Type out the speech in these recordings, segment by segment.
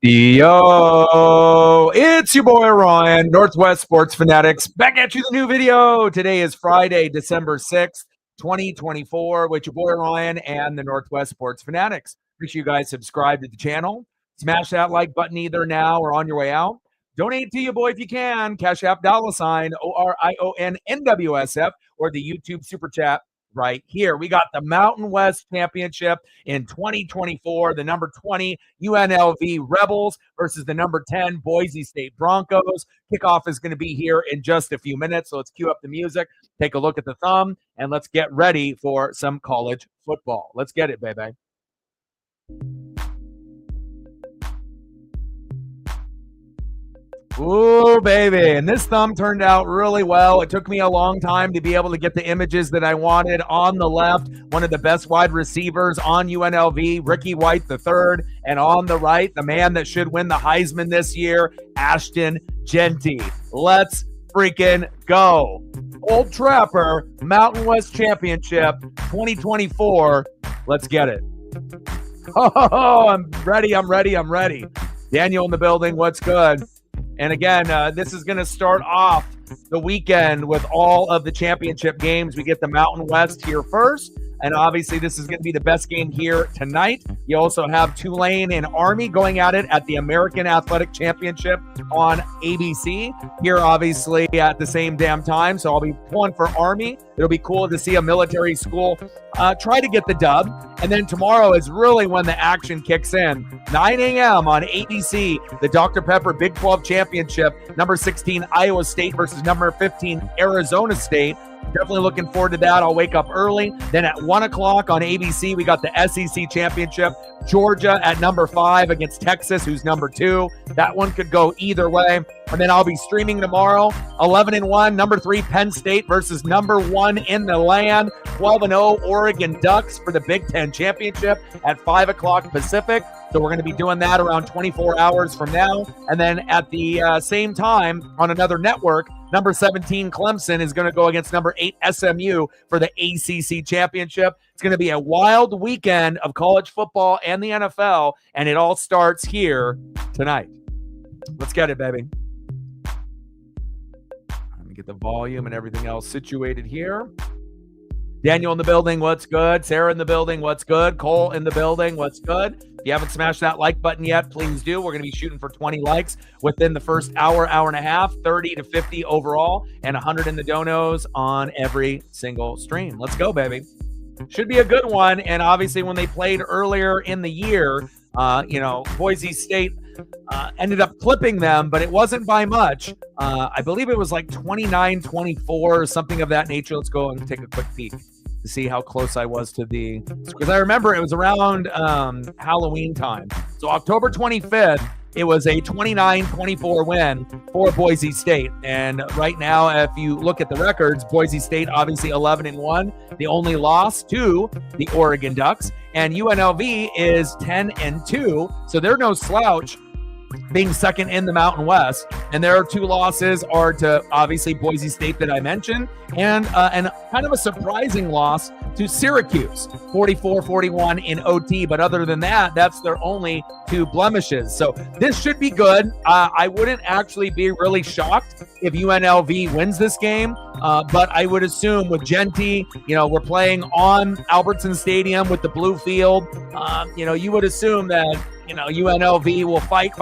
Yo, it's your boy Ryan, Northwest Sports Fanatics, back at you with a new video. Today is Friday, December 6th, 2024, with your boy Ryan and the Northwest Sports Fanatics. Appreciate you guys subscribe to the channel. Smash that like button either now or on your way out. Donate to your boy if you can. Cash App $ ORION NWSF or the YouTube Super Chat right here. We got the Mountain West Championship in 2024, the number 20 UNLV Rebels versus the number 10 Boise State Broncos. Kickoff is going to be here in just a few minutes, so let's cue up the music, take a look at the thumb, and let's get ready for some college football. Let's get it, baby. Ooh, baby. And this thumb turned out really well. It took me a long time to be able to get the images that I wanted. On the left, one of the best wide receivers on UNLV, Ricky White III. And on the right, the man that should win the Heisman this year, Ashton Jeanty. Let's freaking go. Old Trapper, Mountain West Championship 2024. Let's get it. Oh, I'm ready. Daniel in the building. What's good? And again, this is going to start off the weekend with all of the championship games. We get the Mountain West here first, and obviously this is going to be the best game here tonight. You also have Tulane and Army going at it at the American Athletic Championship on ABC here, obviously at the same damn time. So I'll be pulling for Army. It'll be cool to see a military school try to get the dub. And then tomorrow is really when the action kicks in. 9 a.m. on ABC, the Dr. Pepper Big 12 Championship, number 16 Iowa State versus number 15 Arizona State. Definitely looking forward to that. I'll wake up early. Then at 1 o'clock on ABC, we got the SEC Championship. Georgia at number 5 against Texas, who's number 2. That one could go either way. And then I'll be streaming tomorrow, 11-1, number 3 Penn State versus number 1 in the land, 12-0 Oregon Ducks for the Big Ten Championship at 5 o'clock Pacific. So we're going to be doing that around 24 hours from now. And then at the same time on another network, number 17 Clemson is going to go against number 8 SMU for the ACC Championship. It's going to be a wild weekend of college football and the NFL, and it all starts here tonight. Let's get it, baby. Let me get the volume and everything else situated here. Daniel in the building, what's good? Sarah in the building, what's good? Cole in the building, what's good? If you haven't smashed that like button yet, please do. We're going to be shooting for 20 likes within the first hour and a half, 30 to 50 overall, and 100 in the donos on every single stream. Let's go, baby. Should be a good one. And obviously when they played earlier in the year, Boise State ended up clipping them, but it wasn't by much. I believe it was like 29-24 or something of that nature. Let's go and take a quick peek to see how close I was to the, because I remember it was around Halloween time. So October 25th, it was a 29-24 win for Boise State. And right now, if you look at the records, Boise State obviously 11-1, the only loss to the Oregon Ducks, and UNLV is 10-2, so they're no slouch, being second in the Mountain West. And their 2 losses are to obviously Boise State that I mentioned, and kind of a surprising loss to Syracuse, 44-41 in OT. But other than that, that's their only 2 blemishes. So this should be good. I wouldn't actually be really shocked if UNLV wins this game, but I would assume with Jeanty, we're playing on Albertson Stadium with the blue field. You would assume that UNLV will fight.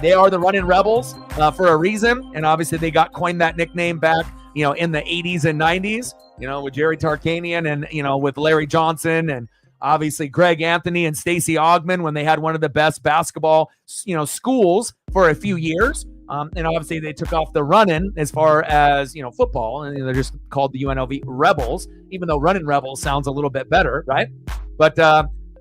They are the running Rebels for a reason. And obviously they got coined that nickname back, in the 80s and 90s, with Jerry Tarkanian and, with Larry Johnson and obviously Greg Anthony and Stacey Augmon when they had one of the best basketball, schools for a few years. And obviously they took off the running as far as, football, and they're just called the UNLV Rebels, even though running Rebels sounds a little bit better, right? But,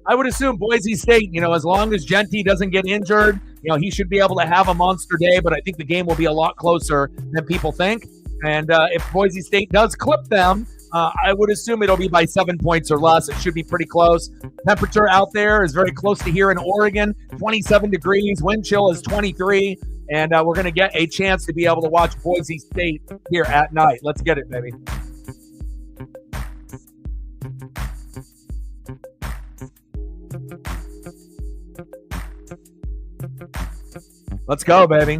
I would assume Boise State, as long as Jeanty doesn't get injured, he should be able to have a monster day, but I think the game will be a lot closer than people think. And if Boise State does clip them, I would assume it'll be by 7 points or less. It should be pretty close. Temperature out there is very close to here in Oregon, 27 degrees. Wind chill is 23. And we're going to get a chance to be able to watch Boise State here at night. Let's get it, baby. Let's go, baby.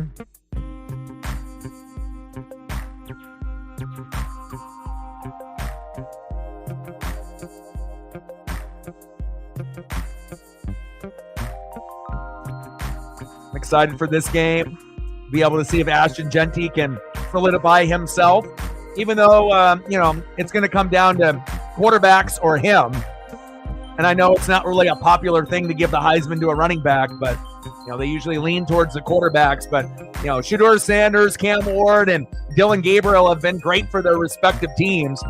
I'm excited for this game. Be able to see if Ashton Jeanty can solidify himself, even though, it's going to come down to quarterbacks or him. And I know it's not really a popular thing to give the Heisman to a running back, but, they usually lean towards the quarterbacks. But, Shedeur Sanders, Cam Ward, and Dylan Gabriel have been great for their respective teams,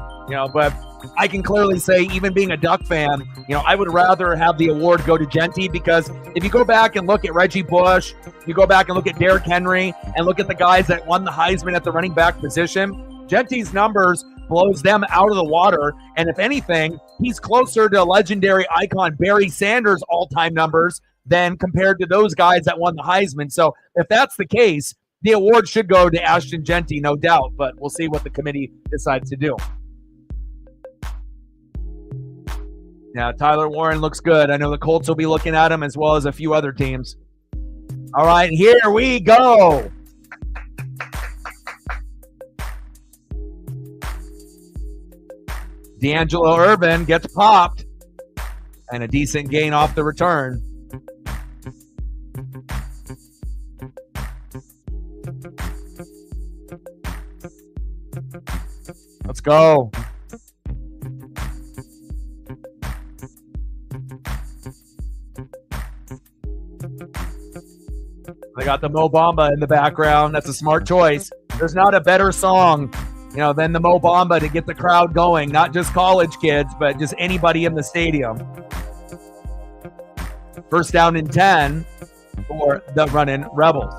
but I can clearly say, even being a Duck fan, I would rather have the award go to Jeanty, because if you go back and look at Reggie Bush, you go back and look at Derrick Henry, and look at the guys that won the Heisman at the running back position, Jeanty's numbers blows them out of the water. And if anything, he's closer to legendary icon Barry Sanders' all-time numbers than compared to those guys that won the Heisman. So if that's the case, the award should go to Ashton Jeanty, no doubt, but we'll see what the committee decides to do. Yeah, Tyler Warren looks good. I know the Colts will be looking at him, as well as a few other teams. All right, here we go. D'Angelo Urban gets popped, and a decent gain off the return. Let's go. They got the Mo Bamba in the background. That's a smart choice. There's not a better song, than the Mo Bamba to get the crowd going. Not just college kids, but just anybody in the stadium. First down and 10 for the running Rebels.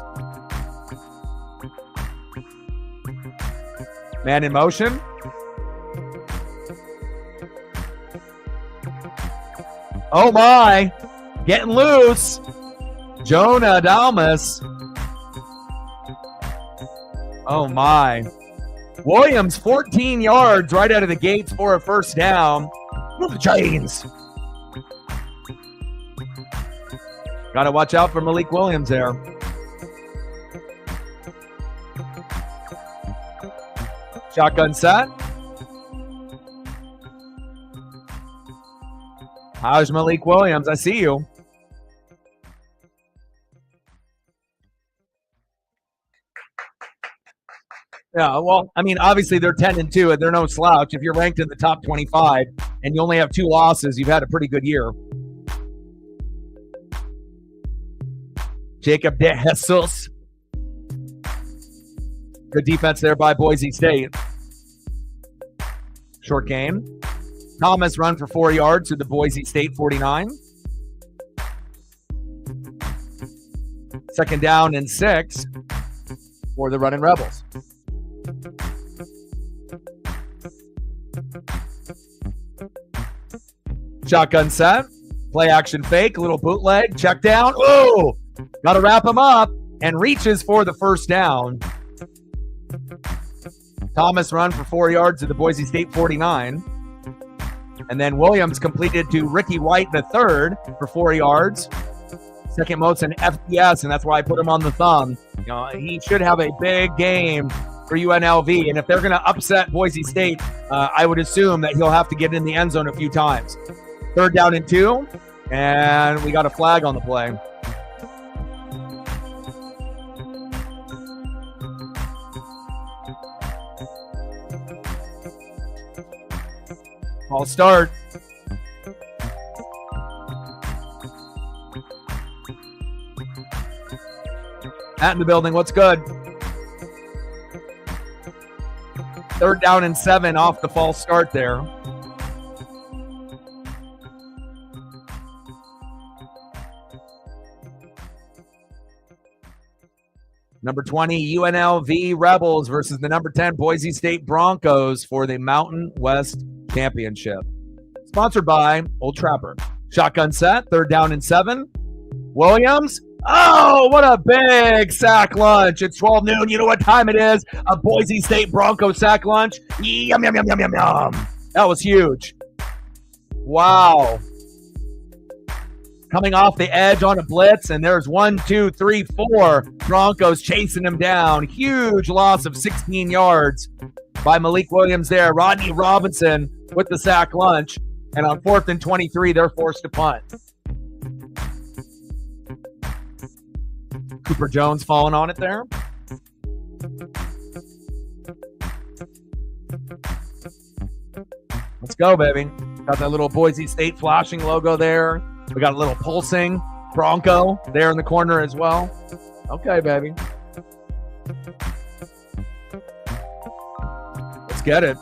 Man in motion. Oh my, getting loose. Jonah Dalmas. Oh my. Williams, 14 yards right out of the gates for a first down. Move the chains. Got to watch out for Malik Williams there. Shotgun set. How's Malik Williams? I see you. Yeah, well, obviously they're 10-2, and they're no slouch. If you're ranked in the top 25 and you only have 2 losses, you've had a pretty good year. Jacob De Jesus. Good defense there by Boise State. Short game. Thomas run for 4 yards to the Boise State 49. Second down and 6 for the running Rebels. Shotgun set. Play action fake. A little bootleg. Check down. Ooh! Got to wrap him up, and reaches for the first down. Thomas run for 4 yards to the Boise State 49. And then Williams completed to Ricky White III for 4 yards. Second most in FBS, and that's why I put him on the thumb. He should have a big game for UNLV. And if they're going to upset Boise State, I would assume that he'll have to get in the end zone a few times. Third down and 2, and we got a flag on the play. I'll start. Matt in the building. What's good? Third down and 7 off the false start there. Number 20, UNLV Rebels versus the number 10 Boise State Broncos for the Mountain West Championship. Sponsored by Old Trapper. Shotgun set, third down and 7. Williams. Oh, what a big sack lunch. It's 12 noon. You know what time it is? A Boise State Bronco sack lunch. Yum, yum, yum, yum, yum, yum. That was huge. Wow. coming off the edge on a blitz, and there's 1, 2, 3, 4 Broncos chasing him down. Huge loss of 16 yards by Malik Williams there. Rodney Robinson with the sack lunch, and on 4th and 23, they're forced to punt. Cooper Jones falling on it there. Let's go, baby. Got that little Boise State flashing logo there. We got a little pulsing Bronco there in the corner as well. Okay, baby. Let's get it.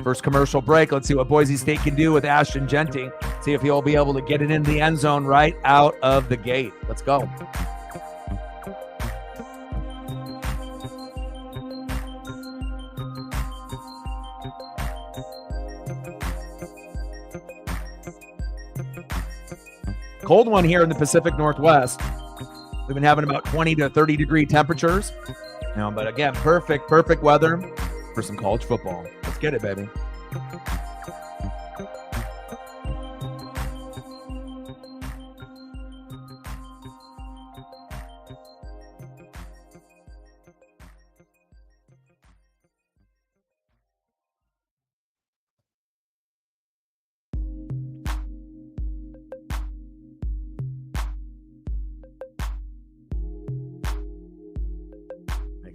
First commercial break. Let's see what Boise State can do with Ashton Jeanty. See if he'll be able to get it in the end zone right out of the gate. Let's go. Cold one here in the Pacific Northwest. We've been having about 20 to 30 degree temperatures. But again, perfect weather for some college football. Let's get it, baby.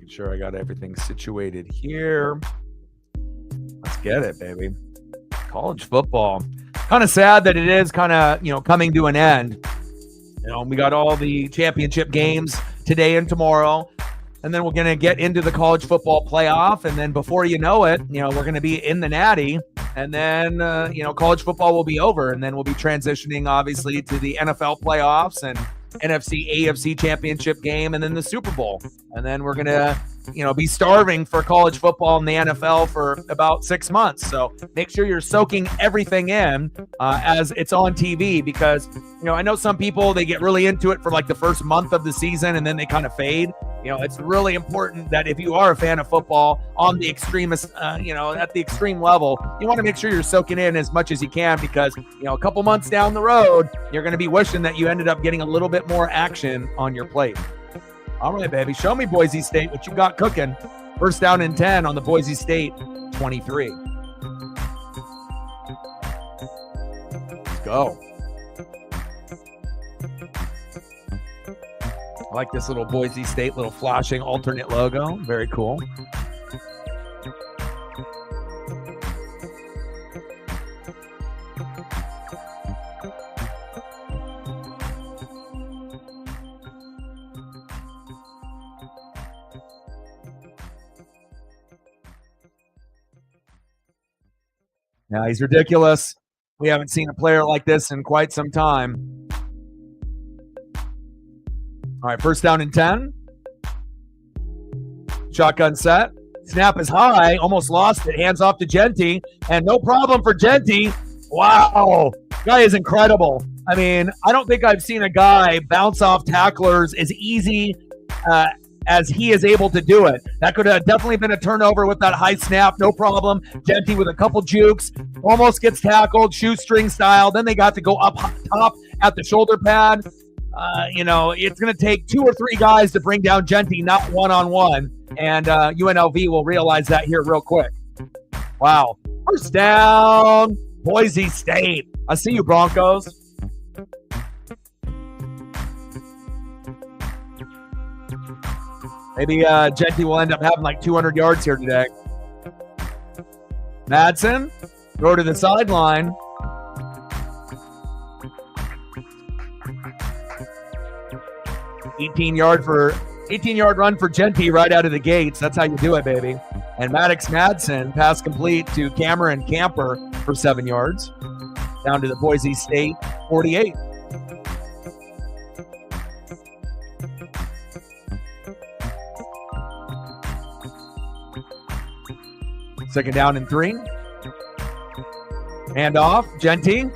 Sure I got everything situated here. Let's get it, baby. College football. Kind of sad that it is kind of, coming to an end. We got all the championship games today and tomorrow, and then we're going to get into the college football playoff, and then before you know it, we're going to be in the Natty, and then, college football will be over, and then we'll be transitioning, obviously, to the NFL playoffs and NFC, AFC championship game, and then the Super Bowl. And then we're going to, be starving for college football and the NFL for about 6 months. So make sure you're soaking everything in as it's on TV, because, I know some people, they get really into it for like the first month of the season and then they kind of fade. It's really important that if you are a fan of football on the extremist, at the extreme level, you want to make sure you're soaking in as much as you can, because, a couple months down the road, you're going to be wishing that you ended up getting a little bit more action on your plate. All right, baby. Show me, Boise State, what you got cooking. First down and 10 on the Boise State 23. Let's go. I like this little Boise State little flashing alternate logo. Very cool. Yeah, he's ridiculous. We haven't seen a player like this in quite some time. All right, first down and 10. Shotgun set. Snap is high. Almost lost it. Hands off to Jeanty. And no problem for Jeanty. Wow. Guy is incredible. I mean, I don't think I've seen a guy bounce off tacklers as easy as he is able to do it. That could have definitely been a turnover with that high snap. No problem. Jeanty with a couple jukes. Almost gets tackled, shoestring style. Then they got to go up top at the shoulder pad. It's going to take 2 or 3 guys to bring down Jeanty, not one-on-one. And UNLV will realize that here real quick. Wow. First down, Boise State. I see you, Broncos. Maybe Jeanty will end up having like 200 yards here today. Madsen, throw to the sideline. $18-yard run for Jeanty right out of the gates. That's how you do it, baby. And Maddox Madsen, pass complete to Cameron Camper for 7 yards. Down to the Boise State 48. Second down and 3. Hand off, Jeanty.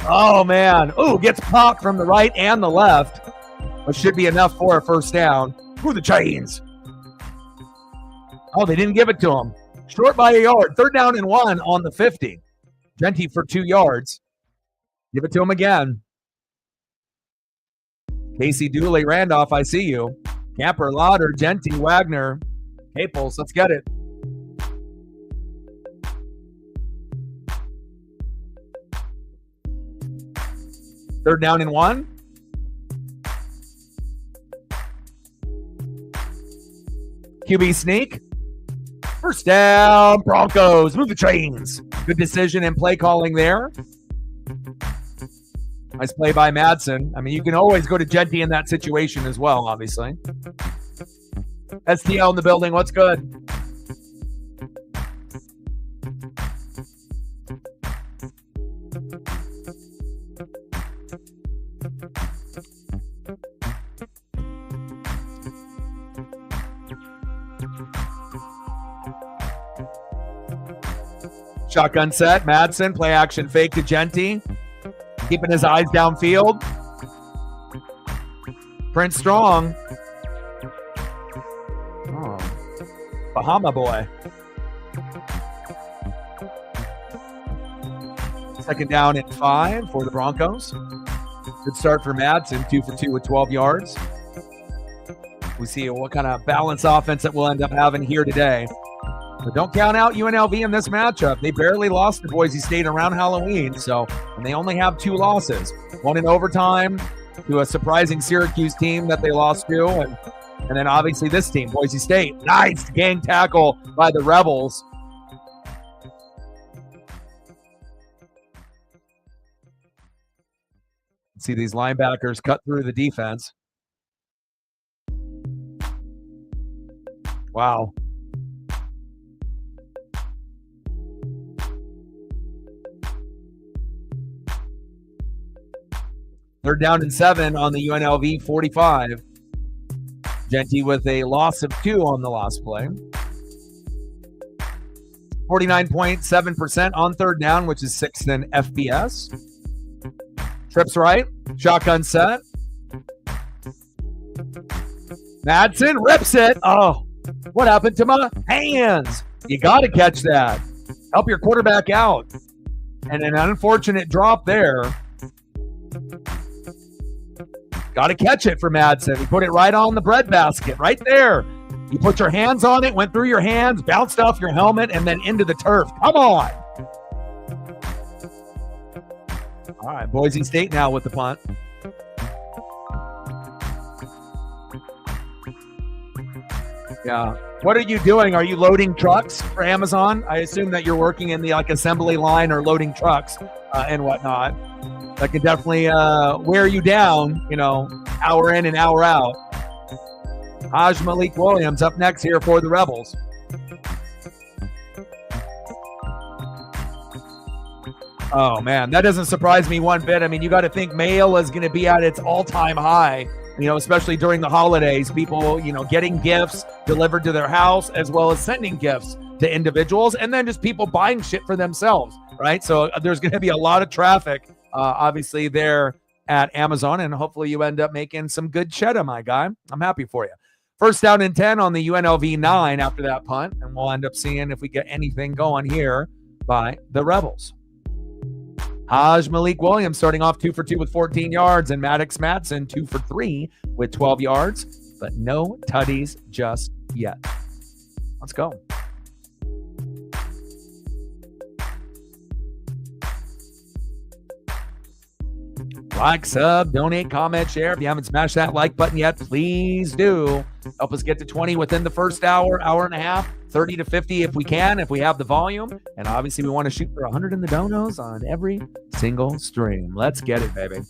Oh, man. Ooh, gets popped from the right and the left, which should be enough for a first down. Ooh, the chains. Oh, they didn't give it to him. Short by a yard. Third down and 1 on the 50. Jeanty for 2 yards. Give it to him again. Casey, Dooley, Randolph, I see you. Camper, Lauder, Genty, Wagner, Caples, let's get it. Third down and 1. QB sneak. First down, Broncos. Move the chains. Good decision and play calling there. Nice play by Madsen. I mean, you can always go to Genty in that situation as well, obviously. STL in the building. What's good? Shotgun set. Madsen. Play action fake to Genty. Keeping his eyes downfield. Prince Strong. Oh, Bahama boy. Second down and 5 for the Broncos. Good start for Madsen. 2 for 2 with 12 yards. We see what kind of balanced offense that we'll end up having here today. But don't count out UNLV in this matchup. They barely lost to Boise State around Halloween, and they only have 2 losses. One in overtime to a surprising Syracuse team that they lost to, and then obviously this team, Boise State. Nice gang tackle by the Rebels. See these linebackers cut through the defense. Wow. Third down and 7 on the UNLV 45. Genty with a loss of 2 on the last play. 49.7% on third down, which is 6th in FBS. Trips right. Shotgun set. Madsen rips it. Oh, what happened to my hands? You got to catch that. Help your quarterback out. And an unfortunate drop there. Got to catch it for Madsen. He put it right on the breadbasket, right there. You put your hands on it, went through your hands, bounced off your helmet, and then into the turf. Come on. All right, Boise State now with the punt. Yeah. What are you doing? Are you loading trucks for Amazon? I assume that you're working in the assembly line or loading trucks and whatnot. That can definitely wear you down, hour in and hour out. Malik Williams up next here for the Rebels. Oh, man, that doesn't surprise me one bit. I mean, you got to think mail is going to be at its all-time high, especially during the holidays. People, getting gifts delivered to their house as well as sending gifts to individuals, and then just people buying shit for themselves, right? So there's going to be a lot of traffic obviously there at Amazon, and hopefully you end up making some good cheddar, my guy. I'm happy for you. First down and 10 on the UNLV 9 after that punt, and we'll end up seeing if we get anything going here by the Rebels. Malik Williams starting off 2 for 2 with 14 yards, and Maddox Madsen 2 for 3 with 12 yards, but no tutties just yet. Let's go. Like, sub, donate, comment, share. If you haven't smashed that like button yet, please do. Help us get to 20 within the first hour and a half, 30 to 50 if we can, if we have the volume. And obviously we want to shoot for 100 in the donos on every single stream. Let's get it, baby.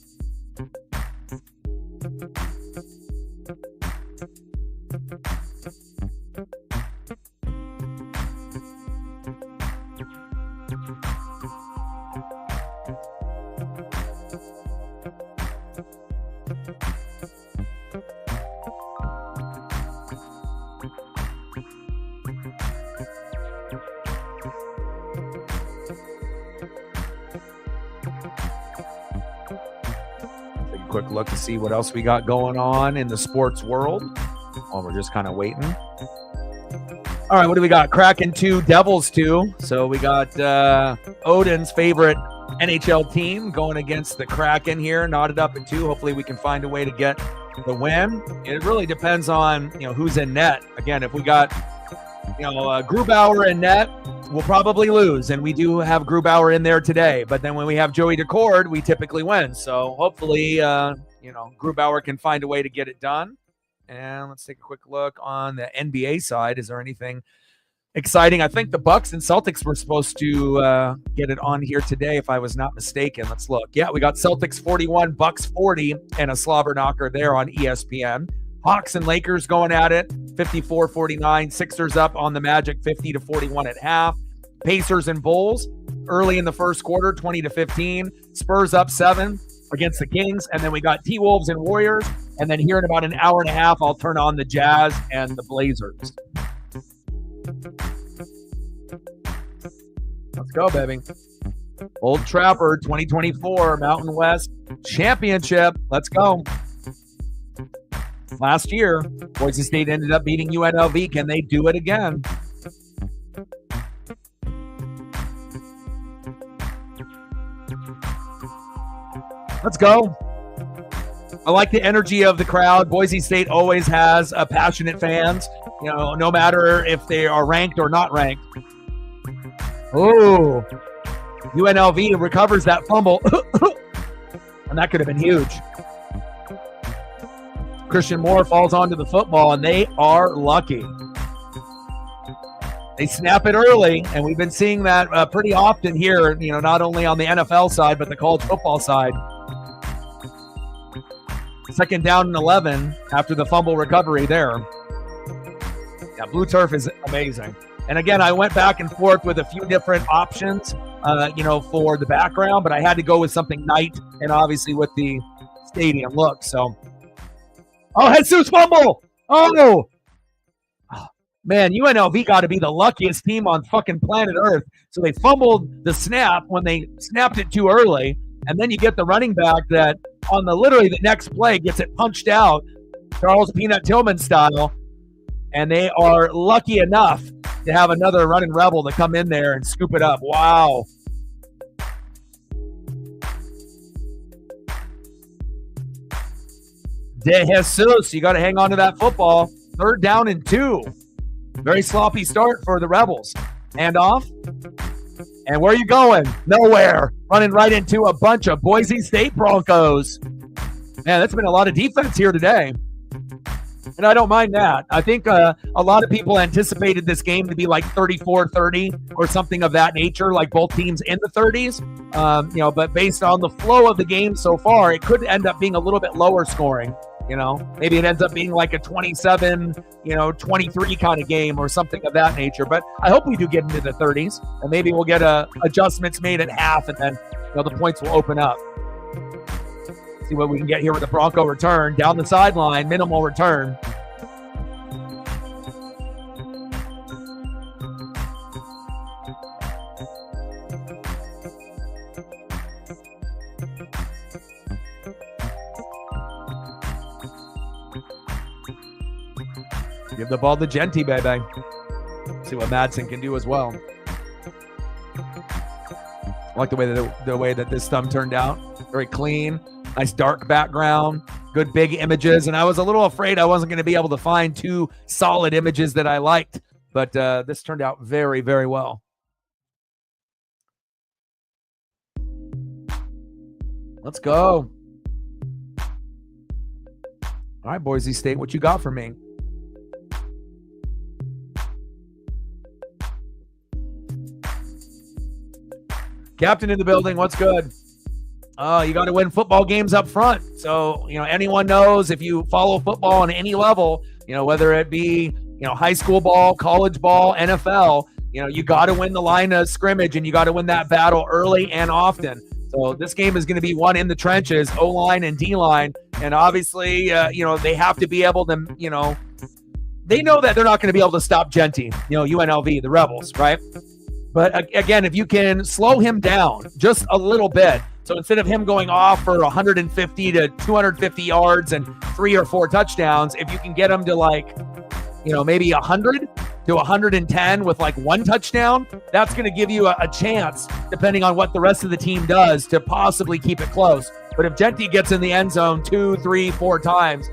Quick look to see what else we got going on in the sports world. Oh, we're just kind of waiting. All right, what do we got? Kraken 2, Devils 2. So we got Odin's favorite NHL team going against the Kraken here, knotted up at 2. Hopefully we can find a way to get the win. It really depends on, who's in net. Again, if we got, Grubauer in net, we'll probably lose. And we do have Grubauer in there today. But then when we have Joey Decord, we typically win. So hopefully, Grubauer can find a way to get it done. And let's take a quick look on the NBA side. Is there anything exciting? I think the Bucks and Celtics were supposed to get it on here today, if I was not mistaken. Let's look. Yeah, we got Celtics 41, Bucks 40, and a slobber knocker there on ESPN. Hawks and Lakers going at it, 54-49. Sixers up on the Magic, 50-41 at half. Pacers and Bulls early in the first quarter, 20-15. Spurs up 7 against the Kings. And then we got T-Wolves and Warriors. And then here in about an hour and a half, I'll turn on the Jazz and the Blazers. Let's go, baby. Old Trapper 2024 Mountain West Championship. Let's go. Last year, Boise State ended up beating UNLV. Can they do it again? Let's go. I like the energy of the crowd. Boise State always has passionate fans, no matter if they are ranked or not ranked. Oh, UNLV recovers that fumble. And that could have been huge. Christian Moore falls onto the football, and they are lucky. They snap it early, and we've been seeing that pretty often here, not only on the NFL side, but the college football side. Second down and 11 after the fumble recovery there. Yeah, blue turf is amazing. And again, I went back and forth with a few different options, for the background, but I had to go with something night and obviously with the stadium look. So, Jesus fumble! Oh, man, UNLV got to be the luckiest team on fucking planet Earth. So they fumbled the snap when they snapped it too early, and then you get the running back that on literally the next play gets it punched out, Charles Peanut Tillman style, and they are lucky enough to have another running rebel to come in there and scoop it up. Wow. De Jesus, you got to hang on to that football. 3rd down and 2. Very sloppy start for the Rebels. Handoff. And where are you going? Nowhere. Running right into a bunch of Boise State Broncos. Man, that's been a lot of defense here today. And I don't mind that. I think a lot of people anticipated this game to be like 34-30 or something of that nature, like both teams in the 30s. But based on the flow of the game so far, it could end up being a little bit lower scoring. Maybe it ends up being like a 27, 23 kind of game or something of that nature. But I hope we do get into the 30s, and maybe we'll get adjustments made at half, and then the points will open up. See what we can get here with the Bronco return down the sideline, minimal return. Give the ball to Genty, baby. See what Madsen can do as well. I like the way that this thumb turned out. Very clean, nice dark background, good big images. And I was a little afraid I wasn't going to be able to find 2 solid images that I liked, but this turned out very, very well. Let's go. All right, Boise State, what you got for me? Captain in the building, what's good? You got to win football games up front. So, anyone knows if you follow football on any level, whether it be, high school ball, college ball, NFL, you got to win the line of scrimmage, and you got to win that battle early and often. So this game is going to be won in the trenches, O-line and D-line. And obviously, they have to be able to, they know that they're not going to be able to stop Genty, UNLV, the Rebels, right? But again, if you can slow him down just a little bit, so instead of him going off for 150 to 250 yards and 3 or 4 touchdowns, if you can get him to maybe 100 to 110 with like one touchdown, that's going to give you a chance, depending on what the rest of the team does, to possibly keep it close. But if Genty gets in the end zone 2, 3, 4 times,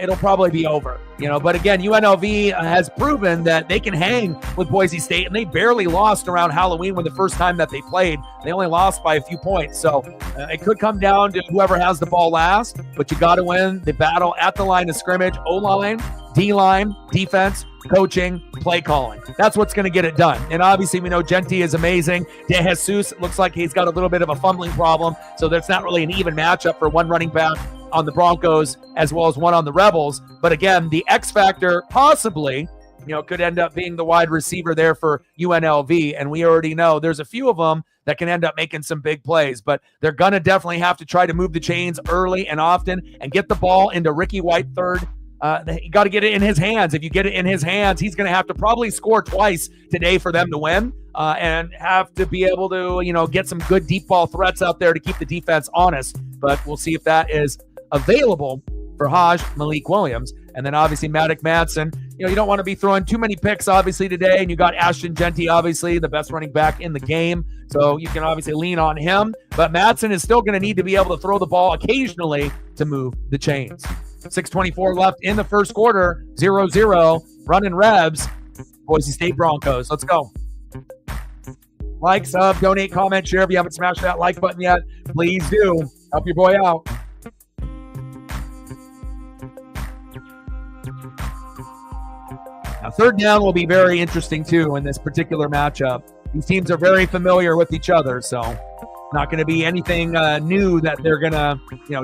it'll probably be over. But again, UNLV has proven that they can hang with Boise State, and they barely lost around Halloween when the first time that they played. They only lost by a few points. So it could come down to whoever has the ball last, but you got to win the battle at the line of scrimmage, O-line, D-line, defense, coaching, play calling. That's what's going to get it done. And obviously, we know Genty is amazing. De Jesus looks like he's got a little bit of a fumbling problem, so there's not really an even matchup for one running back on the Broncos as well as one on the Rebels. But again, the X factor possibly, could end up being the wide receiver there for UNLV. And we already know there's a few of them that can end up making some big plays, but they're going to definitely have to try to move the chains early and often and get the ball into Ricky White third. You got to get it in his hands. If you get it in his hands, he's going to have to probably score twice today for them to win, and have to be able to, get some good deep ball threats out there to keep the defense honest. But we'll see if that is available for Malik Williams. And then obviously Maddox Madsen. You don't want to be throwing too many picks obviously today, and you got Ashton Genty, obviously the best running back in the game, so you can obviously lean on him. But Madsen is still going to need to be able to throw the ball occasionally to move the chains. 6:24 left in the first quarter, 0-0, running Rebs, Boise State Broncos. Let's go. Like, sub, donate, comment, share. If you haven't smashed that like button yet, please do. Help your boy out. Now, third down will be very interesting, too, in this particular matchup. These teams are very familiar with each other, so not going to be anything new that they're going to,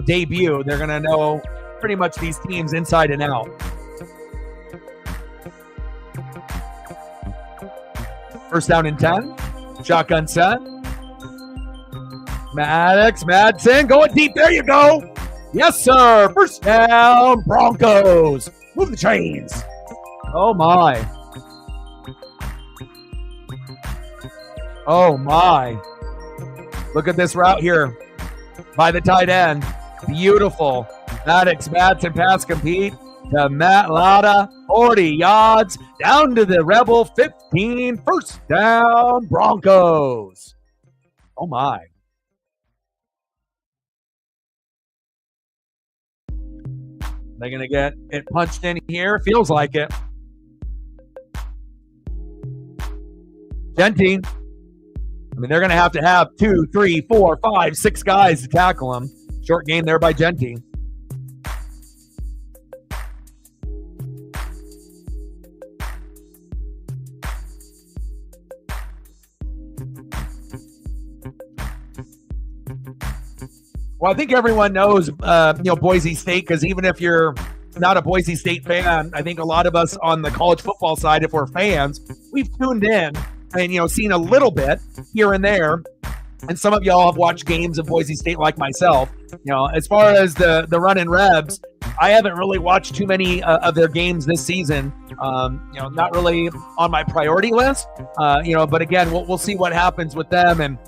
debut. They're going to know pretty much these teams inside and out. First down and 10. Shotgun set. Maddox Madsen going deep. There you go. Yes, sir. First down, Broncos. Move the chains. Oh, my. Oh, my. Look at this route here by the tight end. Beautiful. Maddox Madsen pass complete to Matt Latta, 40 yards, down to the Rebel 15, first down, Broncos. Oh, my. They're going to get it punched in here. Feels like it. Genty. They're going to have 2, 3, 4, 5, 6 guys to tackle him. Short game there by Genty. Well, I think everyone knows, Boise State, because even if you're not a Boise State fan, I think a lot of us on the college football side, if we're fans, we've tuned in and, seen a little bit here and there. And some of y'all have watched games of Boise State like myself. As far as the running Rebs, I haven't really watched too many of their games this season. Not really on my priority list. But again, we'll see what happens with them. And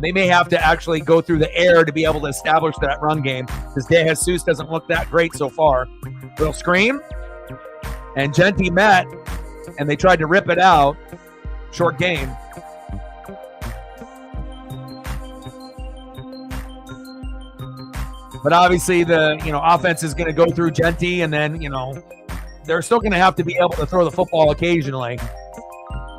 they may have to actually go through the air to be able to establish that run game, because De Jesus doesn't look that great so far. Little screen. And Genty met, and they tried to rip it out. Short game. But obviously the offense is going to go through Genty, and then they're still going to have to be able to throw the football occasionally.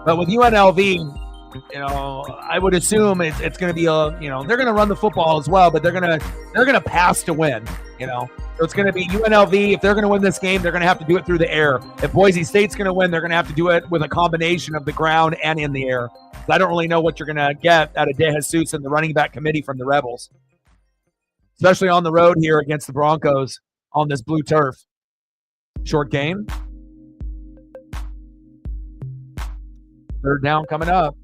But with UNLV, I would assume it's going to be they're going to run the football as well, but they're going to pass to win. So it's going to be UNLV. If they're going to win this game, they're going to have to do it through the air. If Boise State's going to win, they're going to have to do it with a combination of the ground and in the air. So I don't really know what you're going to get out of De Jesus and the running back committee from the Rebels, especially on the road here against the Broncos on this blue turf. Short game. Third down coming up.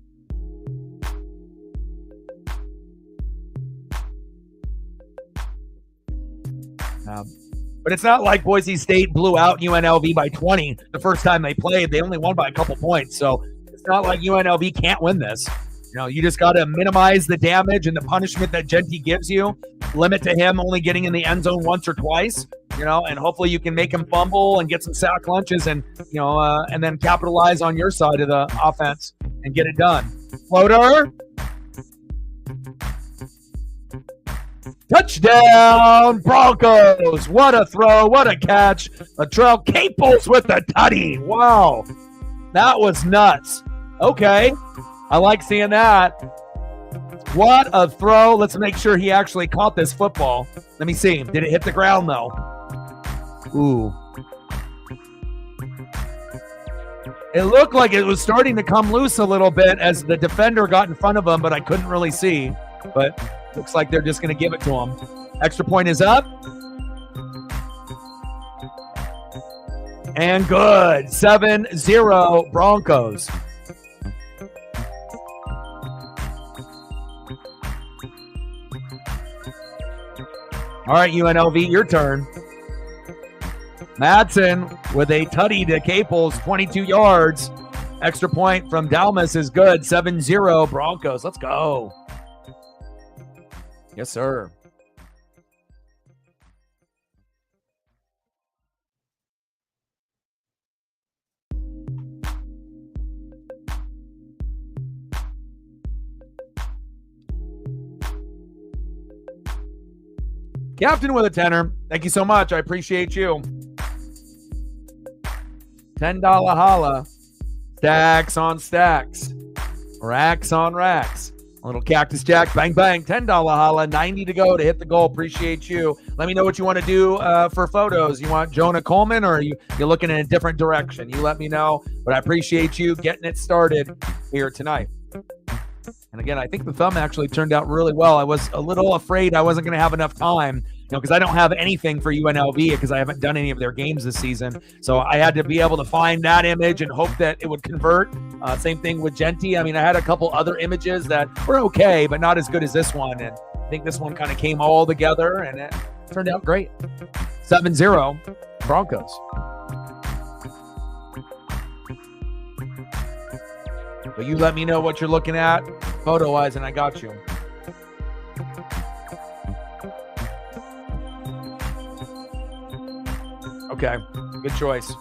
But it's not like Boise State blew out UNLV by 20 the first time they played. They only won by a couple points. So it's not like UNLV can't win this. You just got to minimize the damage and the punishment that Genty gives you. Limit to him only getting in the end zone once or twice. and hopefully you can make him fumble and get some sack lunches and, and then capitalize on your side of the offense and get it done. Floater. Touchdown, Broncos. What a throw. What a catch. Latrell Caples with the tutty. Wow. That was nuts. Okay. I like seeing that. What a throw. Let's make sure he actually caught this football. Let me see. Did it hit the ground, though? Ooh. It looked like it was starting to come loose a little bit as the defender got in front of him, but I couldn't really see. But looks like they're just going to give it to him. Extra point is up. And good. 7-0 Broncos. All right, UNLV, your turn. Madsen with a tutty to Caples, 22 yards. Extra point from Dalmas is good. 7-0 Broncos. Let's go. Yes, sir. Captain with a tenner. Thank you so much. I appreciate you. $10 holla. Stacks on stacks. Racks on racks. A little Cactus Jack. Bang, bang. $10 holla. 90 to go to hit the goal. Appreciate you. Let me know what you want to do for photos. You want Jonah Coleman or you're looking in a different direction? You let me know. But I appreciate you getting it started here tonight. And again, I think the thumb actually turned out really well. I was a little afraid I wasn't going to have enough time, because I don't have anything for UNLV because I haven't done any of their games this season. So I had to be able to find that image and hope that it would convert. Same thing with Genty. I mean, I had a couple other images that were okay, but not as good as this one. And I think this one kind of came all together and it turned out great. 7-0 Broncos. But you let me know what you're looking at photo-wise, and I got you. Okay, good choice.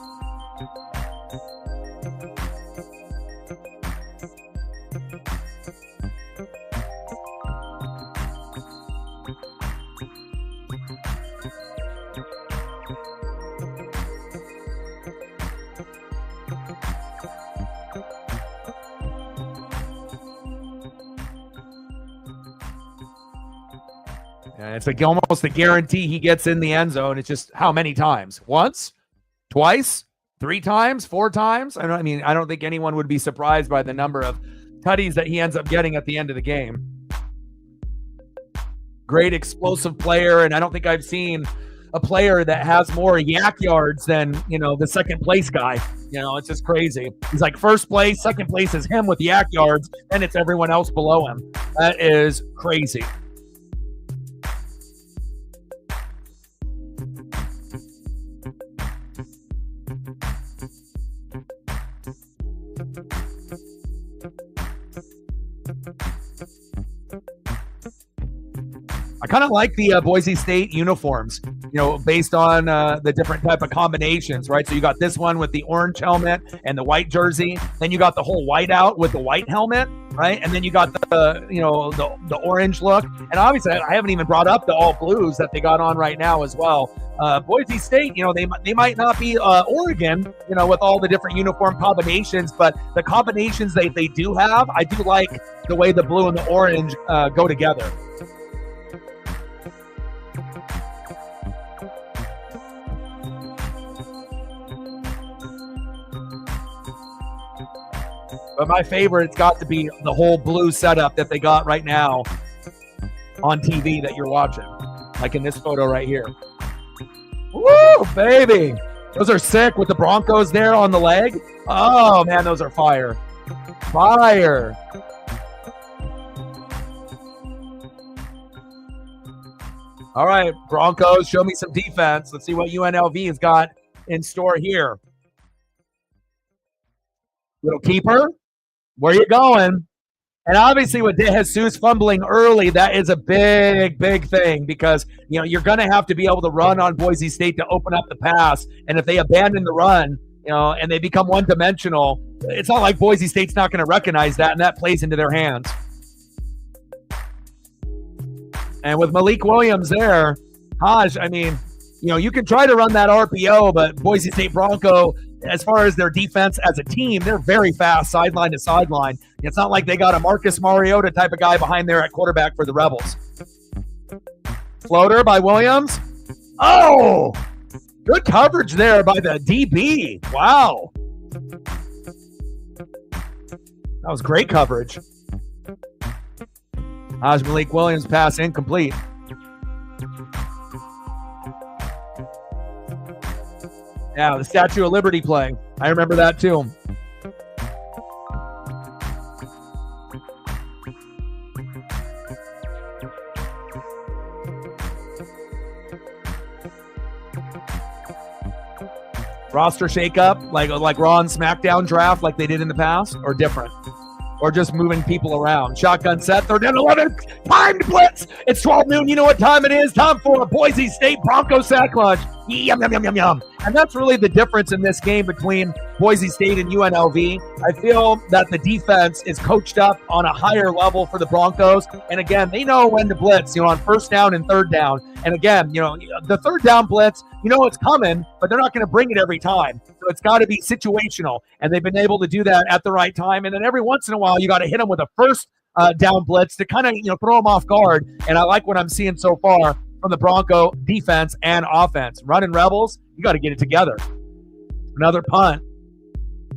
And it's like almost a guarantee he gets in the end zone. It's just how many times? Once? Twice? 3 times? 4 times? I don't think anyone would be surprised by the number of tutties that he ends up getting at the end of the game. Great explosive player, and I don't think I've seen a player that has more yak yards than, the second place guy. It's just crazy. He's like first place, second place is him with yak yards, and it's everyone else below him. That is crazy. I kind of like the Boise State uniforms, based on the different type of combinations, right? So you got this one with the orange helmet and the white jersey. Then you got the whole white out with the white helmet, right? And then you got the orange look. And obviously, I haven't even brought up the all blues that they got on right now as well. Boise State, they might not be Oregon, with all the different uniform combinations, but the combinations they do have, I do like the way the blue and the orange go together. But my favorite's got to be the whole blue setup that they got right now on TV that you're watching, like in this photo right here. Woo, baby. Those are sick with the Broncos there on the leg. Oh, man, those are fire. Fire. All right, Broncos, show me some defense. Let's see what UNLV has got in store here. Little keeper. Where you going? And obviously with De Jesus fumbling early, that is a big, big thing because, you're going to have to be able to run on Boise State to open up the pass. And if they abandon the run, and they become one-dimensional, it's not like Boise State's not going to recognize that, and that plays into their hands. And with Malik Williams there, Haj, you can try to run that RPO, but Boise State Bronco, as far as their defense as a team, they're very fast sideline to sideline. It's not like they got a Marcus Mariota type of guy behind there at quarterback for the Rebels. Floater by Williams. Oh, good coverage there by the DB. Wow. That was great coverage. Haj Malik Williams pass incomplete. Yeah, the Statue of Liberty play. I remember that too. Roster shakeup, like Raw and SmackDown draft like they did in the past, or different? Or just moving people around. Shotgun set, third down 11, timed blitz. It's 12 noon. You know what time it is? Time for a Boise State Broncos sack lunch. Yum, yum, yum, yum, yum. And that's really the difference in this game between Boise State and UNLV. I feel that the defense is coached up on a higher level for the Broncos. And again, they know when to blitz, on first down and third down. And again, the third down blitz, it's coming, but they're not going to bring it every time. So it's got to be situational. And they've been able to do that at the right time. And then every once in a while, you got to hit them with a first down blitz to kind of, throw them off guard. And I like what I'm seeing so far from the Bronco defense and offense. Running Rebels, you got to get it together. Another punt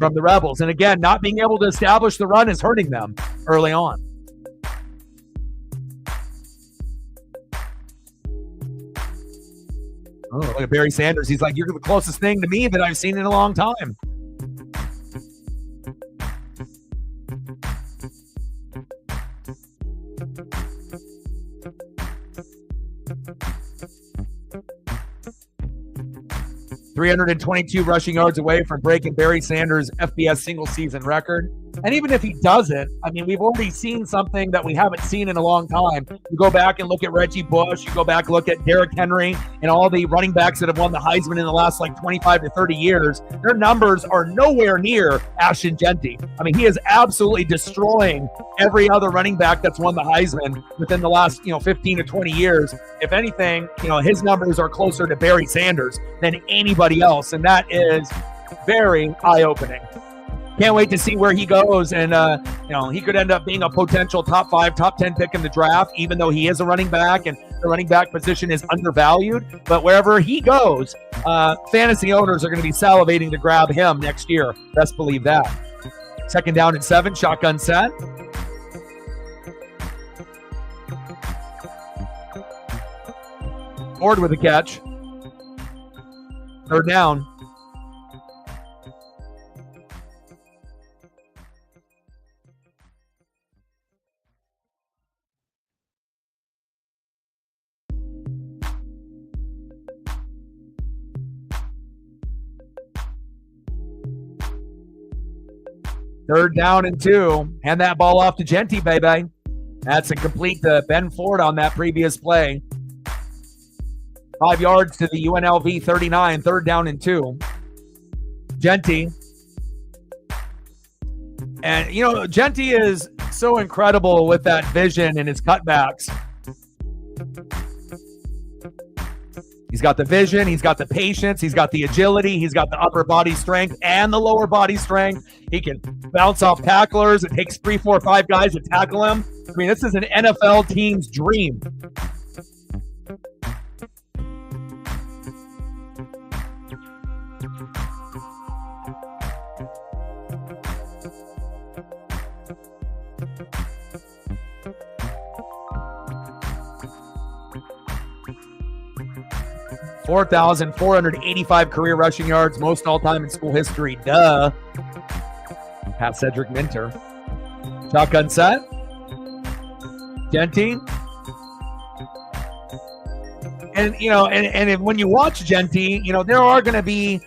from the Rebels. And again, not being able to establish the run is hurting them early on. Oh, look at Barry Sanders. He's like, you're the closest thing to me that I've seen in a long time. .322 rushing yards away from breaking Barry Sanders' FBS single-season record. And even if he doesn't, we've already seen something that we haven't seen in a long time. You go back and look at Reggie Bush. You go back and look at Derrick Henry and all the running backs that have won the Heisman in the last 25 to 30 years. Their numbers are nowhere near Ashton Jeanty. He is absolutely destroying every other running back that's won the Heisman within the last 15 to 20 years. If anything, his numbers are closer to Barry Sanders than anybody else, and that is very eye-opening. Can't wait to see where he goes, and he could end up being a potential top 5, top 10 pick in the draft, even though he is a running back, and the running back position is undervalued. But wherever he goes, fantasy owners are going to be salivating to grab him next year. Best believe that. Second down and 7, shotgun set. Ford with a catch. Third down. Third down and 2. Hand that ball off to Jeanty, baby. That's a complete to Ben Ford on that previous play. 5 yards to the UNLV 39. Third down and 2. Jeanty. And, Jeanty is so incredible with that vision and his cutbacks. He's got the vision, he's got the patience, he's got the agility, he's got the upper body strength and the lower body strength. He can bounce off tacklers. It takes 3, 4, 5 guys to tackle him. This is an NFL team's dream. .485 career rushing yards, most all-time in school history. Duh. Pat Cedric Minter. Shotgun set. Jeanty. And when you watch Genty, there are going to be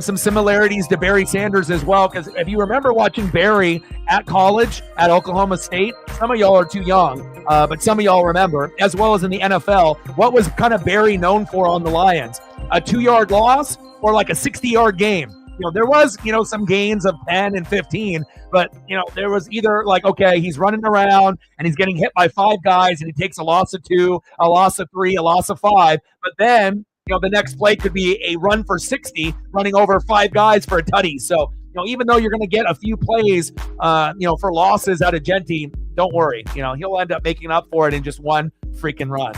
some similarities to Barry Sanders as well. Because if you remember watching Barry at college at Oklahoma State, some of y'all are too young, but some of y'all remember, as well as in the NFL, what was kind of Barry known for on the Lions? A 2-yard loss or like a 60-yard game. There was, some gains of 10 and 15, but, there was either like, okay, he's running around and he's getting hit by 5 guys and he takes a loss of 2, a loss of 3, a loss of 5. But then, the next play could be a run for 60, running over 5 guys for a tutty. So, even though you're going to get a few plays, for losses out of Genty, don't worry. He'll end up making up for it in just one freaking run.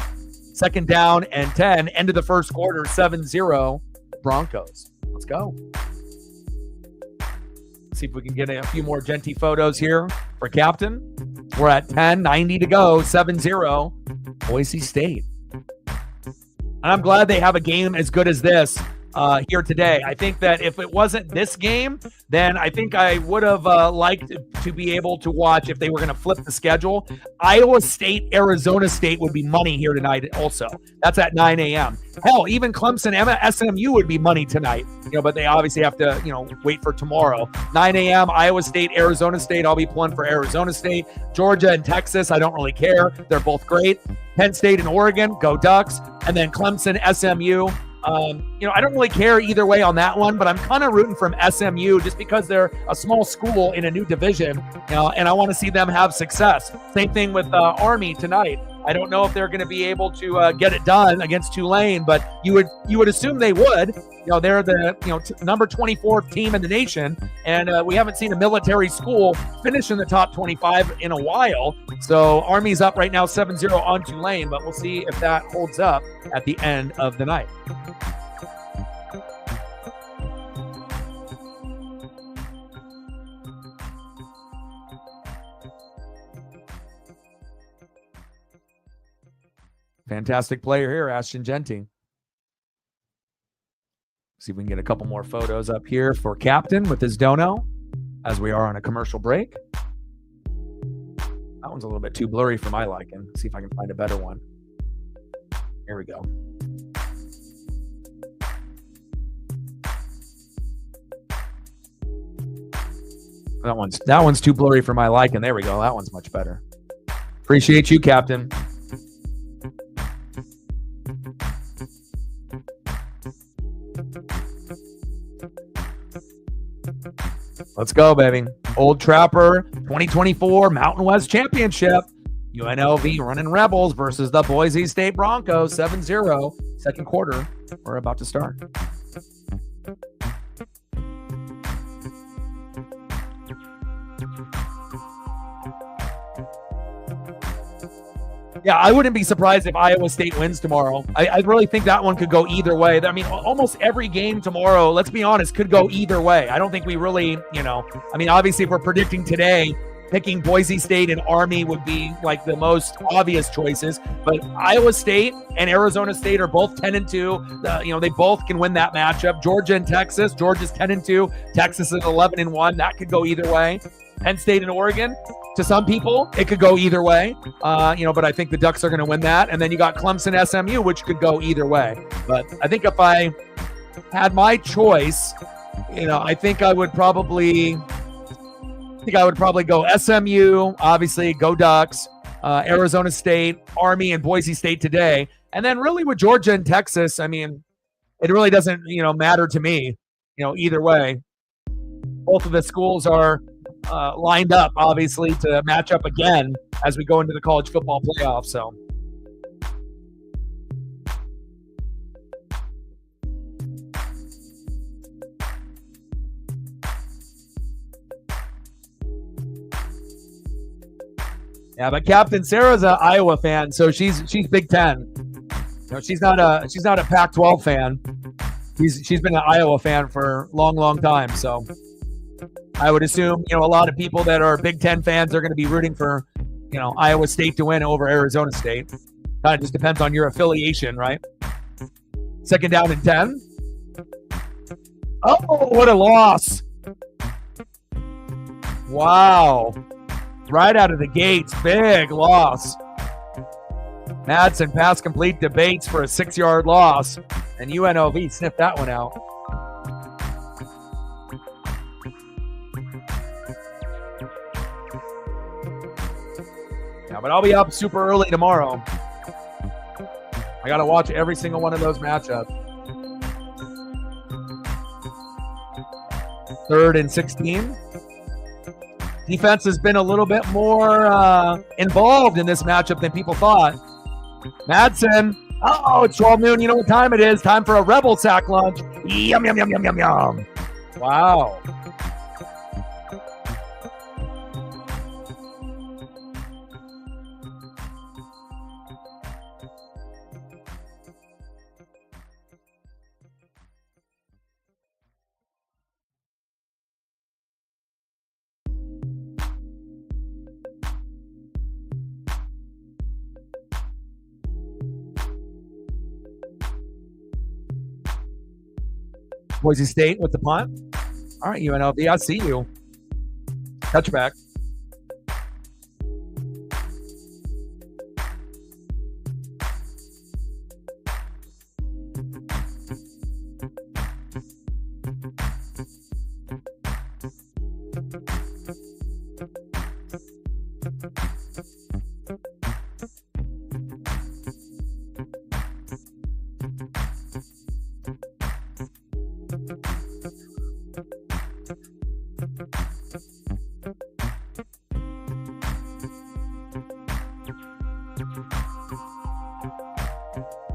2nd down and 10, end of the first quarter, 7-0 Broncos. Let's go. See if we can get a few more Genty photos here for Captain. We're at 10:90 to go, 7-0 Boise State. And I'm glad they have a game as good as this here today. I think that if it wasn't this game, then I think I would have liked to be able to watch if they were going to flip the schedule. Iowa State, Arizona State would be money here tonight also. That's at 9 a.m. Hell, even Clemson, SMU would be money tonight. But they obviously have to, wait for tomorrow. 9 a.m., Iowa State, Arizona State. I'll be pulling for Arizona State. Georgia and Texas, I don't really care. They're both great. Penn State and Oregon, go Ducks. And then Clemson, SMU. I don't really care either way on that one, but I'm kind of rooting for SMU just because they're a small school in a new division, and I want to see them have success. Same thing with Army tonight. I don't know if they're going to be able to get it done against Tulane, but you would assume they would. They're the number 24 team in the nation, and we haven't seen a military school finish in the top 25 in a while. So Army's up right now 7-0 on Tulane, but we'll see if that holds up at the end of the night. Fantastic player here, Ashton Genty. See if we can get a couple more photos up here for Captain with his dono as we are on a commercial break. That one's a little bit too blurry for my liking. See if I can find a better one. Here we go. That one's too blurry for my liking. There we go. That one's much better. Appreciate you, Captain. Let's go, baby. Old Trapper 2024 Mountain West Championship. UNLV running Rebels versus the Boise State Broncos. 7-0. Second quarter. We're about to start. Yeah, I wouldn't be surprised if Iowa State wins tomorrow. I really think that one could go either way. I mean, almost every game tomorrow, let's be honest, could go either way. I don't think we really, obviously if we're predicting today, picking Boise State and Army would be like the most obvious choices. But Iowa State and Arizona State are both 10-2. They both can win that matchup. Georgia and Texas. Georgia's 10-2. Texas is 11-1. That could go either way. Penn State and Oregon. To some people, it could go either way, but I think the Ducks are going to win that. And then you got Clemson, SMU, which could go either way. But I think if I had my choice, I think I would probably go SMU, obviously, go Ducks, Arizona State, Army, and Boise State today. And then really with Georgia and Texas, I mean, it really doesn't, matter to me, either way. Both of the schools are lined up, obviously, to match up again as we go into the college football playoffs. So, yeah, but Captain Sarah's an Iowa fan, so she's Big Ten. She's not a Pac-12 fan. She's been an Iowa fan for a long time. So I would assume, a lot of people that are Big Ten fans are going to be rooting for, Iowa State to win over Arizona State. Kind of just depends on your affiliation, right? 2nd down and 10. Oh, what a loss. Wow. Right out of the gates, big loss. Madsen pass complete to Bates for a 6-yard loss, and UNLV sniffed that one out. Yeah, but I'll be up super early tomorrow. I got to watch every single one of those matchups. 3rd and 16. Defense has been a little bit more involved in this matchup than people thought. Madsen. Oh, it's 12 noon. You know what time it is. Time for a Rebel sack lunch. Yum, yum, yum, yum, yum, yum. Wow. Boise State with the punt. All right, UNLV, I see you. Touchback.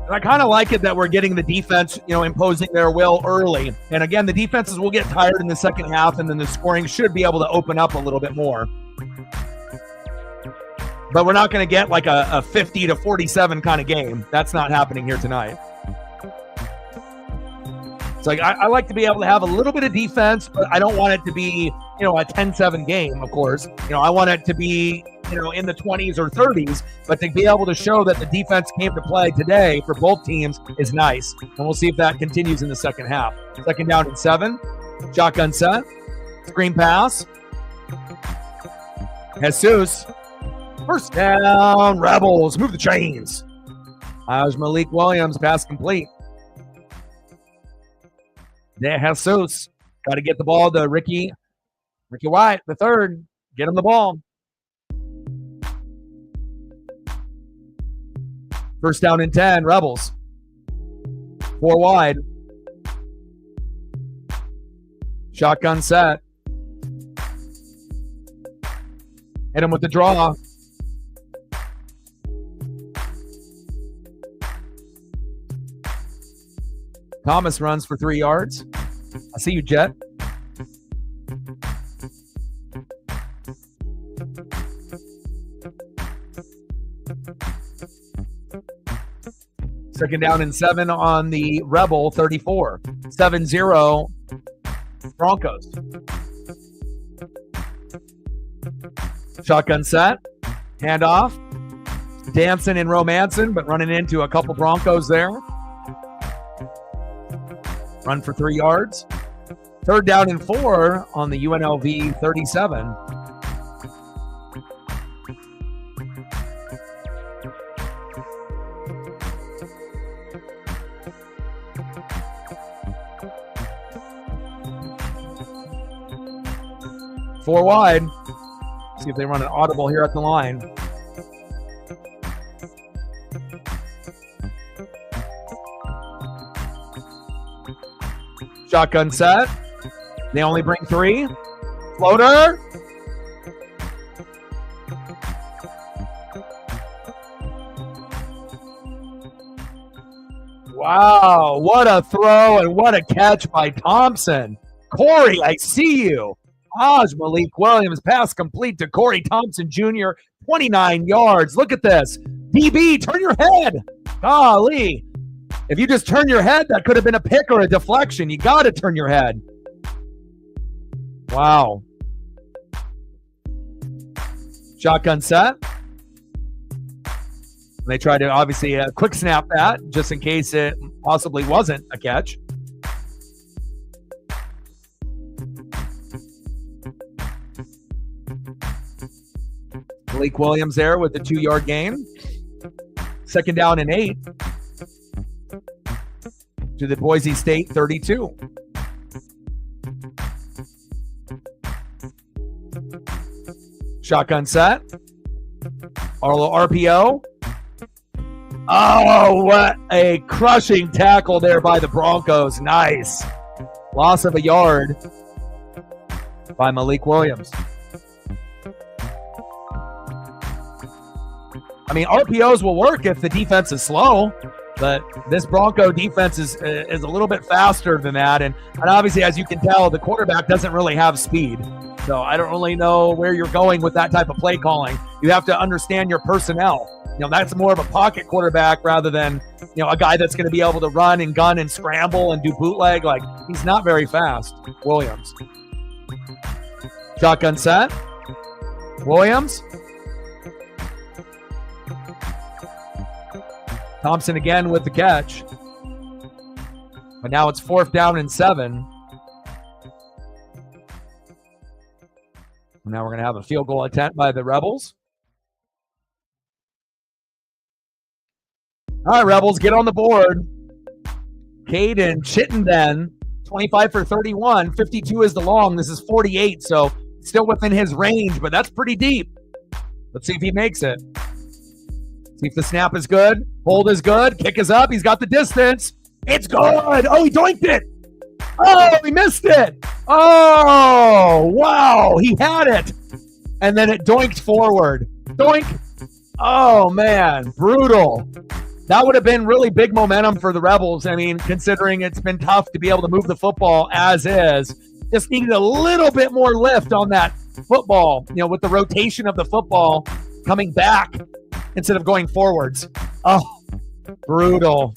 And I kind of like it that we're getting the defense, imposing their will early. And again, the defenses will get tired in the second half, and then the scoring should be able to open up a little bit more. But we're not going to get like a 50-47 kind of game. That's not happening here tonight. It's like I like to be able to have a little bit of defense, but I don't want it to be, a 10-7 game, of course. I want it to be, in the 20s or 30s, but to be able to show that the defense came to play today for both teams is nice. And we'll see if that continues in the second half. 2nd down and 7. Shotgun set. Screen pass. Jesus. 1st down, Rebels. Move the chains. Malik Williams, pass complete. De Jesus. Got to get the ball to Ricky White, the 3rd. Get him the ball. 1st down and 10, Rebels. 4 wide. Shotgun set. Hit him with the draw. Thomas runs for 3 yards. I see you, Jet. Second down and 7 on the Rebel 34. 7-0 Broncos. Shotgun set. Handoff. Dancing and romancing, but running into a couple Broncos there. Run for 3 yards. 3rd down and 4 on the UNLV 37. Four wide. See if they run an audible here at the line. Shotgun set. They only bring 3. Floater. Wow, what a throw and what a catch by Thompson. Corey, I see you. Malik Williams, pass complete to Corey Thompson Jr., 29 yards. Look at this. DB, turn your head. Golly. If you just turn your head, that could have been a pick or a deflection. You got to turn your head. Wow. Shotgun set. They tried to obviously quick snap that just in case it possibly wasn't a catch. Malik Williams there with the 2-yard gain. Second down and 8 to the Boise State 32. Shotgun set. Our little RPO. Oh, what a crushing tackle there by the Broncos. Nice. Loss of a yard by Malik Williams. I mean, RPOs will work if the defense is slow, but this Bronco defense is a little bit faster than that. And obviously, as you can tell, the quarterback doesn't really have speed. So I don't really know where you're going with that type of play calling. You have to understand your personnel. That's more of a pocket quarterback rather than, a guy that's going to be able to run and gun and scramble and do bootleg. Like, he's not very fast, Williams. Shotgun set. Williams. Thompson again with the catch. But now it's 4th down and 7. Now we're going to have a field goal attempt by the Rebels. All right, Rebels, get on the board. Caden Chittenden, 25 for 31. 52 is the long. This is 48, so still within his range, but that's pretty deep. Let's see if he makes it. See if the snap is good. Hold is good. Kick is up. He's got the distance. It's good. Oh, he doinked it. Oh, he missed it. Oh, wow. He had it. And then it doinked forward. Doink. Oh, man. Brutal. That would have been really big momentum for the Rebels. I mean, considering it's been tough to be able to move the football as is. Just needed a little bit more lift on that football, with the rotation of the football coming back instead of going forwards. Oh, brutal.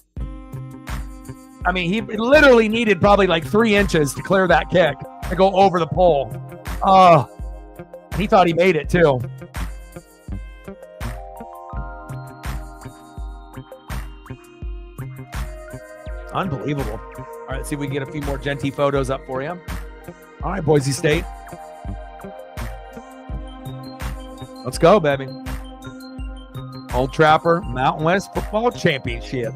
I mean, he literally needed probably like 3 inches to clear that kick to go over the pole. Oh, he thought he made it too. Unbelievable. All right, let's see if we can get a few more Genty photos up for you. All right, Boise State. Let's go, baby. Old Trapper Mountain West Football Championship.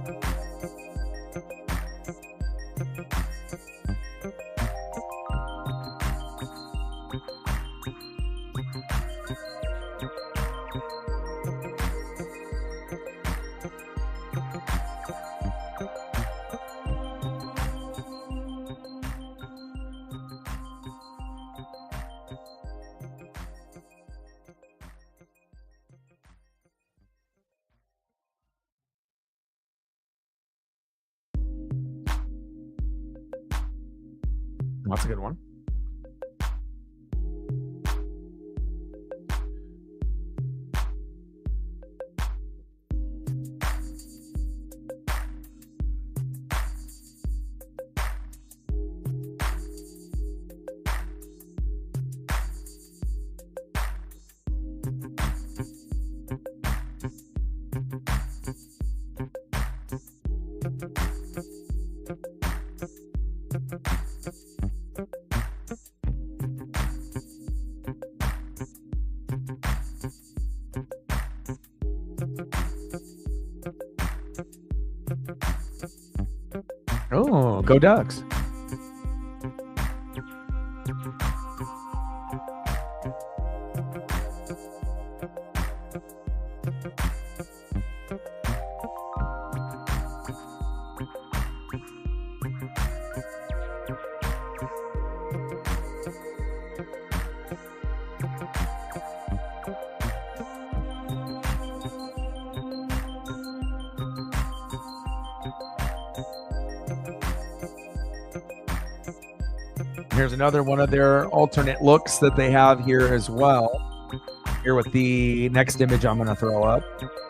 That's a good one. Oh, go Ducks. Here's another one of their alternate looks that they have here as well. Here with the next image I'm going to throw up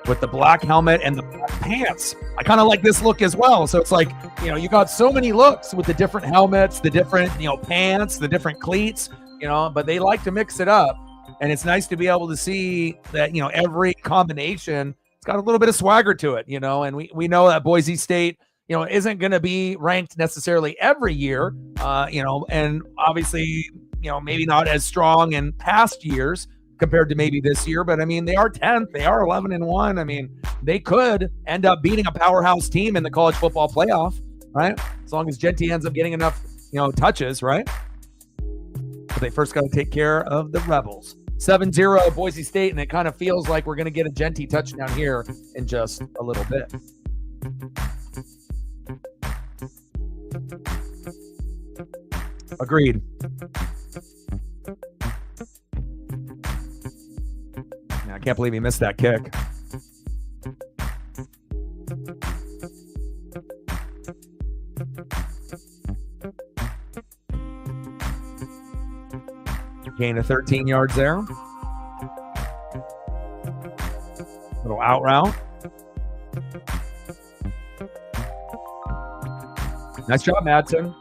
with the black helmet and the black pants. I kind of like this look as well. So it's like, you got so many looks with the different helmets, the different, pants, the different cleats, but they like to mix it up. And it's nice to be able to see that, every combination, it's got a little bit of swagger to it, and we know that Boise State, isn't going to be ranked necessarily every year, and obviously, maybe not as strong in past years, compared to maybe this year. But I mean, they are 10th. They are 11-1. I mean, they could end up beating a powerhouse team in the college football playoff, right? As long as Genty ends up getting enough, touches, right? But they first got to take care of the Rebels. 7-0 Boise State, and it kind of feels like we're going to get a Genty touchdown here in just a little bit. Agreed. I can't believe he missed that kick. Gain of 13 yards there. Little out route. Nice job, Madsen.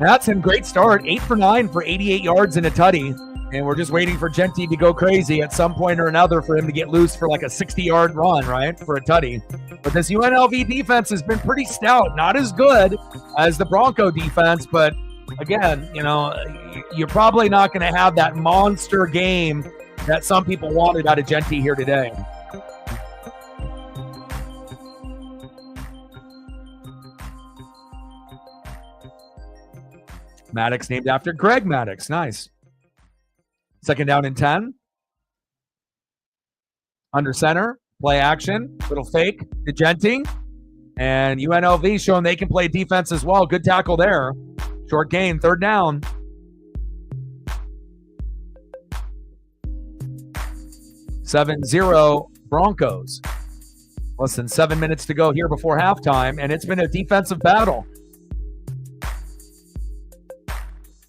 Madsen, great start. 8 for 9 for 88 yards and a tutty. And we're just waiting for Genty to go crazy at some point or another for him to get loose for like a 60-yard run, right, for a tutty. But this UNLV defense has been pretty stout. Not as good as the Bronco defense, but again, you're probably not going to have that monster game that some people wanted out of Genty here today. Maddox named after Greg Maddox. Nice. 2nd down and 10. Under center. Play action. Little fake to Genty. And UNLV showing they can play defense as well. Good tackle there. Short gain. 3rd down. 7-0 Broncos. Less than 7 minutes to go here before halftime. And it's been a defensive battle.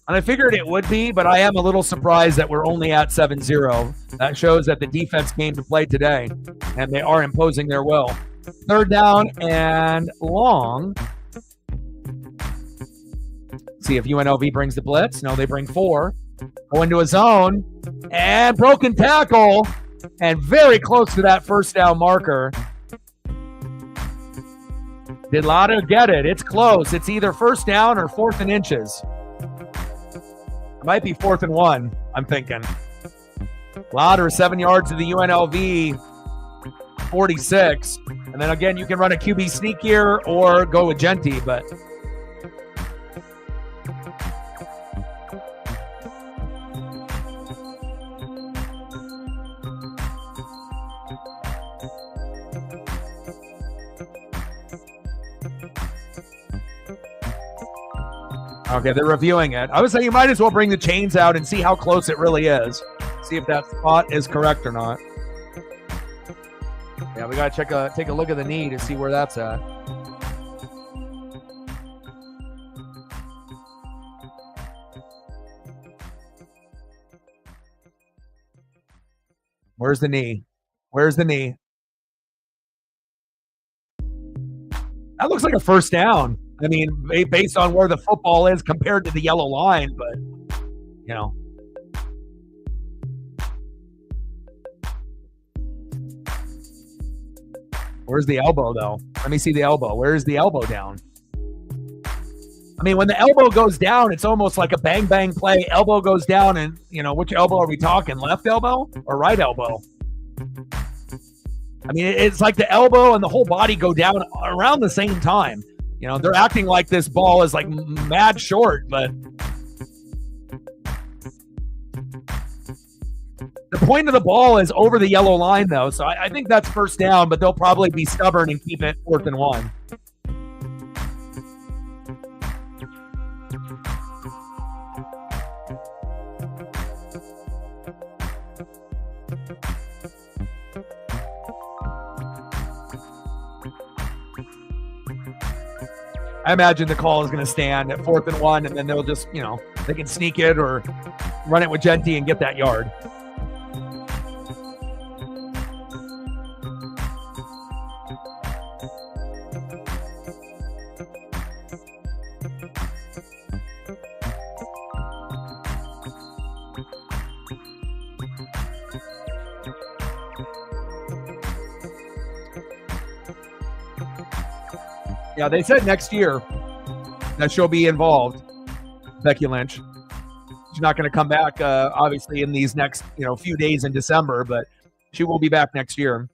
And I figured it would be, but I am a little surprised that we're only at 7-0. That shows that the defense came to play today, and they are imposing their will. 3rd down and long. See if UNLV brings the blitz. No, they bring 4. Go into a zone, and broken tackle, and very close to that 1st down marker. Did Lotto get it? It's close. It's either 1st down or 4th and inches. Might be 4th and 1, I'm thinking. Lauder, 7 yards to the UNLV 46. And then again, you can run a QB sneak here or go with Genty, but okay, they're reviewing it. I would say you might as well bring the chains out and see how close it really is. See if that spot is correct or not. Yeah, we got to take a look at the knee to see where that's at. Where's the knee? Where's the knee? That looks like a 1st down. I mean, based on where the football is compared to the yellow line, but, Where's the elbow, though? Let me see the elbow. Where's the elbow down? I mean, when the elbow goes down, it's almost like a bang-bang play. Elbow goes down, and, which elbow are we talking? Left elbow or right elbow? I mean, it's like the elbow and the whole body go down around the same time. They're acting like this ball is like mad short, but the point of the ball is over the yellow line, though. So I think that's 1st down, but they'll probably be stubborn and keep it 4th and 1. I imagine the call is going to stand at 4th and 1, and then they'll just, they can sneak it or run it with Genty and get that yard. Yeah, they said next year that she'll be involved, Becky Lynch. She's not going to come back, obviously, in these next few days in December, but she will be back next year.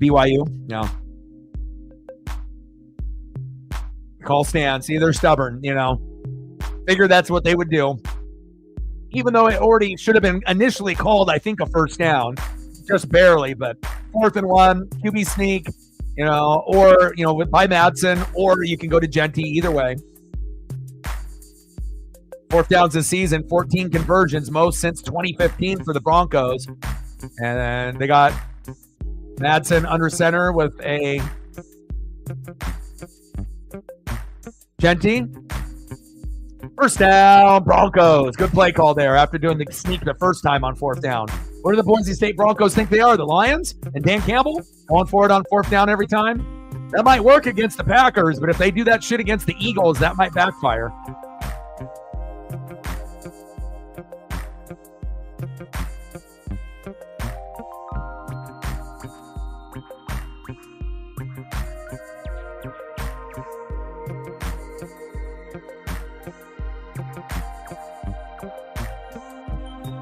BYU, yeah. Call stand. See, they're stubborn, Figure that's what they would do. Even though it already should have been initially called, I think, a first down. Just barely, but 4th and 1, QB sneak, or, by Madsen, or you can go to Genty, either way. 4th downs this season, 14 conversions, most since 2015 for the Broncos. And then they got Madsen under center with a Genty. First down, Broncos. Good play call there after doing the sneak the first time on 4th down. What do the Boise State Broncos think they are? The Lions? And Dan Campbell going for it on 4th down every time? That might work against the Packers, but if they do that shit against the Eagles, that might backfire.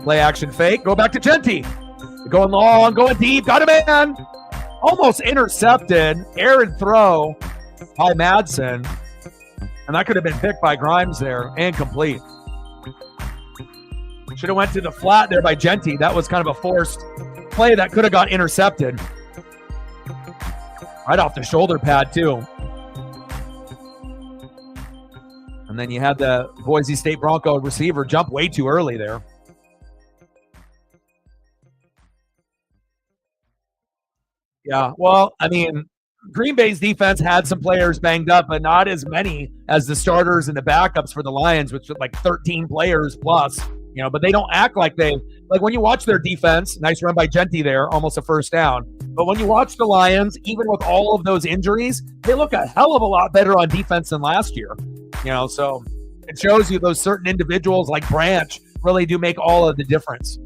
Play action fake. Go back to Genty. Going long, going deep. Got a man. Almost intercepted. Errant throw by Madsen. And that could have been picked by Grimes there. And complete. Should have went to the flat there by Genty. That was kind of a forced play that could have got intercepted. Right off the shoulder pad, too. And then you had the Boise State Bronco receiver jump way too early there. Yeah, well, I mean, Green Bay's defense had some players banged up, but not as many as the starters and the backups for the Lions, which are like 13 players plus, but they don't act like when you watch their defense, nice run by Genty there, almost a first down. But when you watch the Lions, even with all of those injuries, they look a hell of a lot better on defense than last year, so it shows you those certain individuals like Branch really do make all of the difference.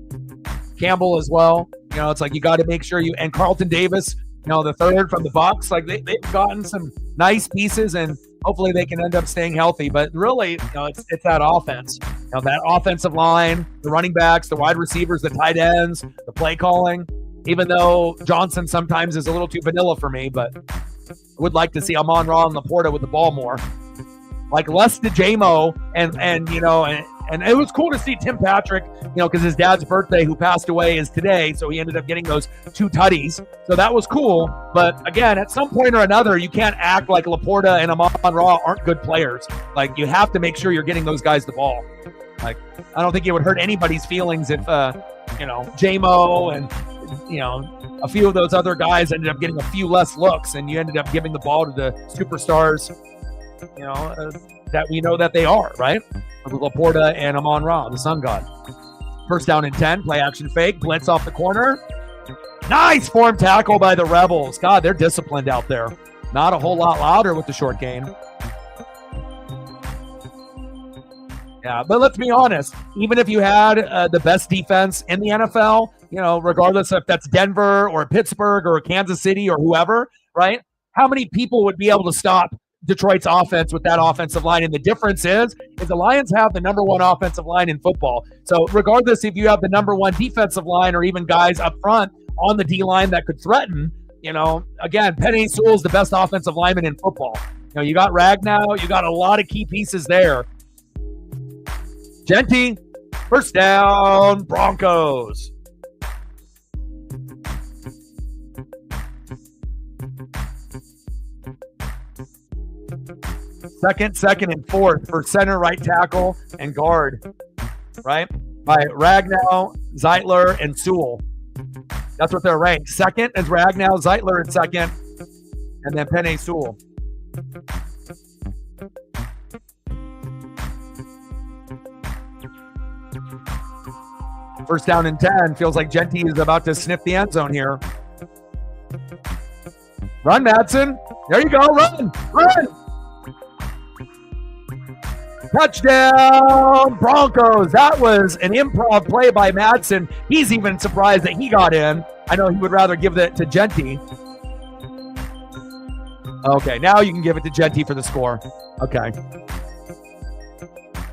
Campbell as well. It's like you got to make sure and Carlton Davis, the third from the Bucs, like they've gotten some nice pieces and hopefully they can end up staying healthy. But really, it's that offense, that offensive line, the running backs, the wide receivers, the tight ends, the play calling, even though Johnson sometimes is a little too vanilla for me, but I would like to see Amon-Ra and Laporta with the ball more. Like less to J-Mo and it was cool to see Tim Patrick, because his dad's birthday, who passed away, is today. So he ended up getting those 2 tutties. So that was cool. But again, at some point or another, you can't act like Laporta and Amon-Ra aren't good players. Like you have to make sure you're getting those guys the ball. Like I don't think it would hurt anybody's feelings if, J-Mo and, a few of those other guys ended up getting a few less looks and you ended up giving the ball to the superstars, that we know that they are, right? Laporta and Amon-Ra, the sun god. First down and 10, play action fake, blitz off the corner. Nice form tackle by the Rebels. God, they're disciplined out there. Not a whole lot louder with the short gain. Yeah, but let's be honest. Even if you had the best defense in the NFL, regardless if that's Denver or Pittsburgh or Kansas City or whoever, right? How many people would be able to stop Detroit's offense with that offensive line? And the difference is the Lions have the number 1 offensive line in football. So regardless if you have the number 1 defensive line or even guys up front on the D-line that could threaten, again, Penei Sewell's the best offensive lineman in football. You got Ragnow, you got a lot of key pieces there. Genty, first down, Broncos. Second, and fourth for center, right tackle, and guard, right? By Ragnow, Zeitler, and Sewell. That's what they're ranked. Second is Ragnow, Zeitler in second, and then Penei Sewell. First down and 10. Feels like Genty is about to sniff the end zone here. Run, Madsen. There you go. Run. Touchdown, Broncos. That was an improv play by Madsen. He's even surprised that he got in. I know he would rather give it to Genty. Okay, now you can give it to Genty for the score. Okay.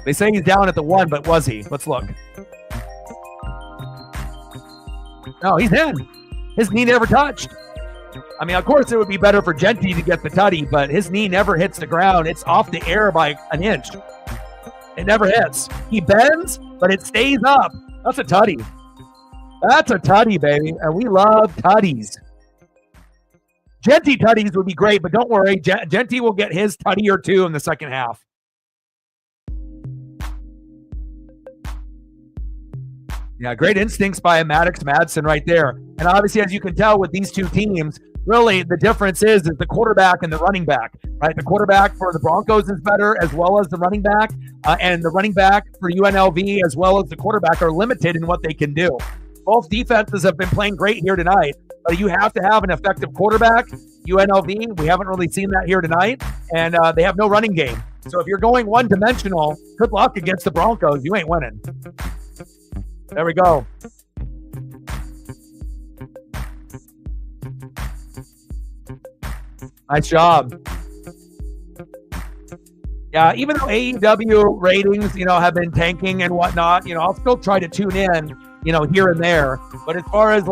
They say he's down at the 1, but was he? Let's look. No, he's in. His knee never touched. I mean, of course, it would be better for Genty to get the tutty, but his knee never hits the ground. It's off the air by an inch. It never hits. He bends, but it stays up. That's a tutty. That's a tutty, baby. And we love tutties. Genty tutties would be great, but don't worry. Genty will get his tutty or two in the second half. Yeah, great instincts by Maddox Madsen right there. And obviously, as you can tell with these two teams, really the difference is the quarterback and the running back, right? The quarterback for the Broncos is better as well as the running back, and the running back for UNLV as well as the quarterback are limited in what they can do. Both defenses have been playing great here tonight, but you have to have an effective quarterback. UNLV, we haven't really seen that here tonight, and they have no running game. So if you're going one-dimensional, good luck against the Broncos. You ain't winning. There we go. Nice job. Yeah, even though AEW ratings, have been tanking and whatnot, I'll still try to tune in, here and there. But as far as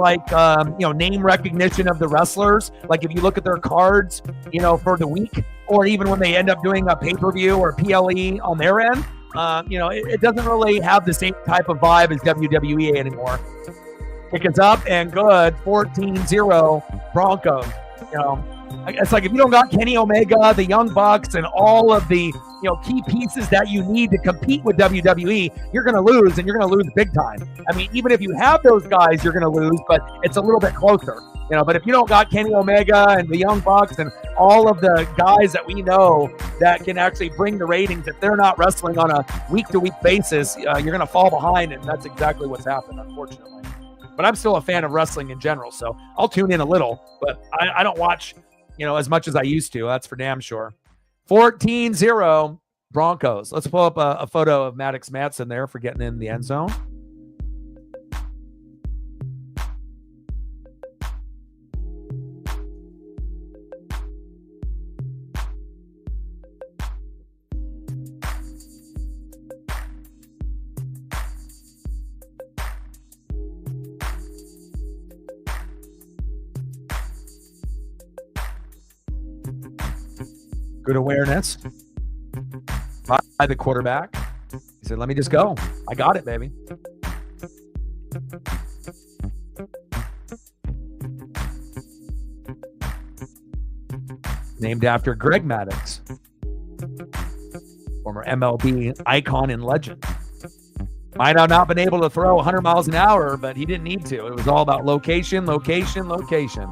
name recognition of the wrestlers, like if you look at their cards, for the week, or even when they end up doing a pay-per-view or PLE on their end, it doesn't really have the same type of vibe as WWE anymore. Kick is up and good, 14-0 Broncos. It's like if you don't got Kenny Omega, the Young Bucks, and all of the key pieces that you need to compete with WWE, you're going to lose, and you're going to lose big time. I mean, even if you have those guys, you're going to lose, but it's a little bit closer. But if you don't got Kenny Omega and the Young Bucks and all of the guys that we know that can actually bring the ratings, if they're not wrestling on a week-to-week basis, you're going to fall behind, and that's exactly what's happened, unfortunately. But I'm still a fan of wrestling in general, so I'll tune in a little, but I don't watch as much as I used to. That's for damn sure. 14-0 Broncos. Let's pull up a photo of Maddox Madsen there for getting in the end zone. Good awareness by the quarterback. He said, let me just go. I got it, baby. Named after Greg Maddox, former MLB icon and legend. Might have not been able to throw 100 miles an hour, but he didn't need to. It was all about location, location, location.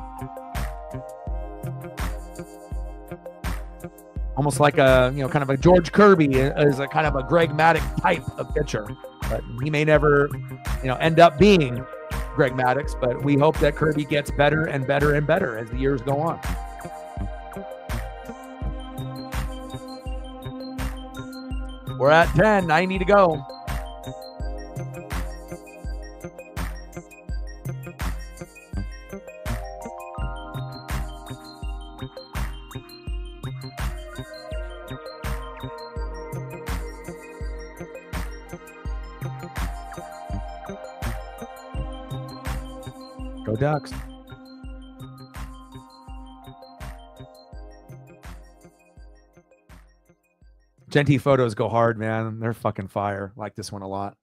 Almost like a, kind of a George Kirby is a kind of a Greg Maddox type of pitcher. But he may never, end up being Greg Maddox, but we hope that Kirby gets better and better and better as the years go on. We're at 10, 90 to go. Go Ducks. Genty photos go hard, man. They're fucking fire. Like this one a lot.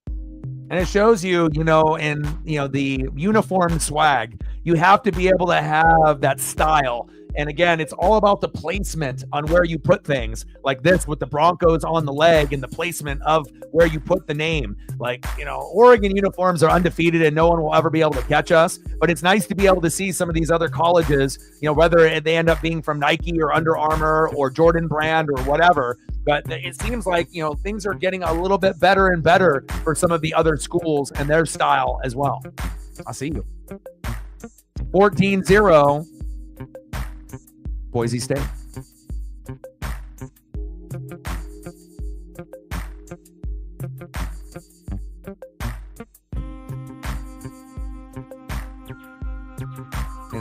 And it shows you, in, the uniform swag, you have to be able to have that style. And again, it's all about the placement on where you put things, like this with the Broncos on the leg and the placement of where you put the name. Like, Oregon uniforms are undefeated and no one will ever be able to catch us. But it's nice to be able to see some of these other colleges, whether they end up being from Nike or Under Armour or Jordan Brand or whatever. But it seems like, things are getting a little bit better and better for some of the other schools and their style as well. I'll see you. 14-0. Boise State.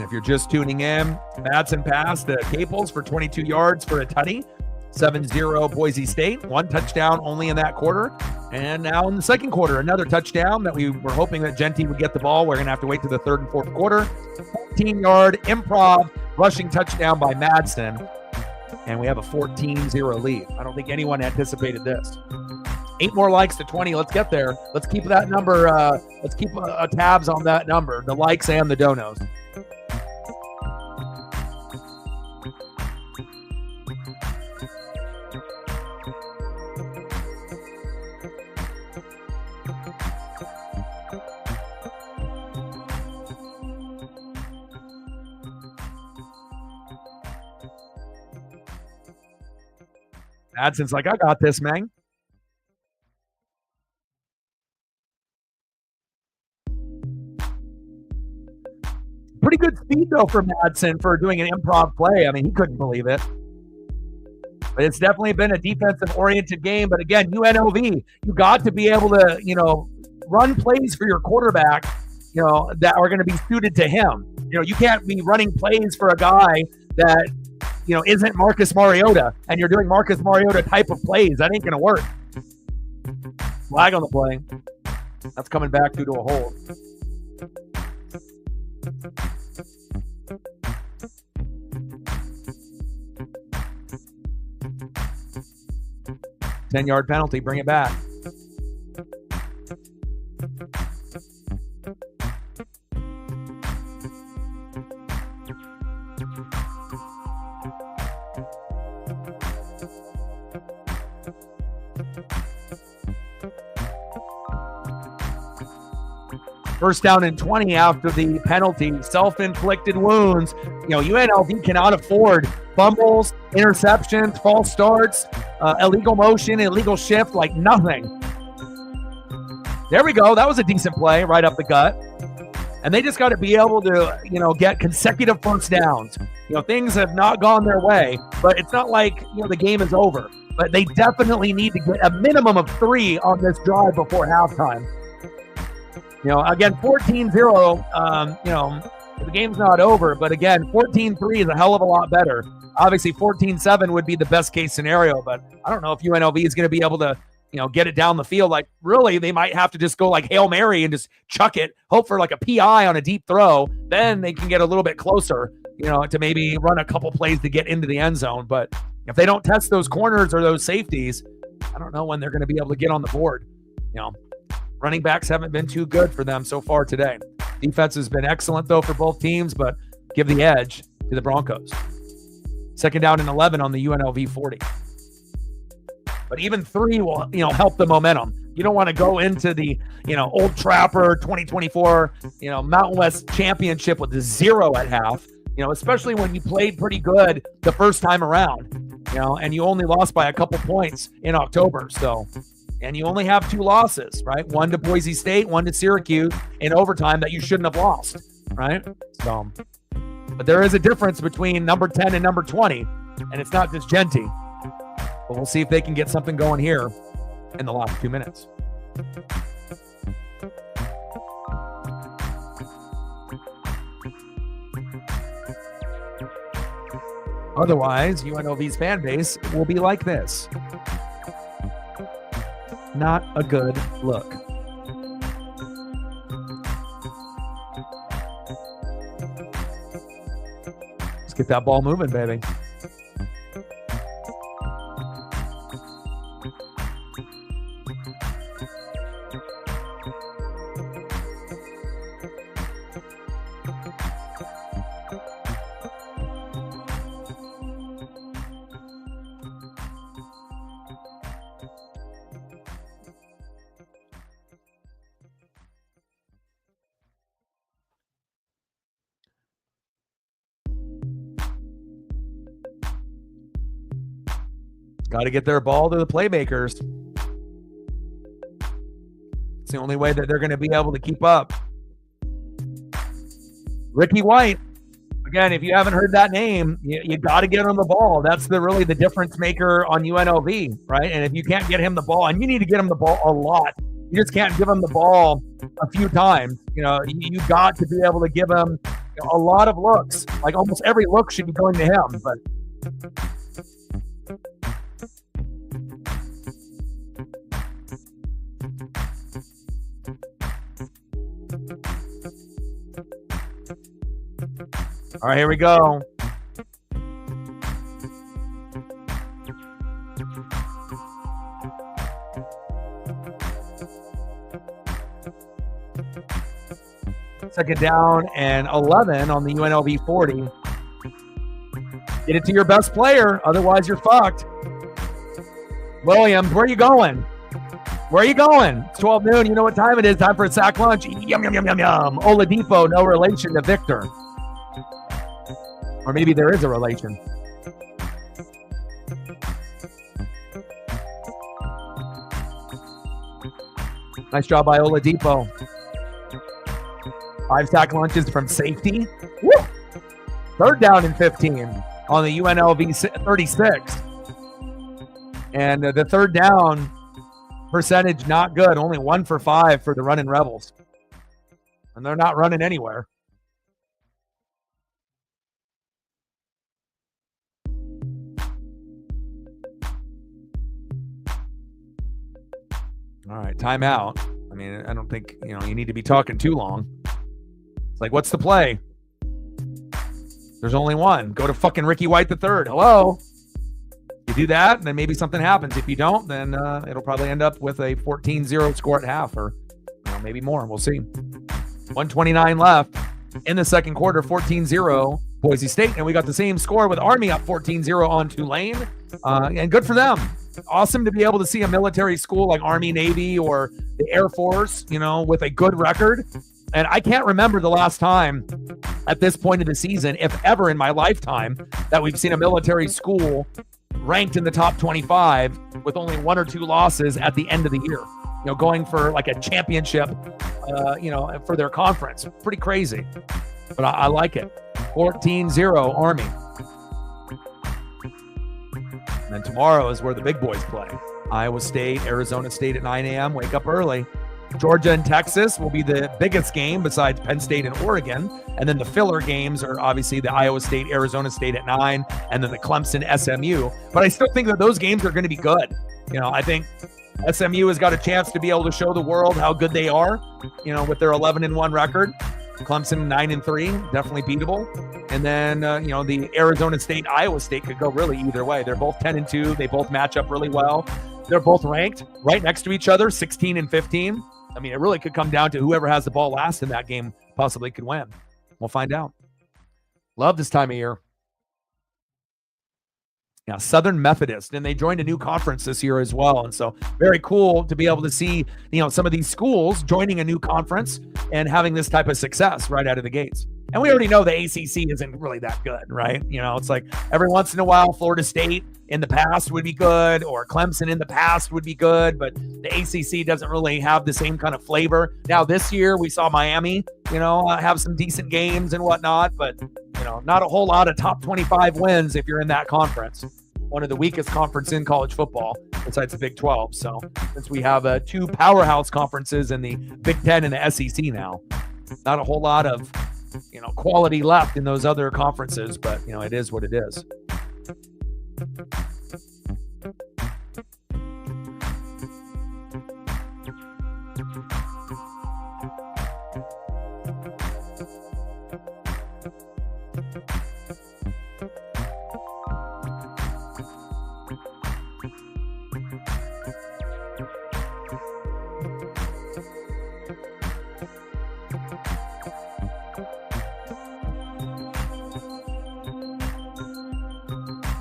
if you're just tuning in, Madsen passed the Capels for 22 yards for a tutty. 7-0 Boise State. 1 touchdown only in that quarter. And now in the second quarter, another touchdown that we were hoping that Genty would get the ball. We're going to have to wait to the third and fourth quarter. 14-yard improv rushing touchdown by Madsen. And we have a 14-0 lead. I don't think anyone anticipated this. 8 more likes to 20. Let's get there. Let's keep that number. Let's keep tabs on that number, the likes and the donos. Madsen's like, I got this, man. Pretty good speed, though, for Madsen for doing an improv play. I mean, he couldn't believe it. But it's definitely been a defensive-oriented game. But again, UNLV, you got to be able to, run plays for your quarterback, that are going to be suited to him. You can't be running plays for a guy that, isn't Marcus Mariota, and you're doing Marcus Mariota type of plays. That ain't going to work. Flag on the play. That's coming back due to a hold. Ten-yard penalty. Bring it back. First down and 20 after the penalty. Self-inflicted wounds. UNLV cannot afford fumbles, interceptions, false starts, illegal motion, illegal shift, like nothing. There we go. That was a decent play right up the gut. And they just got to be able to, get consecutive first downs. Things have not gone their way, but it's not like, the game is over. But they definitely need to get a minimum of 3 on this drive before halftime. Again, 14-0, the game's not over, but again, 14-3 is a hell of a lot better. Obviously, 14-7 would be the best case scenario, but I don't know if UNLV is going to be able to, get it down the field. Like, really, they might have to just go like Hail Mary and just chuck it, hope for like a PI on a deep throw. Then they can get a little bit closer, to maybe run a couple plays to get into the end zone. But if they don't test those corners or those safeties, I don't know when they're going to be able to get on the board. Running backs haven't been too good for them so far today. Defense has been excellent, though, for both teams, but give the edge to the Broncos. Second down and 11 on the UNLV 40. But even 3 will, help the momentum. You don't want to go into the, Old Trapper 2024, Mountain West Championship with a 0 at half, especially when you played pretty good the first time around, and you only lost by a couple points in October. So, and you only have 2 losses, right? 1 to Boise State, 1 to Syracuse in overtime that you shouldn't have lost, right? So, but there is a difference between number 10 and number 20, and it's not just Genty. But we'll see if they can get something going here in the last 2 minutes. Otherwise, UNLV's fan base will be like this. Not a good look. Let's get that ball moving, baby. Got to get their ball to the playmakers. It's the only way that they're going to be able to keep up. Ricky White, again, if you haven't heard that name, you got to get him the ball. That's really the difference maker on UNLV, right? And if you can't get him the ball, and you need to get him the ball a lot, you just can't give him the ball a few times. You got to be able to give him A lot of looks. Like almost every look should be going to him, but all right, here we go. Second down and 11 on the UNLV 40. Get it to your best player, otherwise you're fucked. Williams, where are you going? Where are you going? It's 12 noon. You know what time it is. Time for a sack lunch. Yum, yum, yum, yum, yum. Oladipo, no relation to Victor. Or maybe there is a relation. Nice job by Oladipo. 5 sack lunches from safety. Woo! Third down and 15 on the UNLV 36. And the third down percentage not good. Only 1 for 5 for the running Rebels. And they're not running anywhere. All right, timeout. I mean, I don't think, you need to be talking too long. It's like, what's the play? There's only one. Go to fucking Ricky White the third. Hello? You do that, and then maybe something happens. If you don't, then it'll probably end up with a 14-0 score at half, or maybe more. We'll see. 1:29 left in the second quarter, 14-0 Boise State, and we got the same score with Army up 14-0 on Tulane, and good for them. Awesome to be able to see a military school like Army, Navy, or the Air Force, with a good record. And I can't remember the last time at this point of the season, if ever in my lifetime, that we've seen a military school ranked in the top 25 with only 1 or 2 losses at the end of the year, going for like a championship, for their conference. Pretty crazy, but I like it. 14-0 Army. And then tomorrow is where the big boys play. Iowa State, Arizona State at 9 a.m. Wake up early. Georgia and Texas will be the biggest game besides Penn State and Oregon. And then the filler games are obviously the Iowa State, Arizona State at 9, and then the Clemson, SMU. But I still think that those games are going to be good. I think SMU has got a chance to be able to show the world how good they are, with their 11-1 record. Clemson 9-3, definitely beatable. And then, the Arizona State, Iowa State could go really either way. They're both 10-2. They both match up really well. They're both ranked right next to each other, 16-15. I mean, it really could come down to whoever has the ball last in that game possibly could win. We'll find out. Love this time of year. Yeah, Southern Methodist, and they joined a new conference this year as well. And so very cool to be able to see, some of these schools joining a new conference and having this type of success right out of the gates. And we already know the ACC isn't really that good, right? It's like every once in a while, Florida State in the past would be good, or Clemson in the past would be good, but the ACC doesn't really have the same kind of flavor. Now this year we saw Miami, have some decent games and whatnot, but not a whole lot of top 25 wins if you're in that conference. One of the weakest conferences in college football besides the Big 12. So since we have 2 powerhouse conferences in the Big 10 and the SEC now, not a whole lot of quality left in those other conferences, but it is what it is.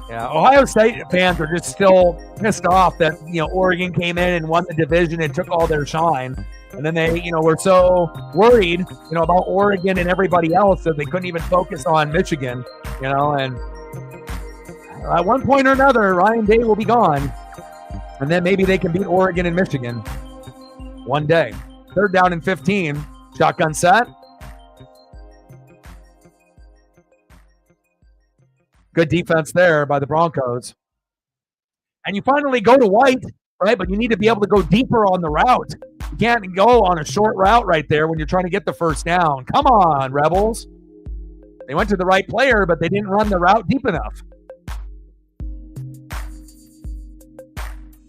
Yeah, Ohio State fans are just still pissed off that, Oregon came in and won the division and took all their shine. And then they, were so worried, about Oregon and everybody else that they couldn't even focus on Michigan, and at one point or another, Ryan Day will be gone. And then maybe they can beat Oregon and Michigan one day. Third down and 15, shotgun set. Good defense there by the Broncos. And you finally go to White, right? But you need to be able to go deeper on the route. You can't go on a short route right there when you're trying to get the first down. Come on, Rebels. They went to the right player, but they didn't run the route deep enough.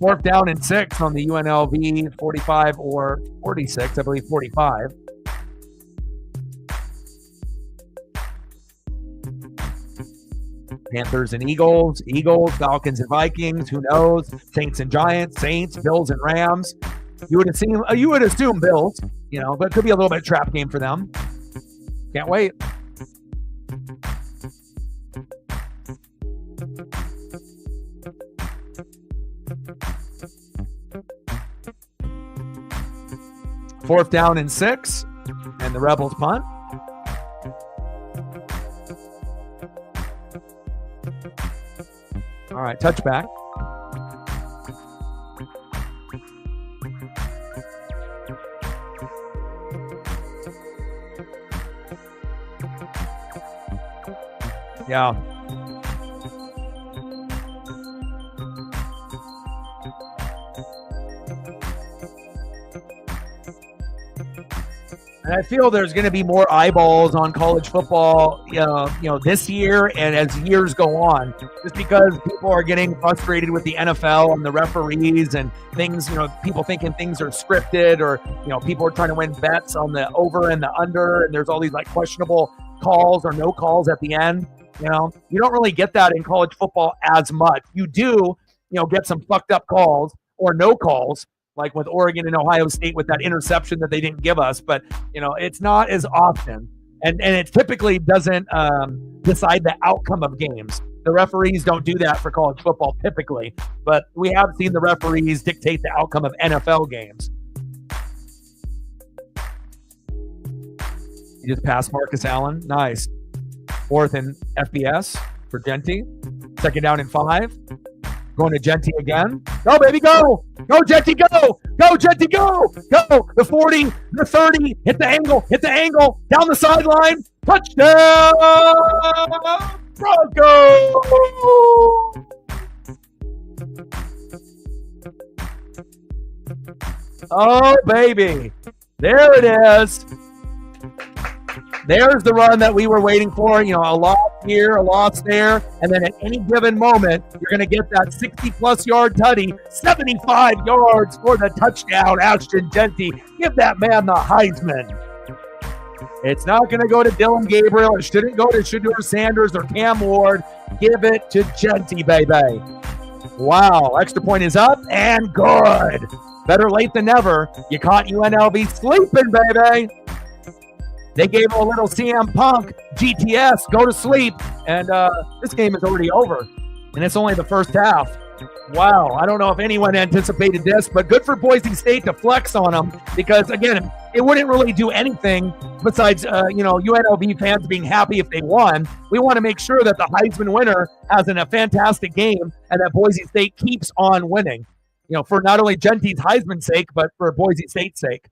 4th down and 6 on the UNLV 45 or 46, I believe 45. Panthers and Eagles, Falcons and Vikings, who knows? Saints and Giants, Saints, Bills and Rams. You would assume Bills, but it could be a little bit of trap game for them. Can't wait. Fourth down and 6, and the Rebels punt. All right, touchback. Yeah. And I feel there's going to be more eyeballs on college football, this year and as years go on, just because people are getting frustrated with the NFL and the referees and things, people thinking things are scripted, or, people are trying to win bets on the over and the under, and there's all these like questionable calls or no calls at the end. You don't really get that in college football as much. You do, get some fucked up calls or no calls, like with Oregon and Ohio State with that interception that they didn't give us. But, it's not as often. And it typically doesn't decide the outcome of games. The referees don't do that for college football typically. But we have seen the referees dictate the outcome of NFL games. You just passed Marcus Allen. Nice. 4th and FBS for Genty. 2nd down and 5. Going to Genty again. Go, baby, go. Go, Genty, go. Go, Genty, go. Go. The 40, the 30. Hit the angle. Down the sideline. Touchdown, Broncos. Oh, baby. There it is. There's the run that we were waiting for. A loss here, a loss there. And then at any given moment, you're going to get that 60-plus yard tutty, 75 yards for the touchdown. Ashton Genty, give that man the Heisman. It's not going to go to Dylan Gabriel. It shouldn't go to Shedeur Sanders or Cam Ward. Give it to Genty, baby. Wow, extra point is up and good. Better late than never. You caught UNLV sleeping, baby. They gave him a little CM Punk, GTS, go to sleep, and this game is already over, and it's only the first half. Wow, I don't know if anyone anticipated this, but good for Boise State to flex on them because, again, it wouldn't really do anything besides, UNLV fans being happy if they won. We want to make sure that the Heisman winner has a fantastic game and that Boise State keeps on winning, for not only Genty's Heisman's sake, but for Boise State's sake.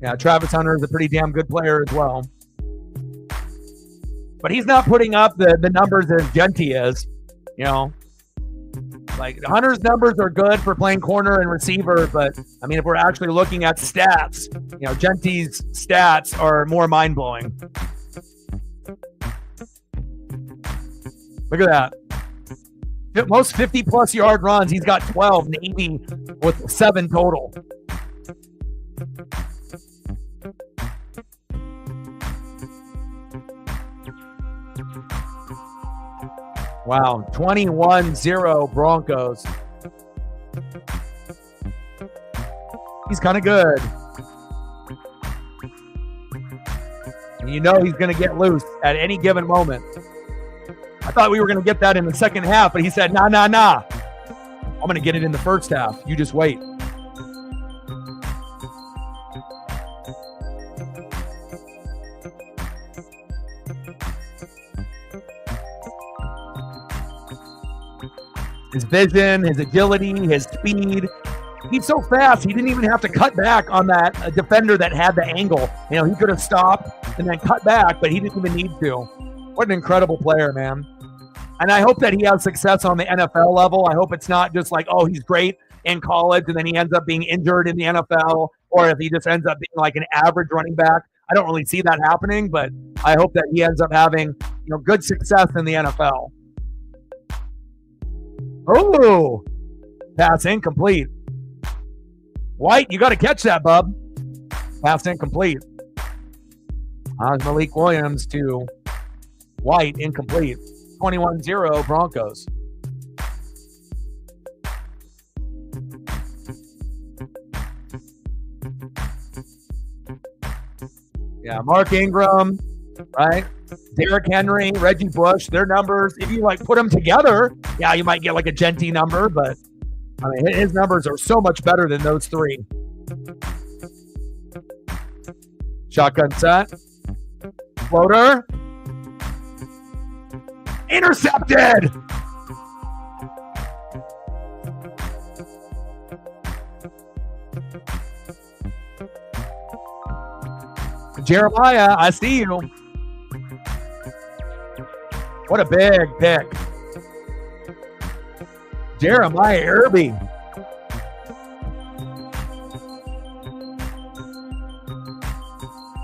Yeah, Travis Hunter is a pretty damn good player as well. But he's not putting up the numbers as Genty is. Like Hunter's numbers are good for playing corner and receiver, but I mean, if we're actually looking at stats, Genty's stats are more mind-blowing. Look at that. Most 50-plus yard runs, he's got 12. Navy with 7 total. Wow, 21-0 Broncos. He's kind of good. And he's going to get loose at any given moment. I thought we were going to get that in the second half, but he said, nah. I'm going to get it in the first half. You just wait. His vision, his agility, his speed, He's so fast, he didn't even have to cut back on that defender that had the angle. You know, he could have stopped and then cut back, but he didn't even need to. What an incredible player, man. And I hope that he has success on the NFL level. I hope it's not just like, oh, he's great in college and then he ends up being injured in the NFL, or if he just ends up being like an average running back. I don't really see that happening, but I hope that he ends up having, you know, good success in the NFL. Oh, pass incomplete. White, you got to catch that, bub. Pass incomplete. Malik Williams to White, incomplete. 21-0 Broncos. Yeah, Mark Ingram, right? Derrick Henry, Reggie Bush, their numbers, if you like put them together, yeah, you might get like a Genty number, but I mean, his numbers are so much better than those three. Shotgun set. Floater. Intercepted! Jeremiah, I see you. What a big pick. Jeremiah Irby.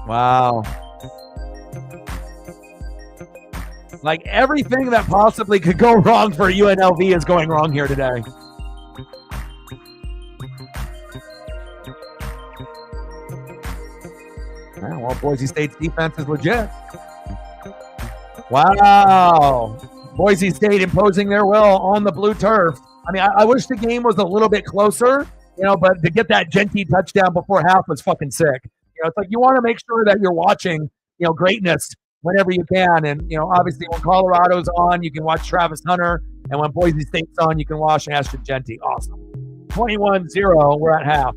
Wow. Like everything that possibly could go wrong for UNLV is going wrong here today. Well, Boise State's defense is legit. Wow. Boise State imposing their will on the blue turf. I mean, I wish the game was a little bit closer, you know, but to get that Genty touchdown before half was fucking sick. You know, it's like you want to make sure that you're watching, you know, greatness whenever you can. And, you know, obviously when Colorado's on, you can watch Travis Hunter. And when Boise State's on, you can watch Ashton Genty. Awesome. 21-0, we're at half.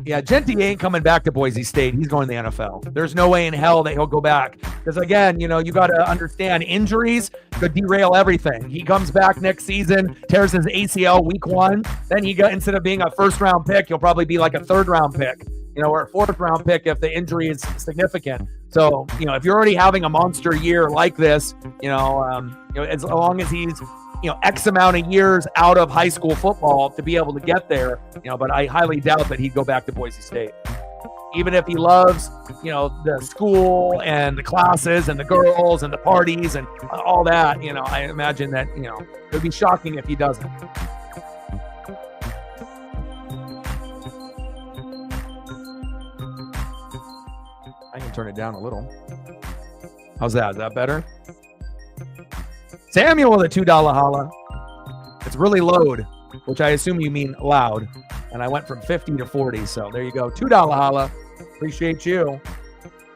Yeah, Genty ain't coming back to Boise State. He's going to the NFL. There's no way in hell that he'll go back. Because, again, you know, you got to understand injuries could derail everything. He comes back next season, tears his ACL week 1. Then he got, instead of being a first-round pick, he'll probably be like a third-round pick, you know, or a fourth-round pick if the injury is significant. So, you know, if you're already having a monster year like this, you know, as long as he's, you know, X amount of years out of high school football to be able to get there, you know, but I highly doubt that he'd go back to Boise State. Even if he loves, you know, the school and the classes and the girls and the parties and all that, you know, I imagine that, you know, it would be shocking if he doesn't. I can turn it down a little. How's that? Is that better? Samuel with a $2 holla. It's really loud, which I assume you mean loud. And I went from 50 to 40, so there you go. $2 holla. Appreciate you.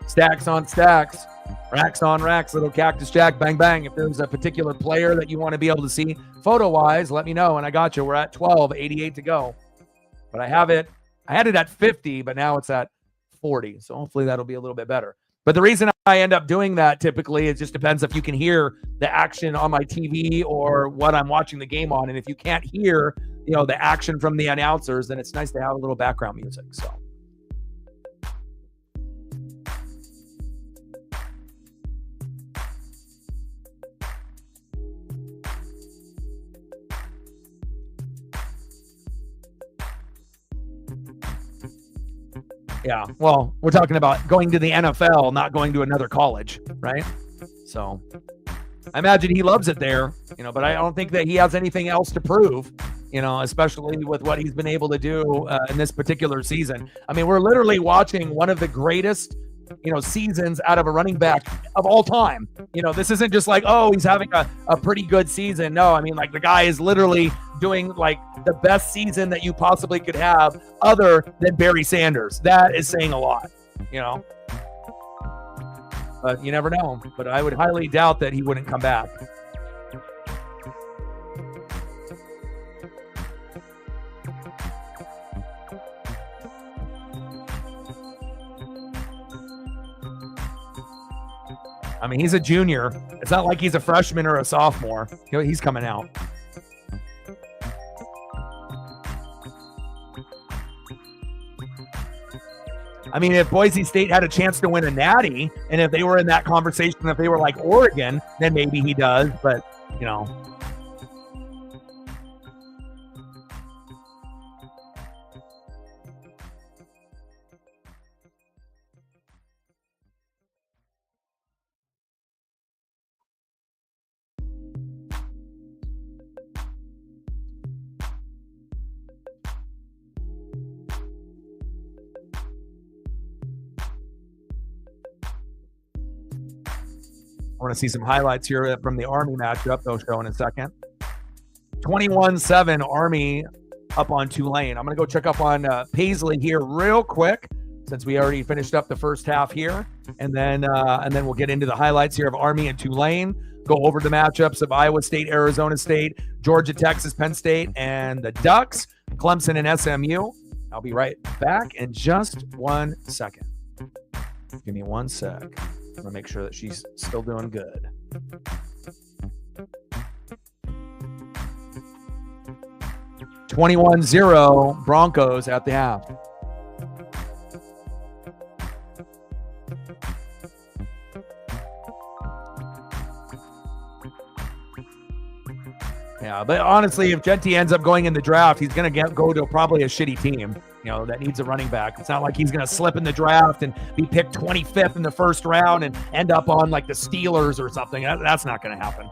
Stacks on stacks. Racks on racks. Little Cactus Jack. Bang, bang. If there's a particular player that you want to be able to see photo-wise, let me know, and I got you. We're at 12, 88 to go. But I have it. I had it at 50, but now it's at 40, so hopefully that'll be a little bit better. But the reason I end up doing that typically, it just depends if you can hear the action on my TV or what I'm watching the game on. And if you can't hear, you know, the action from the announcers, then it's nice to have a little background music. So. Yeah, well, we're talking about going to the NFL, not going to another college, right? So I imagine he loves it there, you know, but I don't think that he has anything else to prove, you know, especially with what he's been able to do in this particular season. I mean, we're literally watching one of the greatest, you know, seasons out of a running back of all time. You know, this isn't just like, oh, he's having a pretty good season. No, I mean, like the guy is literally doing like the best season that you possibly could have other than Barry Sanders. That is saying a lot, you know, but you never know. But I would highly doubt that he wouldn't come back. I mean, he's a junior. It's not like he's a freshman or a sophomore. He's coming out. I mean, if Boise State had a chance to win a natty, and if they were in that conversation, if they were like Oregon, then maybe he does. But, you know. I want to see some highlights here from the Army matchup. They'll show in a second. 21-7 Army up on Tulane. I'm going to go check up on Paisley here real quick since we already finished up the first half here, and then we'll get into the highlights here of Army and Tulane. Go over the matchups of Iowa State, Arizona State, Georgia, Texas, Penn State, and the Ducks, Clemson, and SMU. I'll be right back in just 1 second. Give me 1 sec. I'm going to make sure that she's still doing good. $21-0 Broncos at the half. Yeah, but honestly, if Genty ends up going in the draft, he's going to go to probably a shitty team, that needs a running back. It's not like he's going to slip in the draft and be picked 25th in the first round and end up on like the Steelers or something. That's not going to happen.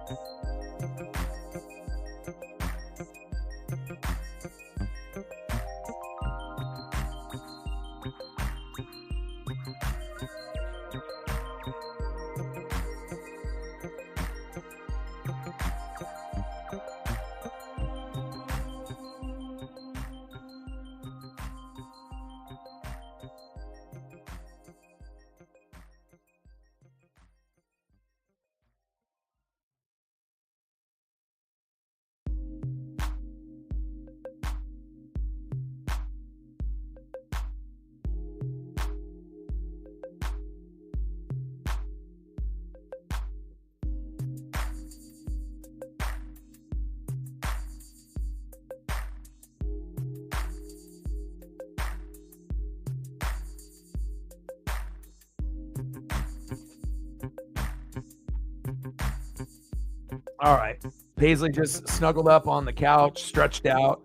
All right. Paisley just snuggled up on the couch, stretched out.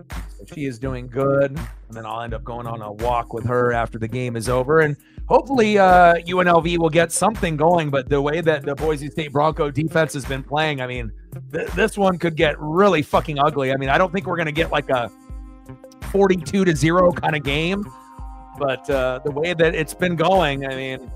So she is doing good. And then I'll end up going on a walk with her after the game is over. And hopefully UNLV will get something going. But the way that the Boise State Bronco defense has been playing, I mean, this one could get really fucking ugly. I mean, I don't think we're going to get like a 42-0 kind of game. But the way that it's been going, I mean,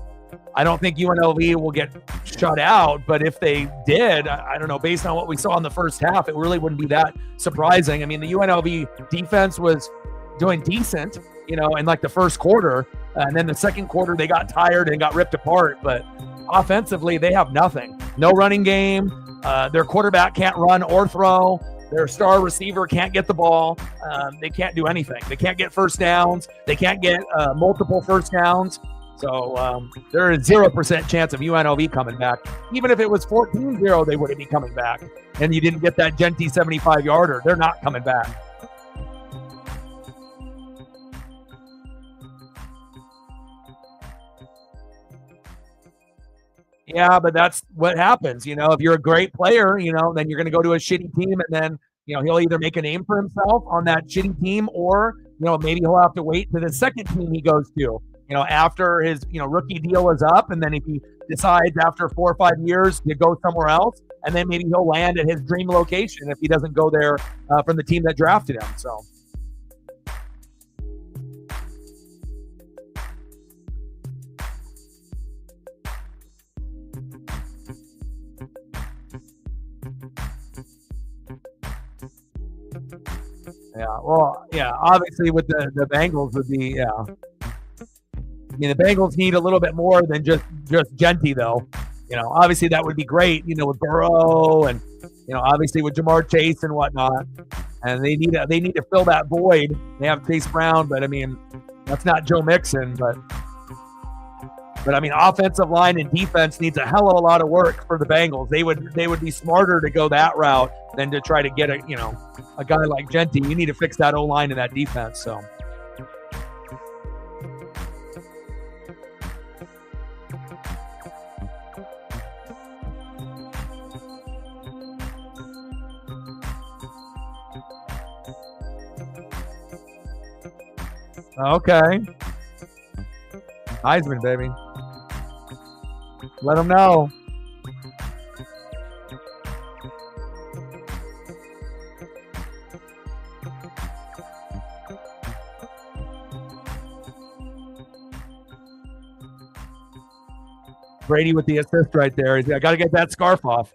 I don't think UNLV will get shut out, but if they did, I don't know, based on what we saw in the first half, it really wouldn't be that surprising. I mean, the UNLV defense was doing decent, in like the first quarter, and then the second quarter they got tired and got ripped apart, but offensively they have nothing. No running game. Their quarterback can't run or throw. Their star receiver can't get the ball. They can't do anything. They can't get first downs. They can't get multiple first downs. So there is 0% chance of UNLV coming back. Even if it was 14-0, they wouldn't be coming back. And you didn't get that Genty 75-yarder. They're not coming back. Yeah, but that's what happens. If you're a great player, then you're going to go to a shitty team, and then, he'll either make a name for himself on that shitty team, or, maybe he'll have to wait to the second team he goes to. After his, rookie deal is up, and then if he decides after 4 or 5 years to go somewhere else, and then maybe he'll land at his dream location if he doesn't go there from the team that drafted him. So. Yeah, well, yeah, obviously with the Bengals would be, yeah. I mean, the Bengals need a little bit more than just Genty, though. Obviously that would be great, with Burrow and, obviously with Jamar Chase and whatnot. And they need to fill that void. They have Chase Brown, but I mean, that's not Joe Mixon. But But I mean, offensive line and defense needs a hell of a lot of work for the Bengals. They would be smarter to go that route than to try to get a guy like Genty. You need to fix that O-line and that defense. So. Okay. Heisman, baby. Let them know. Brady with the assist right there. I got to get that scarf off.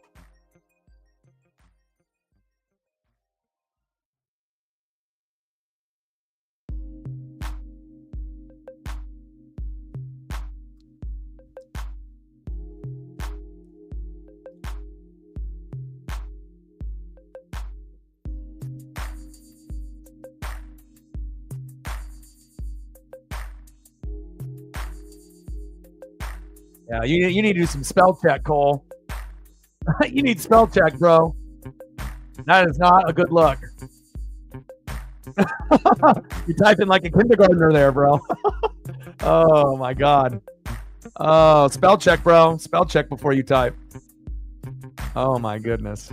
Yeah, you need to do some spell check, Cole. You need spell check, bro. That is not a good look. You're typing like a kindergartner there, bro. Oh, my God. Oh, spell check, bro. Spell check before you type. Oh, my goodness.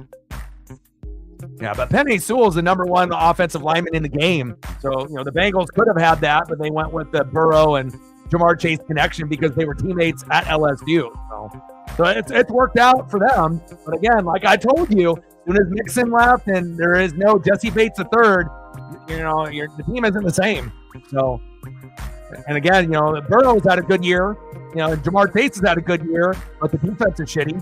Yeah, but Penei Sewell is the number one offensive lineman in the game. So, the Bengals could have had that, but they went with the Burrow and Jamar Chase connection because they were teammates at LSU. So it's worked out for them. But again, like I told you, as soon as Mixon left and there is no Jesse Bates III, the team isn't the same. So, and again, Burrow's had a good year. Jamar Chase has had a good year, but the defense is shitty,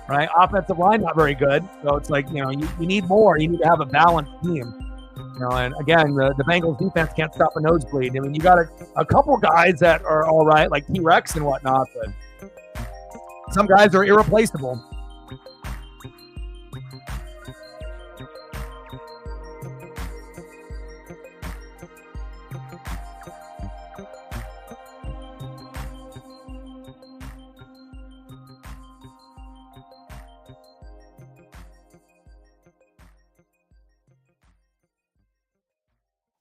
right? Offensive line not very good. So it's like, you need more. You need to have a balanced team. And again, the Bengals defense can't stop a nosebleed. I mean, you got a couple guys that are all right, like T-Rex and whatnot, but some guys are irreplaceable.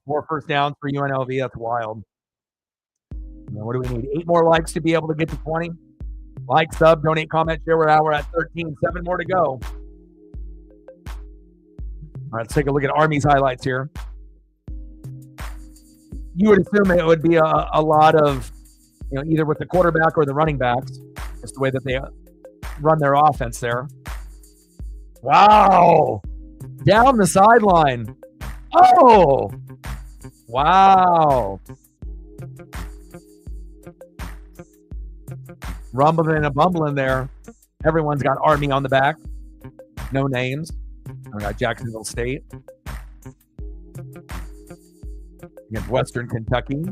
More first downs for UNLV. That's wild. What do we need? 8 more likes to be able to get to 20. Like, sub, donate, comment, share. We're at 13. 7 more to go. All right, let's take a look at Army's highlights here. You would assume it would be a lot of, either with the quarterback or the running backs. Just the way that they run their offense there. Wow. Down the sideline. Oh. Wow. Rumbling and a bumbling there. Everyone's got Army on the back. No names. We got Jacksonville State against Western Kentucky.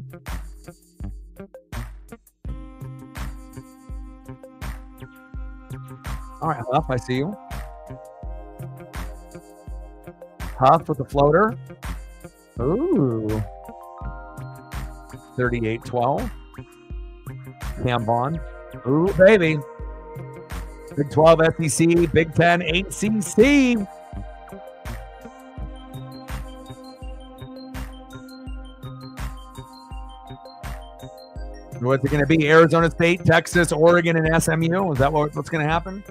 All right, Huff, I see you. Huff with the floater. Ooh. 38-12. Cam Vaughn. Ooh, baby. Big 12 SEC, Big 10 ACC. What's it going to be? Arizona State, Texas, Oregon, and SMU? Is that what's going to happen?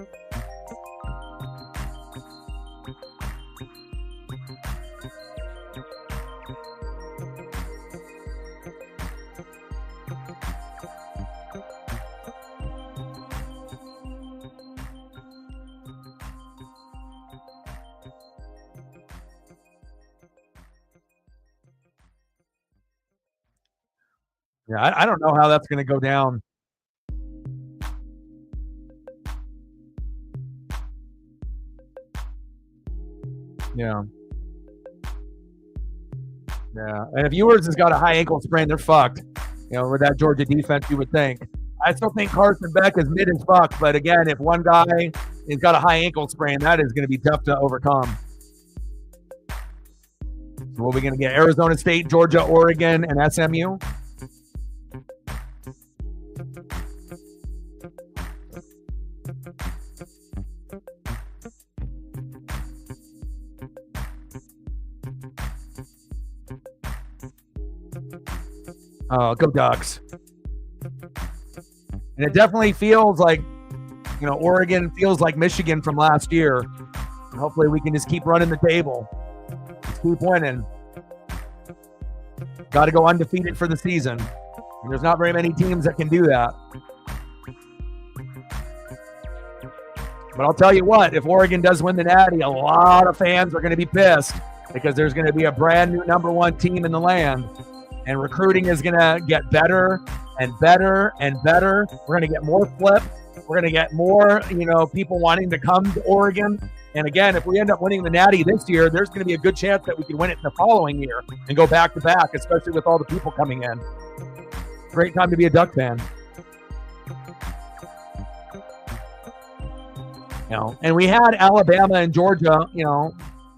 Yeah, I don't know how that's going to go down. Yeah. Yeah. And if Ewers has got a high ankle sprain, they're fucked. With that Georgia defense, you would think. I still think Carson Beck is mid as fuck. But again, if one guy has got a high ankle sprain, that is going to be tough to overcome. So what are we going to get? Arizona State, Georgia, Oregon, and SMU? Go Ducks. And it definitely feels like, Oregon feels like Michigan from last year. And hopefully we can just keep running the table. Just keep winning. Got to go undefeated for the season. And there's not very many teams that can do that. But I'll tell you what, if Oregon does win the Natty, a lot of fans are going to be pissed because there's going to be a brand new #1 team in the land. And recruiting is going to get better and better and better. We're going to get more flips. We're going to get more, people wanting to come to Oregon. And again, if we end up winning the Natty this year, there's going to be a good chance that we can win it in the following year and go back to back, especially with all the people coming in. Great time to be a Duck fan. And we had Alabama and Georgia,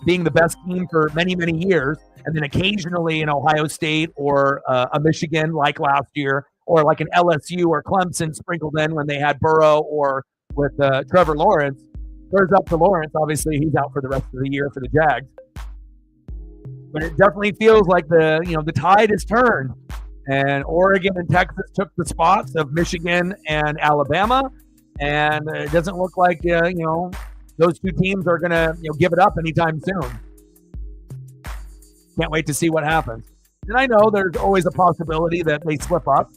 being the best team for many, many years. And then occasionally an Ohio State or a Michigan like last year, or like an LSU or Clemson sprinkled in when they had Burrow or with Trevor Lawrence. Thirds up to Lawrence. Obviously, he's out for the rest of the year for the Jags. But it definitely feels like the tide has turned. And Oregon and Texas took the spots of Michigan and Alabama. And it doesn't look like, those two teams are going to give it up anytime soon. Can't wait to see what happens. And I know there's always a possibility that they slip up,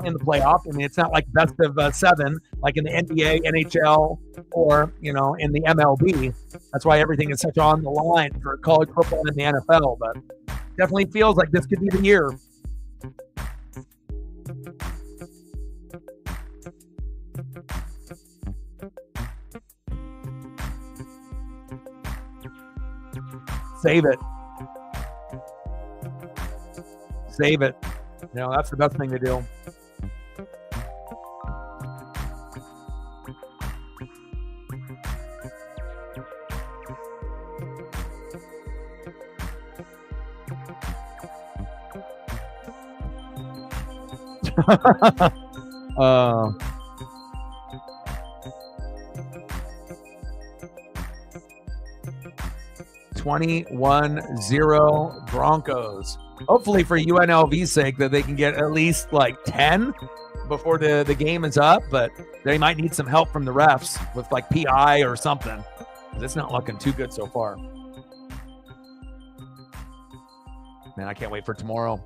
in the playoff. I mean, it's not like best of 7, like in the NBA, NHL, or, in the MLB. That's why everything is such on the line for college football and the NFL. But definitely feels like this could be the year. Save it. Save it. That's the best thing to do. uh, 21-0 Broncos. Hopefully for UNLV's sake that they can get at least like 10 before the game is up, but they might need some help from the refs with like PI or something. It's not looking too good so far. Man, I can't wait for tomorrow.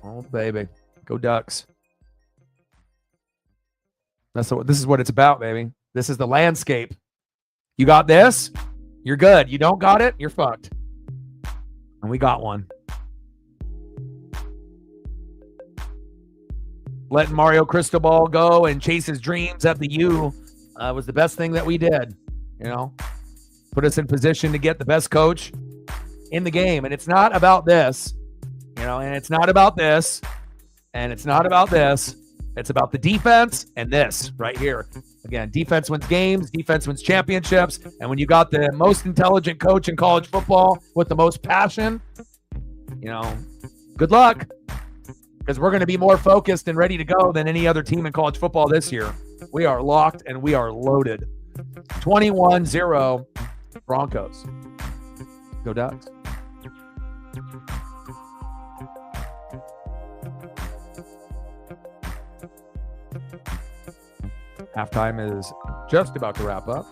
Oh, baby. Go Ducks. This is what it's about, baby. This is the landscape. You got this? You're good. You don't got it? You're fucked. And we got one. Letting Mario Cristobal go and chase his dreams at the U was the best thing that we did. Put us in position to get the best coach in the game. And it's not about this, and it's not about this, and it's not about this. It's about the defense and this right here. Again, defense wins games, defense wins championships. And when you got the most intelligent coach in college football with the most passion, good luck. Because we're going to be more focused and ready to go than any other team in college football this year. We are locked and we are loaded. 21-0 Broncos. Go Ducks. Halftime is just about to wrap up.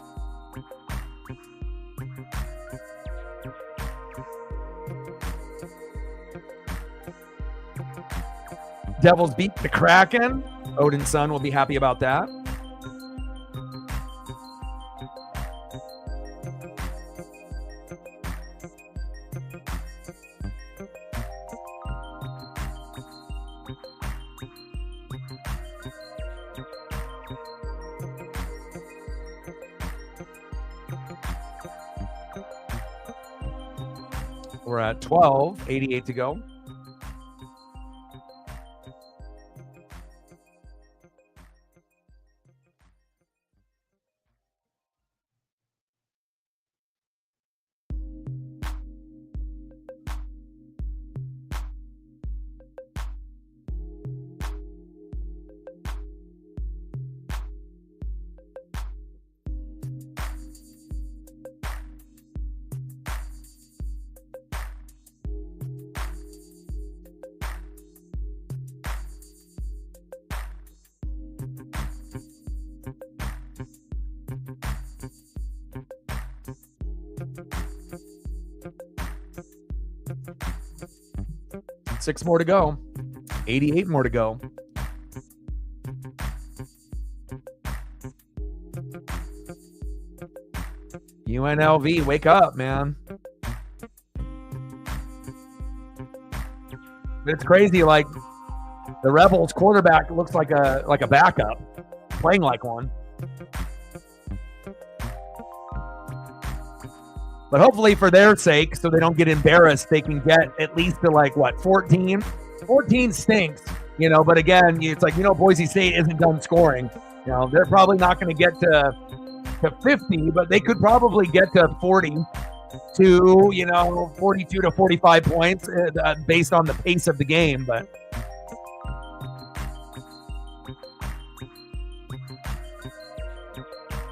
Devils beat the Kraken. Odin's son will be happy about that. We're at 12:88 to go. 6 more to go. 88 more to go. UNLV, wake up, man. But it's crazy, like the Rebels quarterback looks like a backup, playing like one. But hopefully for their sake, so they don't get embarrassed, they can get at least to like, what, 14? 14 stinks, you know, but again, it's like, you know, Boise State isn't done scoring. You know, they're probably not going to get to 50, but they could probably get to 40 to, you know, 42 to 45 points based on the pace of the game. But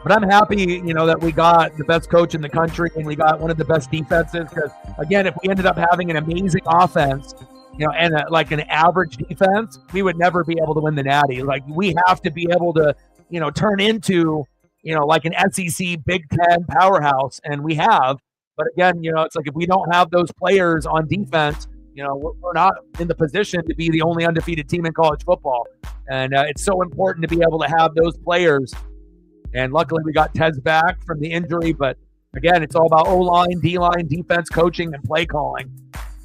I'm happy, you know, that we got the best coach in the country and we got one of the best defenses. Because again, if we ended up having an amazing offense, you know, and like an average defense, we would never be able to win the Natty. Like we have to be able to, you know, turn into, you know, like an SEC Big Ten powerhouse, and we have. But again, you know, it's like if we don't have those players on defense, you know, we're not in the position to be the only undefeated team in college football. And it's so important to be able to have those players. And luckily we got Tez back from the injury. But again, it's all about O-line, D-line, defense coaching, and play calling.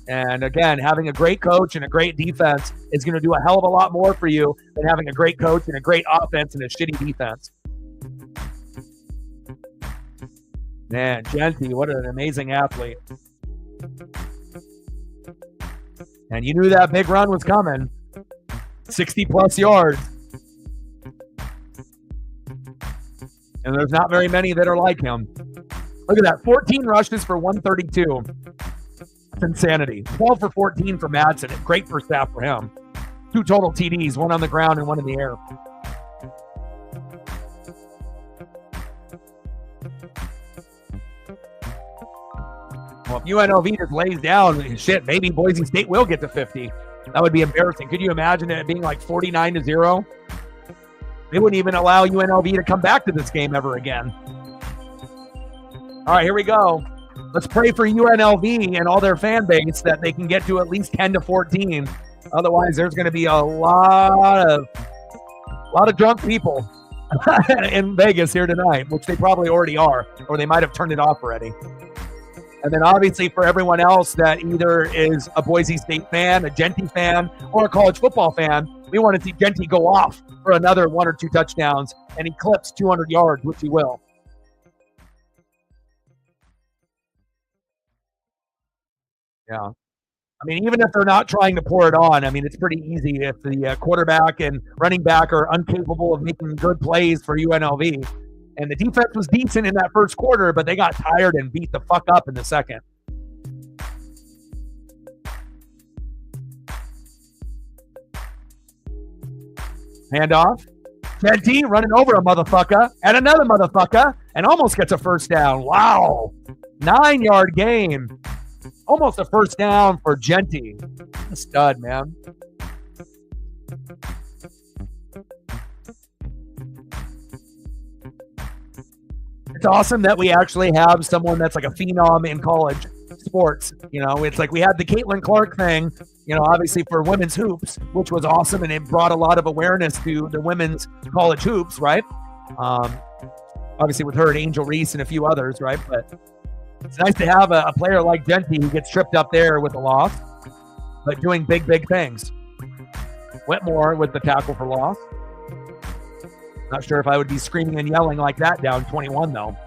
And again, having a great coach and a great defense is going to do a hell of a lot more for you than having a great coach and a great offense and a shitty defense. Man, Genty, what an amazing athlete. And you knew that big run was coming. 60-plus yards. And there's not very many that are like him. Look at that. 14 rushes for 132. That's insanity. 12 for 14 for Madsen. Great first half for him. 2 total TDs, 1 on the ground and 1 in the air. Well, if UNLV just lays down, shit, maybe Boise State will get to 50. That would be embarrassing. Could you imagine it being like 49-0? They wouldn't even allow UNLV to come back to this game ever again. All right, here we go. Let's pray for UNLV and all their fan base that they can get to at least 10 to 14. Otherwise, there's going to be a lot of drunk people in Vegas here tonight, which they probably already are, or they might have turned it off already. And then obviously for everyone else that either is a Boise State fan, a Genty fan, or a college football fan, we want to see Genty go off for another 1 or 2 touchdowns and eclipse 200 yards, which he will. Yeah. I mean, even if they're not trying to pour it on, I mean, it's pretty easy if the quarterback and running back are incapable of making good plays for UNLV. And the defense was decent in that first quarter, but they got tired and beat the fuck up in the second. Handoff. Genty running over a motherfucker and another motherfucker and almost gets a first down. Wow. 9-yard gain. Almost a first down for Genty. A stud, man. It's awesome that we actually have someone that's like a phenom in college sports. You know, it's like we had the Caitlin Clark thing, you know, obviously for women's hoops, which was awesome. And it brought a lot of awareness to the women's college hoops, right? Obviously with her and Angel Reese and a few others, right? But it's nice to have a player like Genty who gets tripped up there with a loss, but doing big, big things. Wetmore with the tackle for loss. Not sure if I would be screaming and yelling like that down 21, though.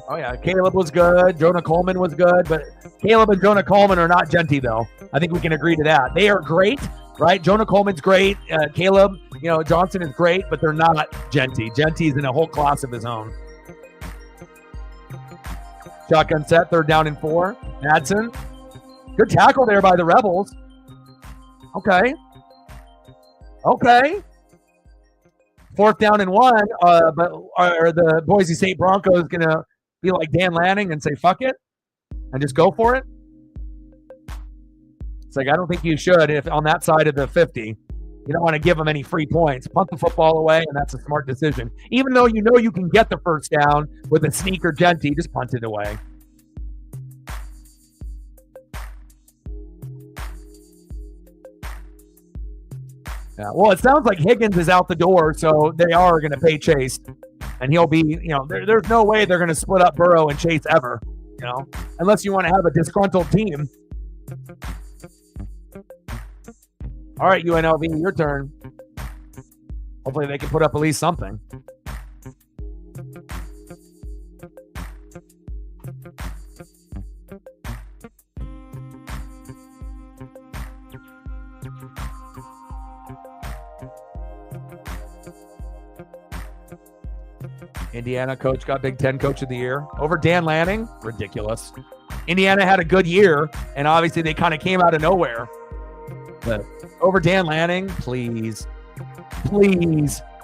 Oh, yeah. Caleb was good. Jonah Coleman was good. But Caleb and Jonah Coleman are not Genty, though. I think we can agree to that. They are great, right? Jonah Coleman's great. Caleb, you know, Johnson is great, but they're not Genty. Genty's in a whole class of his own. Shotgun set, 3rd down and 4. Madsen. Good tackle there by the Rebels. Okay. 4th down and 1. But are the Boise State Broncos going to be like Dan Lanning and say, fuck it, and just go for it? It's like, I don't think you should if on that side of the 50. You You don't want to give them any free points. Punt the football away, and that's a smart decision. Even though you know you can get the first down with a sneak or Genty, just punt it away. Yeah, well, it sounds like Higgins is out the door, so they are going to pay Chase. And he'll be, there's no way they're going to split up Burrow and Chase ever, unless you want to have a disgruntled team. All right, UNLV, your turn. Hopefully they can put up at least something. Indiana coach got Big Ten Coach of the Year over Dan Lanning. Ridiculous. Indiana had a good year, and obviously they kind of came out of nowhere. But over Dan Lanning, please.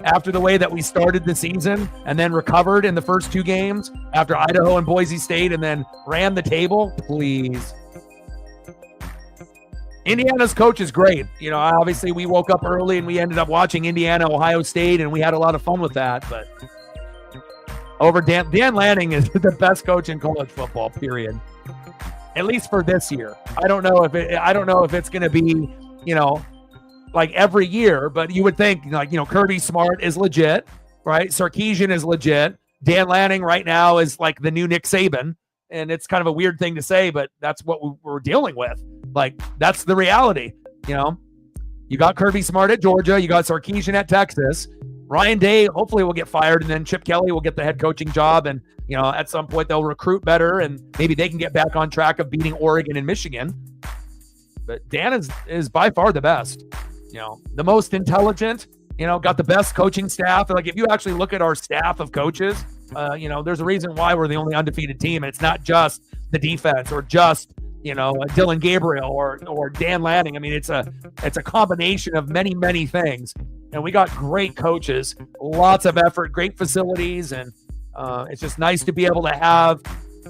After the way that we started the season and then recovered in the first two games after Idaho and Boise State and then ran the table, please. Indiana's coach is great. Obviously we woke up early and we ended up watching Indiana, Ohio State, and we had a lot of fun with that. But over Dan Lanning is the best coach in college football, period. At least for this year. I don't know if it's going to be, like every year, but you would think Kirby Smart is legit, right? Sarkisian is legit. Dan Lanning right now is like the new Nick Saban. And it's kind of a weird thing to say, but that's what we're dealing with. Like, that's the reality. You got Kirby Smart at Georgia. You got Sarkisian at Texas. Ryan Day hopefully will get fired, and then Chip Kelly will get the head coaching job. And, at some point they'll recruit better, and maybe they can get back on track of beating Oregon and Michigan. But Dan is by far the best. The most intelligent, got the best coaching staff. Like, if you actually look at our staff of coaches, there's a reason why we're the only undefeated team. And it's not just the defense or just, Dylan Gabriel or Dan Lanning. I mean, it's a combination of many, many things. And we got great coaches, lots of effort, great facilities. And it's just nice to be able to have,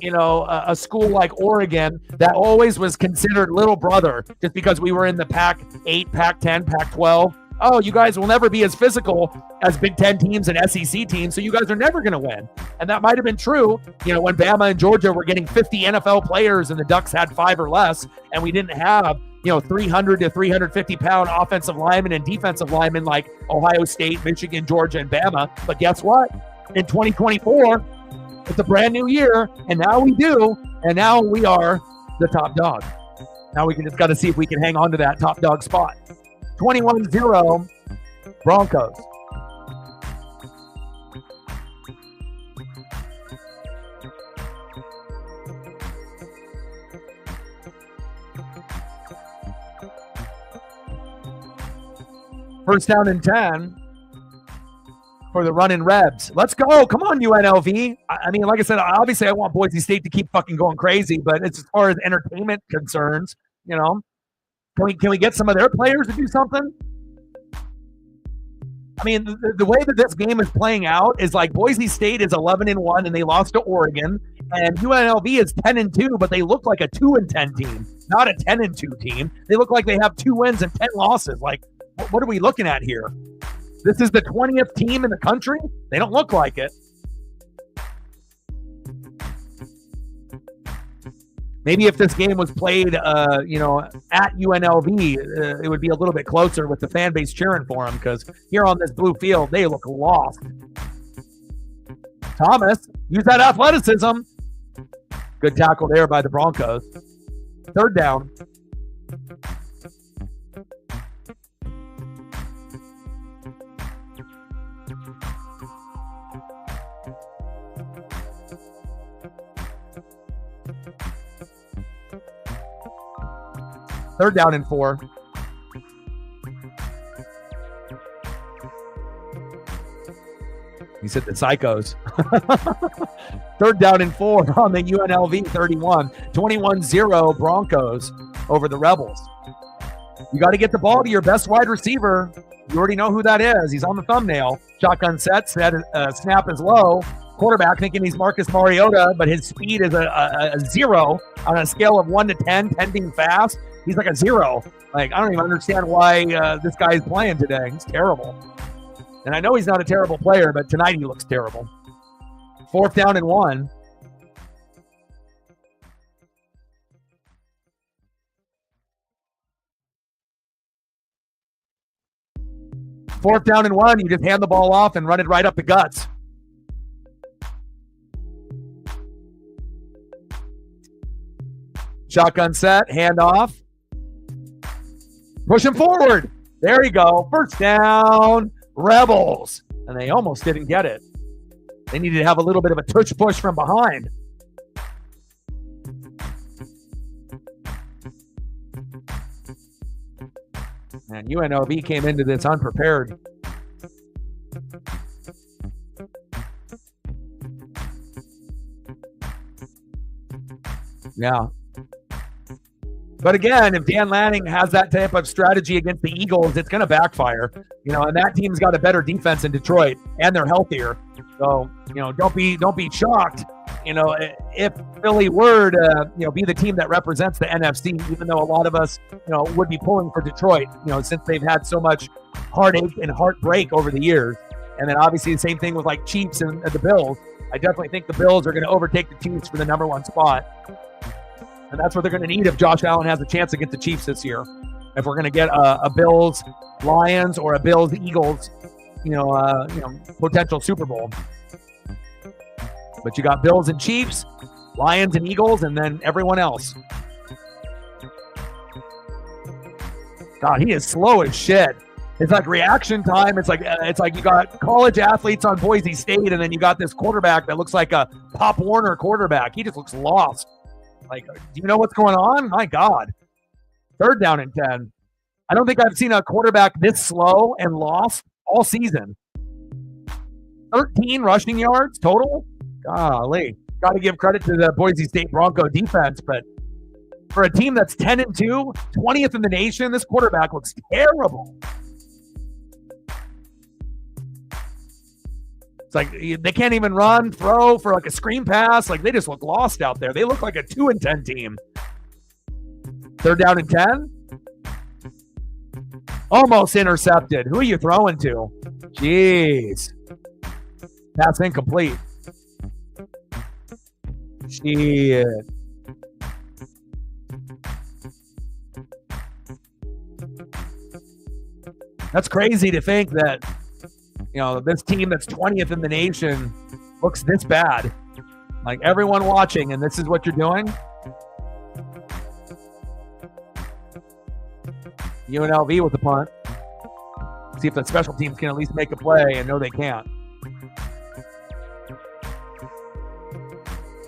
a school like Oregon that always was considered little brother just because we were in the Pac-8, Pac-10, Pac-12. Oh, you guys will never be as physical as Big Ten teams and SEC teams, so you guys are never going to win. And that might have been true, when Bama and Georgia were getting 50 NFL players and the Ducks had 5 or less, and we didn't have, 300 to 350-pound offensive linemen and defensive linemen like Ohio State, Michigan, Georgia, and Bama. But guess what? In 2024, it's a brand new year, and now we do, and now we are the top dog. Now we just got to see if we can hang on to that top dog spot. 21-0 Broncos. First down and 10 for the running Rebs. Let's go. Come on, UNLV. I mean, like I said, obviously I want Boise State to keep fucking going crazy, but it's as far as entertainment concerns, can we get some of their players to do something? I mean, the way that this game is playing out is like Boise State is 11-1 and they lost to Oregon, and UNLV is 10-2, but they look like a 2-10 team, not a 10-2 team. They look like they have 2 wins and 10 losses. Like, what are we looking at here? This is the 20th team in the country? They don't look like it. Maybe if this game was played, at UNLV, it would be a little bit closer with the fan base cheering for them, because here on this blue field, they look lost. Thomas, use that athleticism. Good tackle there by the Broncos. Third down. Third down and 4. He said the psychos. Third down and 4 on the UNLV 31. 21-0 Broncos over the Rebels. You got to get the ball to your best wide receiver. You already know who that is. He's on the thumbnail. Shotgun set, snap is low. quarterback thinking he's Marcus Mariota, but his speed is a 0 on a scale of 1 to 10, 10 being fast. He's like a 0. Like, I don't even understand why this guy is playing today. He's terrible. And I know he's not a terrible player, but tonight he looks terrible. 4th down and 1. Fourth down and 1, you just hand the ball off and run it right up the guts. Shotgun set, hand off. Push him forward. There you go. First down, Rebels. And they almost didn't get it. They needed to have a little bit of a tush push from behind. And UNLV came into this unprepared. Yeah. But again, if Dan Lanning has that type of strategy against the Eagles, it's going to backfire. And that team's got a better defense in Detroit, and they're healthier. So, don't be shocked. If Philly were to, be the team that represents the NFC, even though a lot of us, would be pulling for Detroit, since they've had so much heartache and heartbreak over the years. And then obviously the same thing with like Chiefs and the Bills. I definitely think the Bills are going to overtake the Chiefs for the number 1 spot. And that's what they're going to need if Josh Allen has a chance against the Chiefs this year. If we're going to get a Bills-Lions or a Bills-Eagles, potential Super Bowl. But you got Bills and Chiefs, Lions and Eagles, and then everyone else. God, he is slow as shit. It's like reaction time. It's like you got college athletes on Boise State, and then you got this quarterback that looks like a Pop Warner quarterback. He just looks lost. Like, do you know what's going on? My God. 3rd down and 10. I don't think I've seen a quarterback this slow and lost all season. 13 rushing yards total? Golly. Got to give credit to the Boise State Bronco defense, but for a team that's 10-2, 20th in the nation, this quarterback looks terrible. It's like they can't even run, throw for like a screen pass. Like, they just look lost out there. They look like a 2-10 team. 3rd down and 10. Almost intercepted. Who are you throwing to? Jeez. Pass incomplete. Shit. That's crazy to think that, this team that's 20th in the nation looks this bad. Like, everyone watching, and this is what you're doing. UNLV with the punt. See if the special teams can at least make a play, and no, they can't.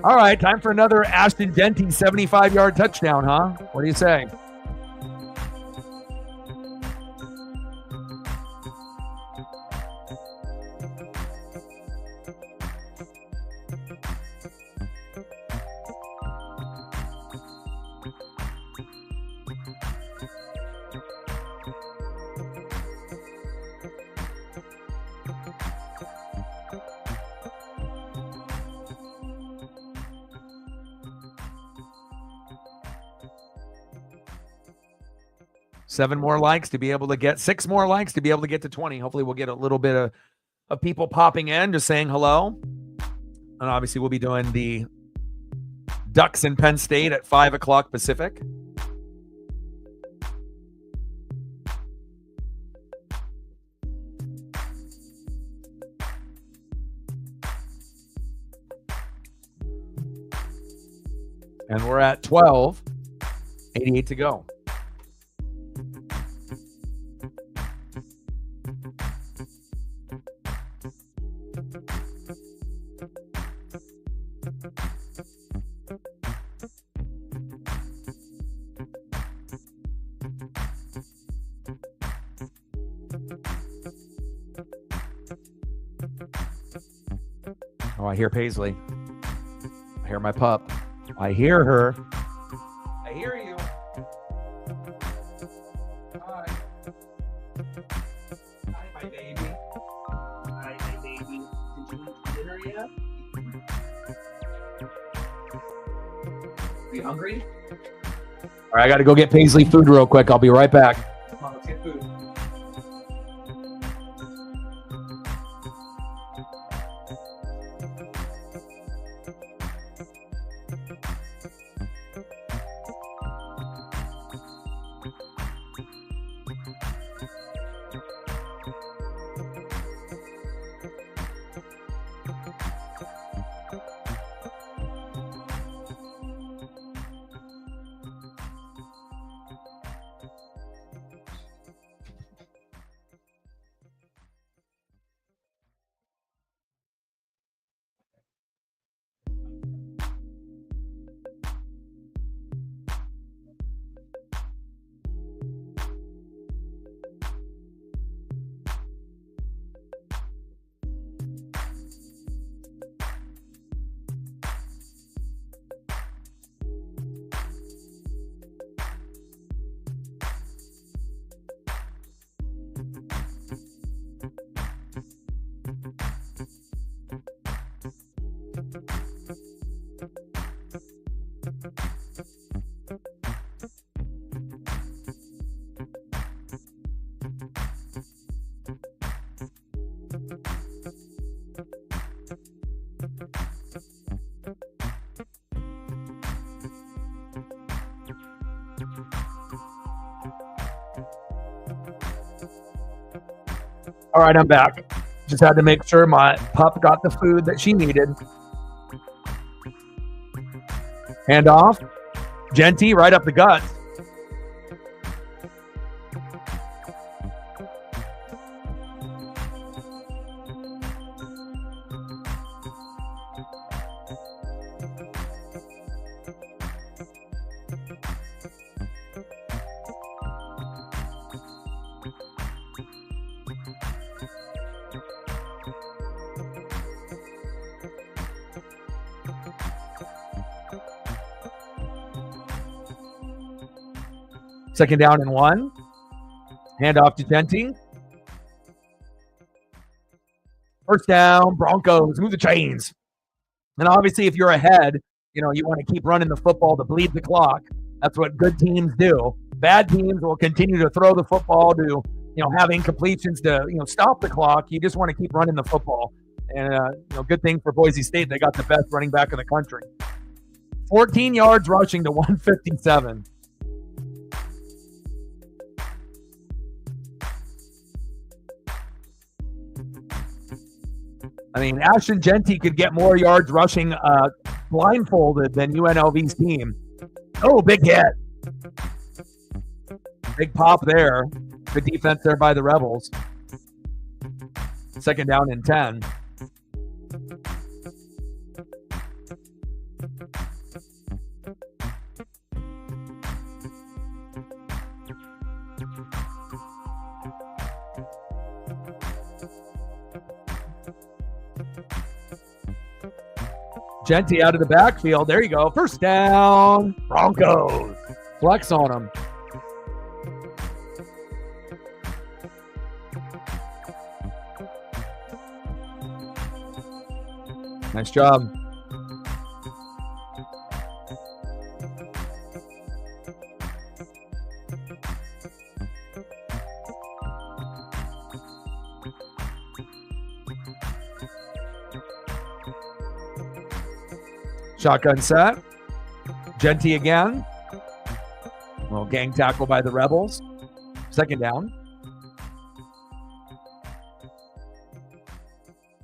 All right, time for another Ashton Denty 75-yard touchdown, huh? What do you say? Six more likes to be able to get to 20. Hopefully we'll get a little bit of people popping in, just saying hello. And obviously we'll be doing the Ducks in Penn State at 5 o'clock Pacific. And we're at 12:88 to go. Oh, I hear Paisley. I hear my pup. I hear her. I hear you. Hi. Hi, my baby. Hi, my baby. Did you eat dinner yet? you hungry? All right, I got to go get Paisley food real quick. I'll be right back. Come on, let's get food. All right, I'm back. Just had to make sure my pup got the food that she needed. Hand off. Genty right up the guts. Second down and 1. Hand off to Genty. First down, Broncos. Move the chains. And obviously, if you're ahead, you want to keep running the football to bleed the clock. That's what good teams do. Bad teams will continue to throw the football to, have incompletions to, stop the clock. You just want to keep running the football. And, good thing for Boise State, they got the best running back in the country. 14 yards rushing to 157. I mean, Ashton Genty could get more yards rushing blindfolded than UNLV's team. Oh, big hit. Big pop there. Good defense there by the Rebels. Second down and 10. Genty out of the backfield. There you go. First down. Broncos. Flex on them. Nice job. Shotgun set. Genty again. Well, gang tackle by the Rebels. Second down.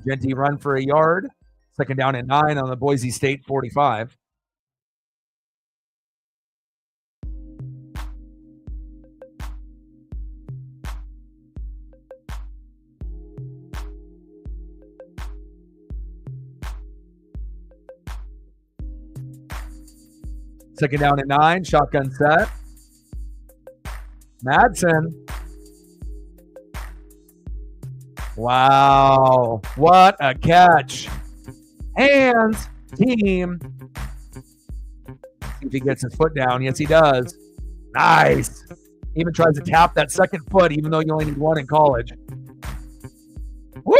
Genty run for a yard. Second down and 9 on the Boise State 45. Second down and 9, shotgun set. Madsen. Wow, what a catch. Hands, team. See if he gets his foot down. Yes, he does. Nice. Even tries to tap that second foot, even though you only need one in college. Woo!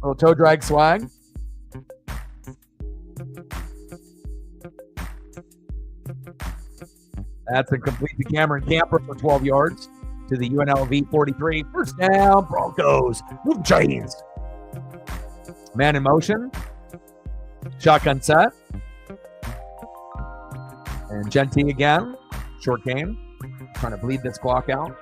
Little toe drag swag. That's a complete to Cameron Camper for 12 yards to the UNLV 43. First down, Broncos. Move chains. Man in motion. Shotgun set. And Genty again. Short game. Trying to bleed this clock out.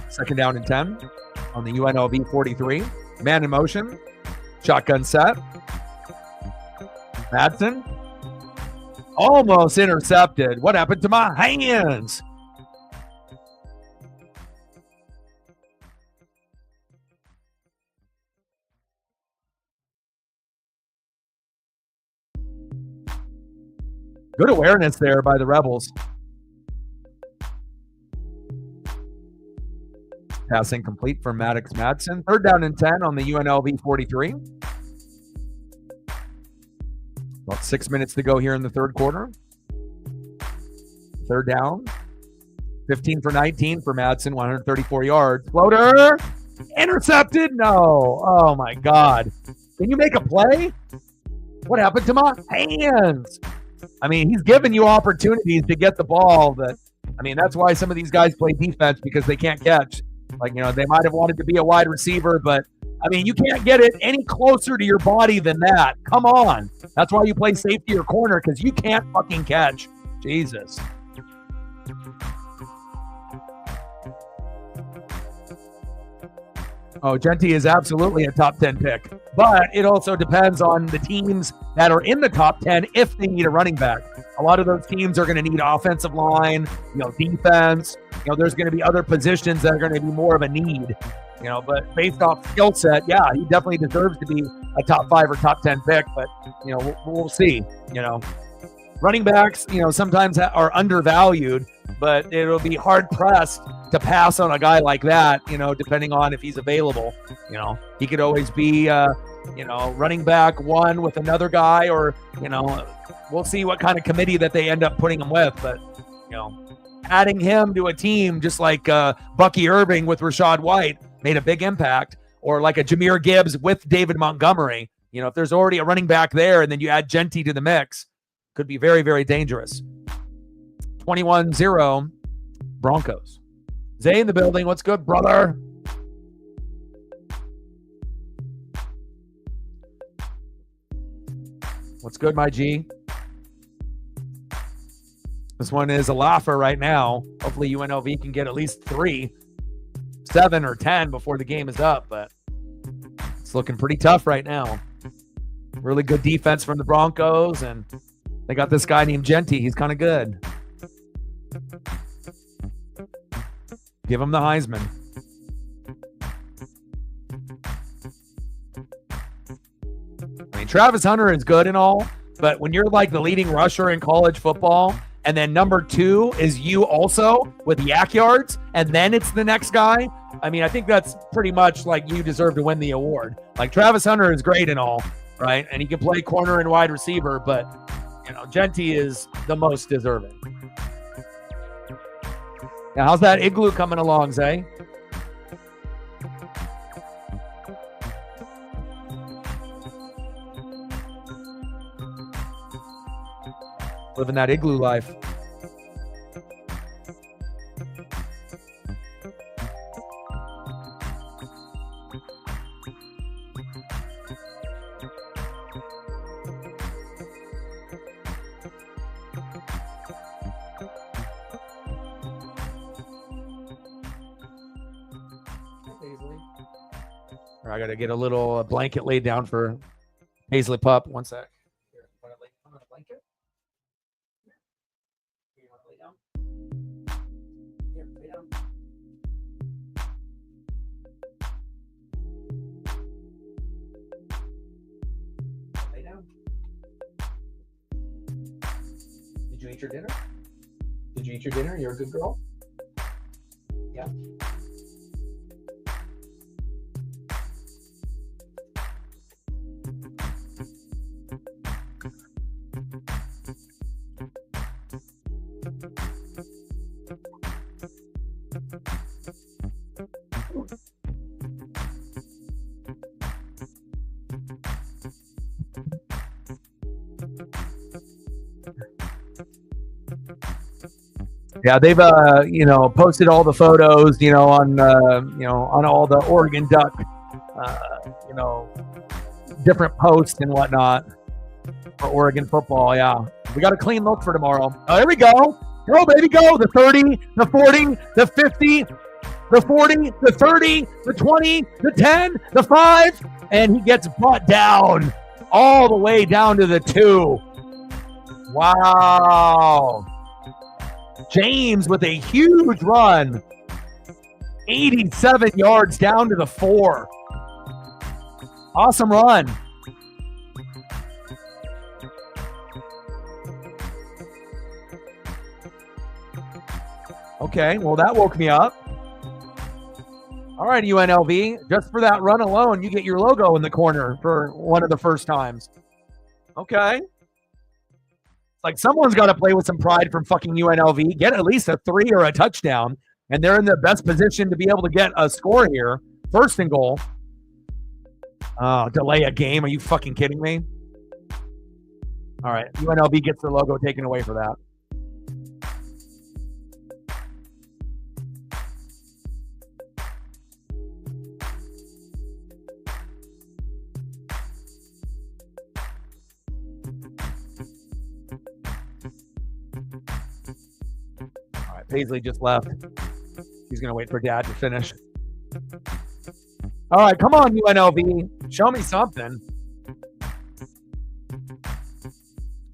Second down and 10 on the UNLV 43. Man in motion. Shotgun set. Madsen. Almost intercepted. What happened to my hands? Good awareness there by the Rebels. Passing complete for Maddox Madsen. Third down and 10 on the UNLV 43. About 6 minutes to go here in the third quarter. Third down. 15 for 19 for Madsen, 134 yards. Floater. Intercepted. No. Oh, my God. Can you make a play? What happened to my hands? I mean, he's giving you opportunities to get the ball. But I mean, that's why some of these guys play defense, because they can't catch. Like, you know, they might have wanted to be a wide receiver, but I mean, you can't get it any closer to your body than that. Come on. That's why you play safety or corner, because you can't fucking catch. Jesus. Oh, Genty is absolutely a top 10 pick, but it also depends on the teams that are in the top 10 if they need a running back. A lot of those teams are going to need offensive line, defense. There's going to be other positions that are going to be more of a need, but based off skill set, yeah, he definitely deserves to be a top 5 or top 10 pick, but, we'll see, Running backs, sometimes are undervalued, but it'll be hard pressed to pass on a guy like that, depending on if he's available. He could always be, running back one with another guy, or, we'll see what kind of committee that they end up putting him with. But, adding him to a team just like Bucky Irving with Rashad White made a big impact, or like a Jahmyr Gibbs with David Montgomery. If there's already a running back there and then you add Genty to the mix, could be very, very dangerous. 21-0 Broncos. Zay in the building. What's good, brother? What's good, my G? This one is a laugher right now. Hopefully UNLV can get at least 3, 7, or 10 before the game is up, but it's looking pretty tough right now. Really good defense from the Broncos, and they got this guy named Genty. He's kind of good. Give him the Heisman. I mean, Travis Hunter is good and all, but when you're like the leading rusher in college football, and then number 2 is you also with yak yards, and then it's the next guy, I mean, I think that's pretty much like you deserve to win the award. Like, Travis Hunter is great and all, right? And he can play corner and wide receiver, but, Genty is the most deserving. Now, how's that igloo coming along, Zay? Living that igloo life. I got to get a little blanket laid down for Paisley Pup. One sec. Here, want to lay on a blanket? Here, you want to lay down? Here, lay down. Lay down. Did you eat your dinner? Did you eat your dinner? You're a good girl? Yeah. Yeah, they've posted all the photos, on all the Oregon Duck, different posts and whatnot for Oregon football. Yeah, we got a clean look for tomorrow. Oh, here we go. Go, baby, go. The 30, the 40, the 50, the 40, the 30, the 20, the 10, the 5, and he gets brought down all the way down to the 2. Wow. James with a huge run. 87 yards down to the 4. Awesome run. Okay, well, that woke me up. All right, UNLV, just for that run alone, you get your logo in the corner for one of the first times. Okay. Like, someone's got to play with some pride from fucking UNLV, get at least a 3 or a touchdown, and they're in the best position to be able to get a score here. First and goal. Oh, delay a game. Are you fucking kidding me? All right, UNLV gets their logo taken away for that. Paisley just left. He's going to wait for Dad to finish. All right, come on, UNLV. Show me something.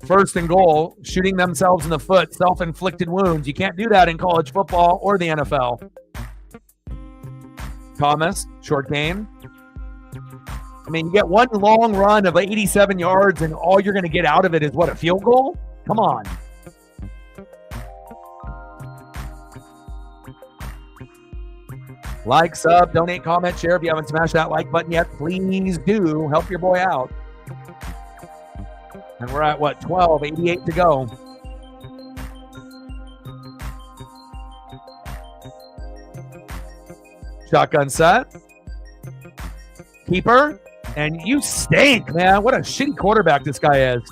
First and goal, shooting themselves in the foot, self-inflicted wounds. You can't do that in college football or the NFL. Thomas, short game. I mean, you get one long run of 87 yards, and all you're going to get out of it is, what, a field goal? Come on. Like, sub, donate, comment, share. If you haven't smashed that like button yet, please do. Help your boy out. And we're at, what, 12:88 to go. Shotgun set. Keeper. And you stink, man. What a shitty quarterback this guy is.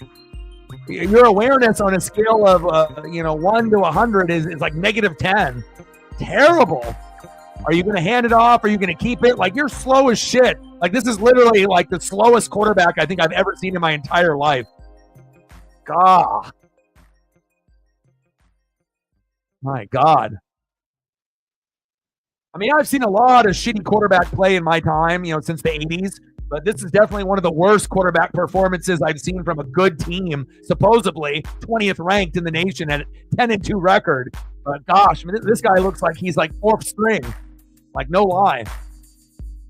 Your awareness on a scale of, 1 to 100 is like -10. Terrible. Are you going to hand it off? Are you going to keep it? Like, you're slow as shit. Like, this is literally like the slowest quarterback I think I've ever seen in my entire life. God. My God. I mean, I've seen a lot of shitty quarterback play in my time, since the 80s. But this is definitely one of the worst quarterback performances I've seen from a good team, supposedly 20th ranked in the nation at 10-2 record. But gosh, I mean, this guy looks like he's like 4th string. Like, no lie.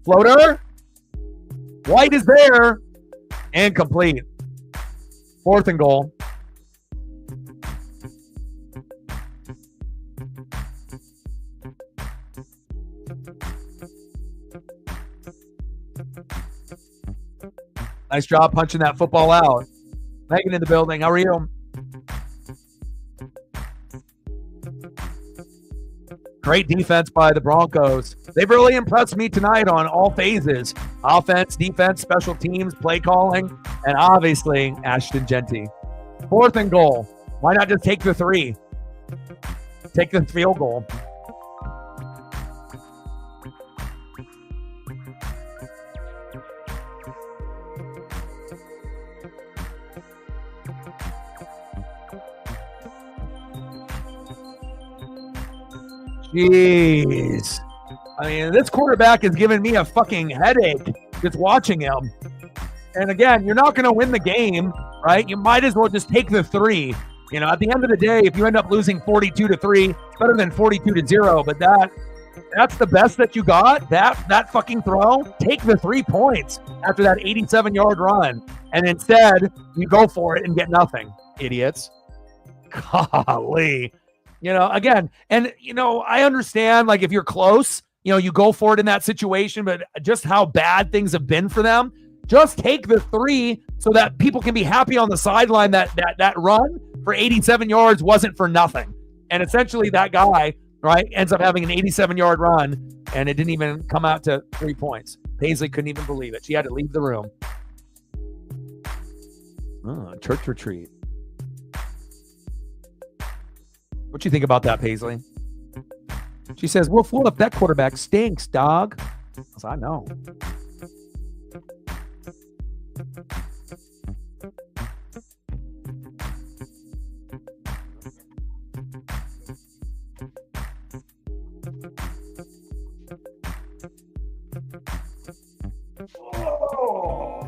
Floater. White is there. And complete. 4th and goal. Nice job punching that football out. Megan in the building. How are you? Great defense by the Broncos. They've really impressed me tonight on all phases. Offense, defense, special teams, play calling, and obviously Ashton Genty. 4th and goal. Why not just take the 3? Take the field goal. Jeez. I mean, this quarterback is giving me a fucking headache just watching him. And again, you're not going to win the game, right? You might as well just take the 3. At the end of the day, if you end up losing 42-3, it's better than 42-0. But that's the best that you got. That fucking throw. Take the 3 points after that 87-yard run. And instead, you go for it and get nothing. Idiots. Golly. Again, and, I understand, like, if you're close, you go for it in that situation, but just how bad things have been for them, just take the 3 so that people can be happy on the sideline that run for 87 yards wasn't for nothing. And essentially that guy, right, ends up having an 87-yard run, and it didn't even come out to 3 points. Paisley couldn't even believe it. She had to leave the room. Oh, church retreat. What you think about that, Paisley? She says, Will Fuller, that quarterback stinks, dog. I know. Oh.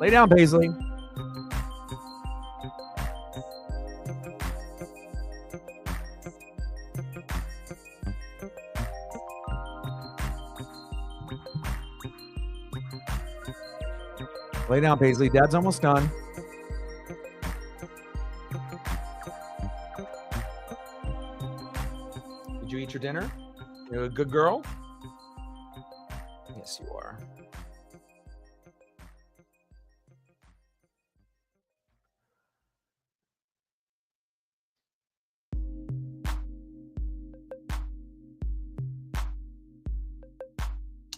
Lay down, Paisley. Lay down, Paisley. Dad's almost done. Did you eat your dinner? You're a good girl? Yes, you are.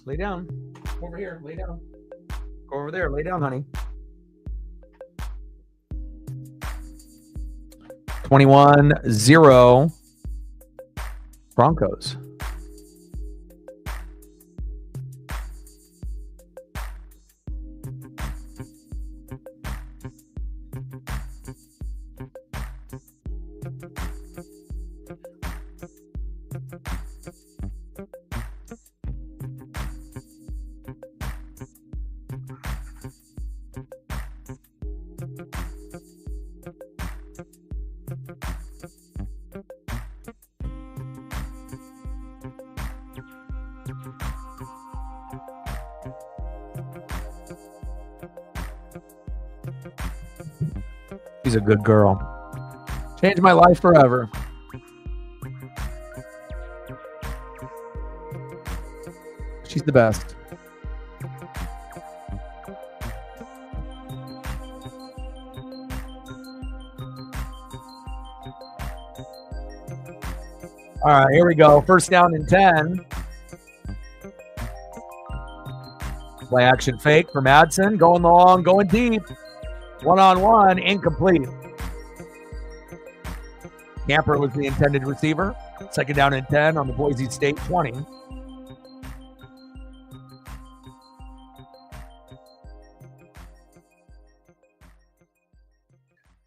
Lay down. Over here. Lay down. Go over there. Lay down, honey. 21-0 Broncos. She's a good girl. Changed my life forever. She's the best. All right, here we go. First down and 10. Play action fake for Madsen. Going long, going deep. One-on-one, incomplete. Camper was the intended receiver. Second down and 10 on the Boise State 20.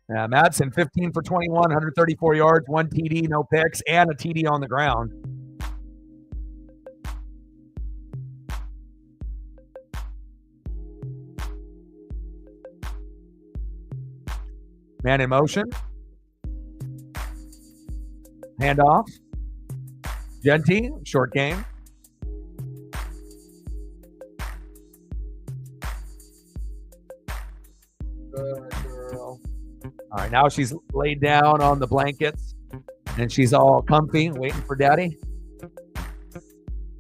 Madsen, 15 for 21, 134 yards, 1 TD, no picks, and a TD on the ground. Man in motion. Handoff. Genty, short game. Good girl. All right, now she's laid down on the blankets and she's all comfy, waiting for daddy.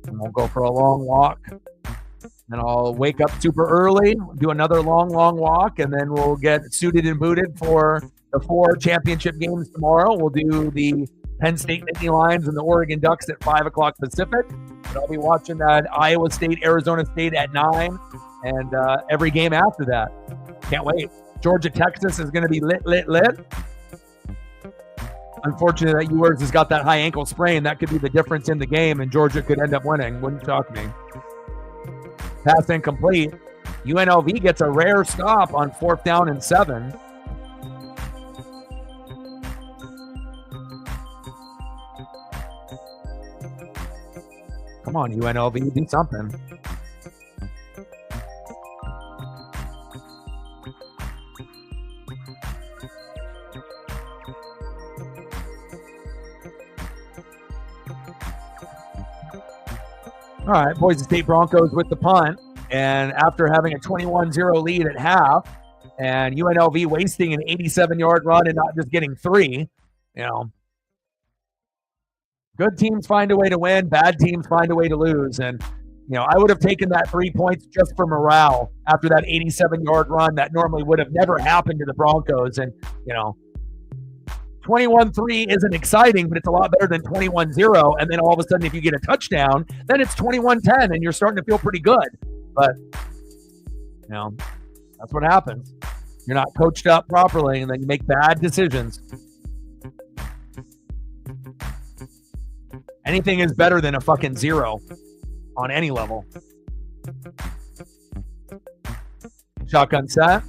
And we'll go for a long walk. And I'll wake up super early, do another long walk, and then we'll get suited and booted for the 4 championship games tomorrow. We'll do the Penn State Nittany Lions and the Oregon Ducks at 5 o'clock Pacific. And I'll be watching that Iowa State, Arizona State at 9, and every game after that. Can't wait. Georgia, Texas is going to be lit. Unfortunately, that Ewers has got that high ankle sprain. That could be the difference in the game, and Georgia could end up winning. Wouldn't shock me. Pass incomplete. UNLV gets a rare stop on 4th down and 7. Come on, UNLV, do something. All right, Boise State Broncos with the punt. And after having a 21-0 lead at half, and UNLV wasting an 87-yard run and not just getting 3, good teams find a way to win, bad teams find a way to lose. And I would have taken that 3 points just for morale after that 87-yard run that normally would have never happened to the Broncos. And, 21-3 isn't exciting, but it's a lot better than 21-0. And then all of a sudden, if you get a touchdown, then it's 21-10 and you're starting to feel pretty good. But, that's what happens. You're not coached up properly, and then you make bad decisions. Anything is better than a fucking 0 on any level. Shotgun set.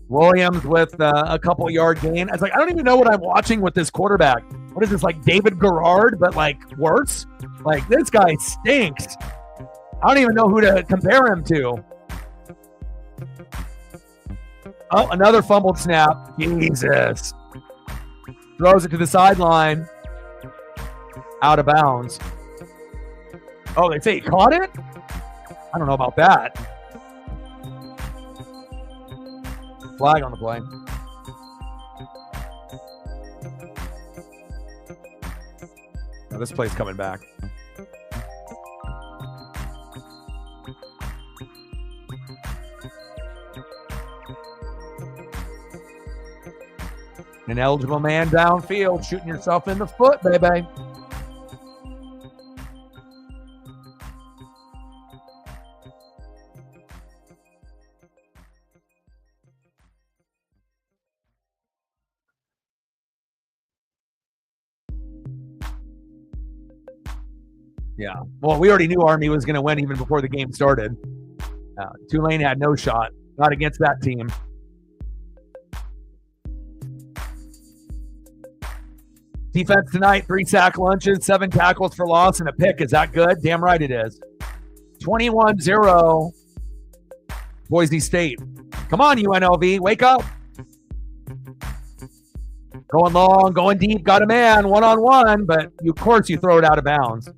Williams with a couple yard gain. I was like, I don't even know what I'm watching with this quarterback. What is this, like David Garrard, but like worse? Like, this guy stinks. I don't even know who to compare him to. Oh, another fumbled snap. Jesus. Throws it to the sideline. Out of bounds. Oh, they say he caught it? I don't know about that. Flag on the play. Now this play's coming back. An eligible man downfield, shooting yourself in the foot, baby. Yeah. Well, we already knew Army was going to win even before the game started. Tulane had no shot. Not against that team. Defense tonight, 3 sack lunches, 7 tackles for loss, and a pick. Is that good? Damn right it is. 21-0, Boise State. Come on, UNLV, wake up. Going long, going deep, got a man, one-on-one, but of course you throw it out of bounds.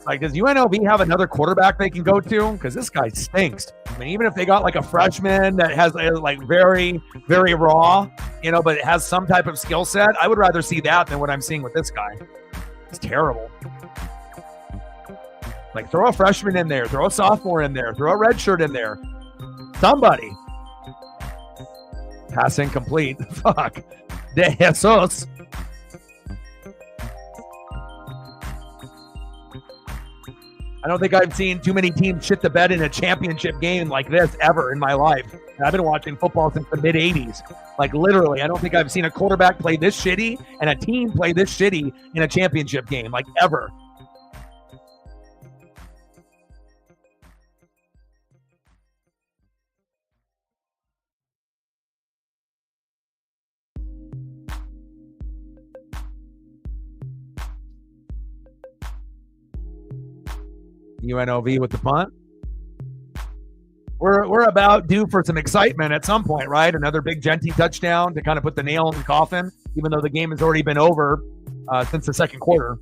Like, does UNLV have another quarterback they can go to? Because this guy stinks. I mean, even if they got like a freshman that has like very, very raw, but it has some type of skill set, I would rather see that than what I'm seeing with this guy. It's terrible. Like, throw a freshman in there, throw a sophomore in there, throw a redshirt in there. Somebody. Pass incomplete. Fuck. De Jesus. I don't think I've seen too many teams shit the bed in a championship game like this ever in my life. And I've been watching football since the mid-'80s. Like, literally, I don't think I've seen a quarterback play this shitty and a team play this shitty in a championship game, like, ever. UNLV with the punt. We're about due for some excitement at some point, right? Another big Genty touchdown to kind of put the nail in the coffin, even though the game has already been over since the second quarter.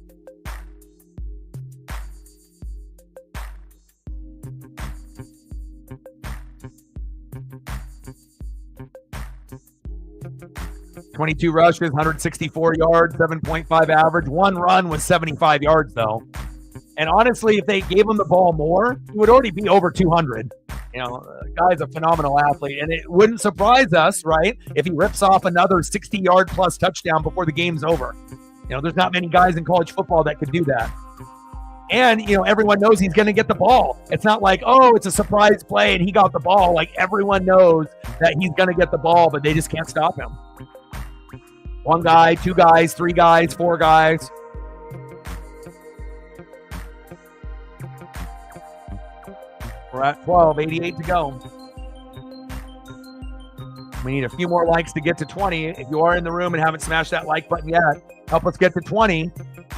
.22 rushes, 164 yards, 7.5 average. One run was 75 yards, though. And honestly, if they gave him the ball more, he would already be over 200. The guy's a phenomenal athlete, and it wouldn't surprise us, right, if he rips off another 60-yard plus touchdown before the game's over. There's not many guys in college football that could do that. And, everyone knows he's going to get the ball. It's not like, oh, it's a surprise play and he got the ball. Like, everyone knows that he's going to get the ball, but they just can't stop him. 1 guy, 2 guys, 3 guys, 4 guys. We're at 12, 88 to go. We need a few more likes to get to 20. If you are in the room and haven't smashed that like button yet, help us get to 20.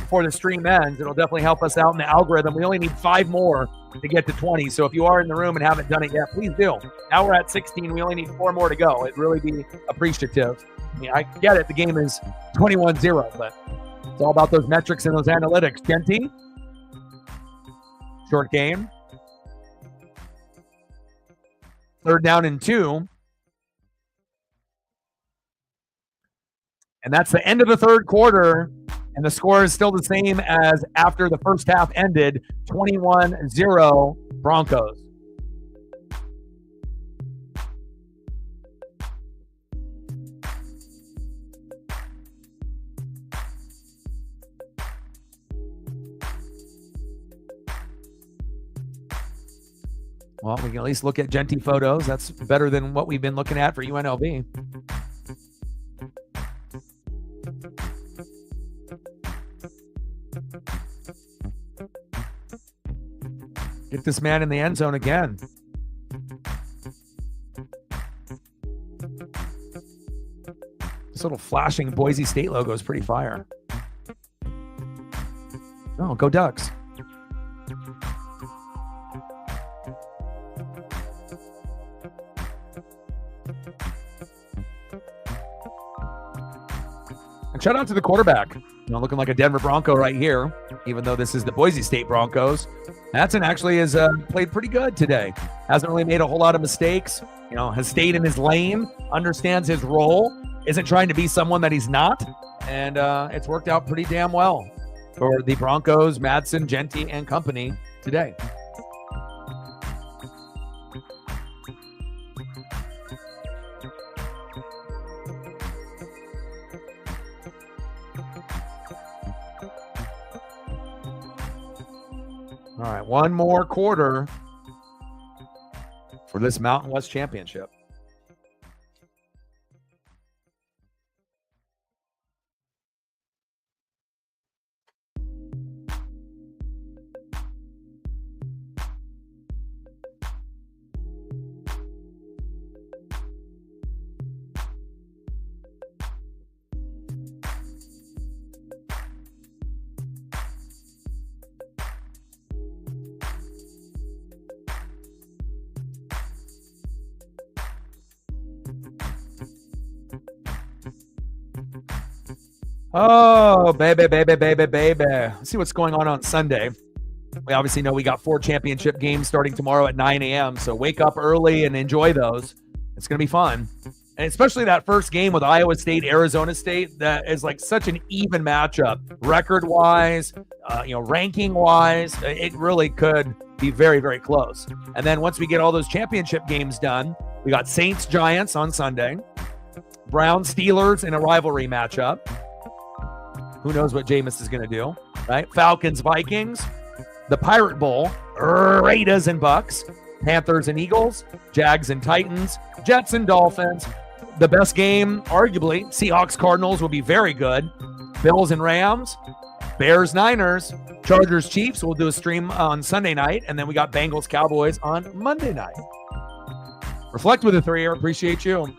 before the stream ends. It'll definitely help us out in the algorithm. We only need 5 more to get to 20. So if you are in the room and haven't done it yet, please do. Now we're at 16. We only need 4 more to go. It'd really be appreciative. I mean, I get it. The game is 21-0, but it's all about those metrics and those analytics. Genty, short game. 3rd down and 2. And that's the end of the 3rd quarter. And the score is still the same as after the first half ended, 21-0 Broncos. Well, we can at least look at Genty photos. That's better than what we've been looking at for UNLV. Get this man in the end zone again. This little flashing Boise State logo is pretty fire. Oh, go Ducks. And shout out to the quarterback. Looking like a Denver Bronco right here, even though this is the Boise State Broncos. Madsen actually has played pretty good today. Hasn't really made a whole lot of mistakes. Has stayed in his lane, understands his role, isn't trying to be someone that he's not, and it's worked out pretty damn well for the Broncos, Madsen, Genty, and company today. All right, one more quarter for this Mountain West Championship. Oh, baby, baby, baby, baby. Let's see what's going on Sunday. We obviously know we got 4 championship games starting tomorrow at 9 a.m., so wake up early and enjoy those. It's going to be fun. And especially that first game with Iowa State, Arizona State, that is like such an even matchup, record-wise, ranking-wise. It really could be very, very close. And then once we get all those championship games done, we got Saints-Giants on Sunday, Browns-Steelers in a rivalry matchup. Who knows what Jameis is going to do, right? Falcons-Vikings, the Pirate Bowl, Raiders and Bucks, Panthers and Eagles, Jags and Titans, Jets and Dolphins. The best game, arguably, Seahawks-Cardinals will be very good. Bills and Rams, Bears-Niners, Chargers-Chiefs. We'll do a stream on Sunday night, and then we got Bengals-Cowboys on Monday night. Reflect with a 3-year. Appreciate you.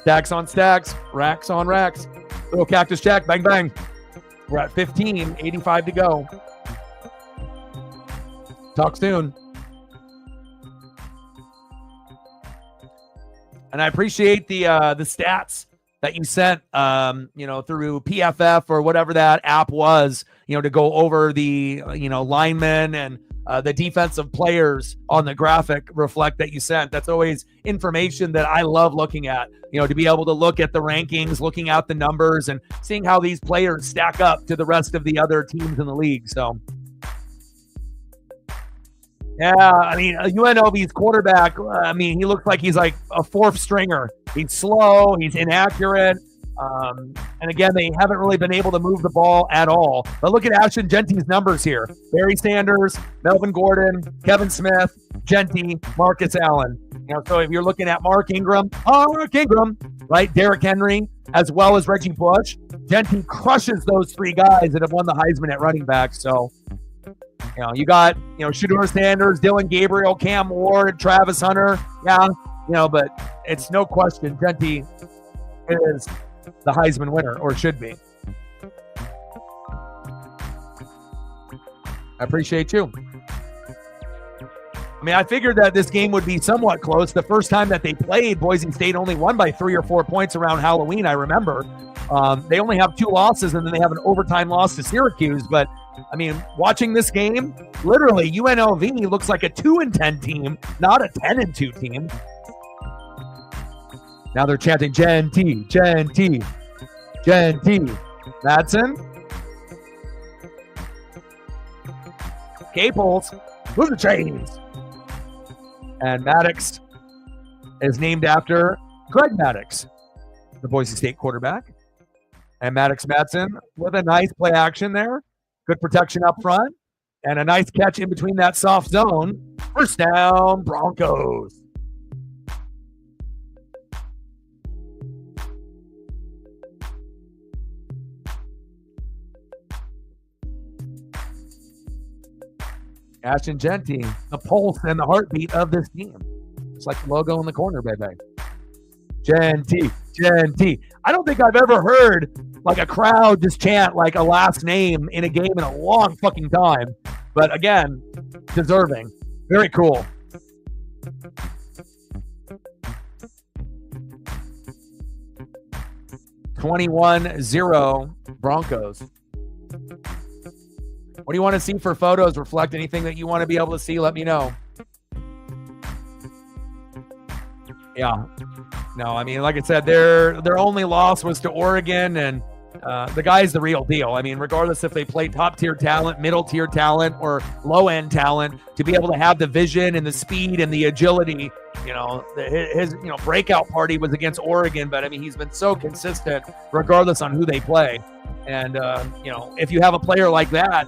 Stacks on stacks, racks on racks. Little Cactus Jack, bang, bang. We're at 15, 85 to go. Talk soon. And I appreciate the stats that you sent, through PFF or whatever that app was, to go over the, linemen and the defensive players on the graphic reflect that you sent. That's always information that I love looking at, to be able to look at the rankings, looking at the numbers and seeing how these players stack up to the rest of the other teams in the league. So, yeah, UNLV's quarterback, he looks like he's like a 4th stringer. He's slow, he's inaccurate. And again, they haven't really been able to move the ball at all. But look at Ashton Genty's numbers here. Barry Sanders, Melvin Gordon, Kevin Smith, Genty, Marcus Allen. So if you're looking at Mark Ingram, right? Derrick Henry, as well as Reggie Bush, Genty crushes those 3 guys that have won the Heisman at running back. So, you got, Shedeur Sanders, Dylan Gabriel, Cam Ward, Travis Hunter. Yeah, but it's no question Genty is the Heisman winner, or should be. I appreciate you. I mean, I figured that this game would be somewhat close. The first time that they played, Boise State only won by 3 or 4 points around Halloween, I remember. They only have 2 losses, and then they have an overtime loss to Syracuse. But, I mean, watching this game, literally, UNLV looks like a 2-10 team, not a 10-2 team. Now they're chanting, Genty, Genty, Genty. Madsen. Caples. Move the chains. And Maddox is named after Greg Maddox, the Boise State quarterback. And Maddox Madsen with a nice play action there. Good protection up front. And a nice catch in between that soft zone. First down, Broncos. Ashton Genty, the pulse and the heartbeat of this team. It's like the logo in the corner, baby. Genty, Genty. I don't think I've ever heard like a crowd just chant like a last name in a game in a long fucking time. But again, deserving. Very cool. (21-0) Broncos. What do you want to see for photos? Reflect anything that you want to be able to see? Let me know. Yeah. No, I mean, like I said, their only loss was to Oregon, and the guy's the real deal. I mean, regardless if they play top-tier talent, middle-tier talent, or low-end talent, to be able to have the vision and the speed and the agility, his breakout party was against Oregon, but I mean, he's been so consistent regardless on who they play. And, if you have a player like that,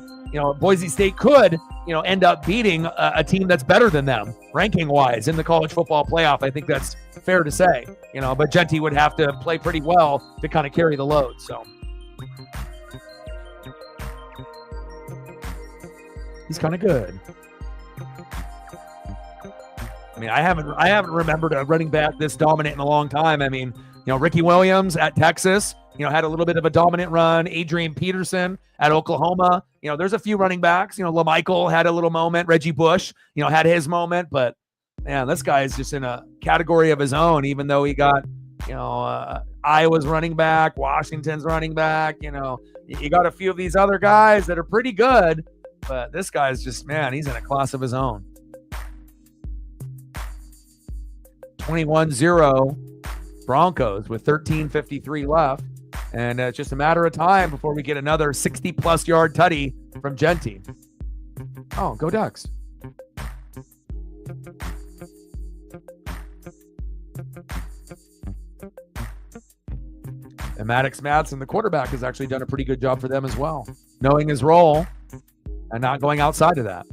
Boise State could, end up beating a team that's better than them, ranking-wise, in the college football playoff. I think that's fair to say, but Genty would have to play pretty well to kind of carry the load. So he's kind of good. I mean, I haven't remembered a running back this dominant in a long time. I mean, Ricky Williams at Texas, had a little bit of a dominant run. Adrian Peterson at Oklahoma. There's a few running backs. LaMichael had a little moment. Reggie Bush, had his moment. But, man, this guy is just in a category of his own, even though he got, Iowa's running back, Washington's running back. You got a few of these other guys that are pretty good. But this guy's just, man, he's in a class of his own. 21-0 Broncos with 13:53 left. And it's just a matter of time before we get another 60-plus yard tutty from Genty. Oh, go Ducks. And Maddox Madsen, the quarterback, has actually done a pretty good job for them as well, knowing his role and not going outside of that.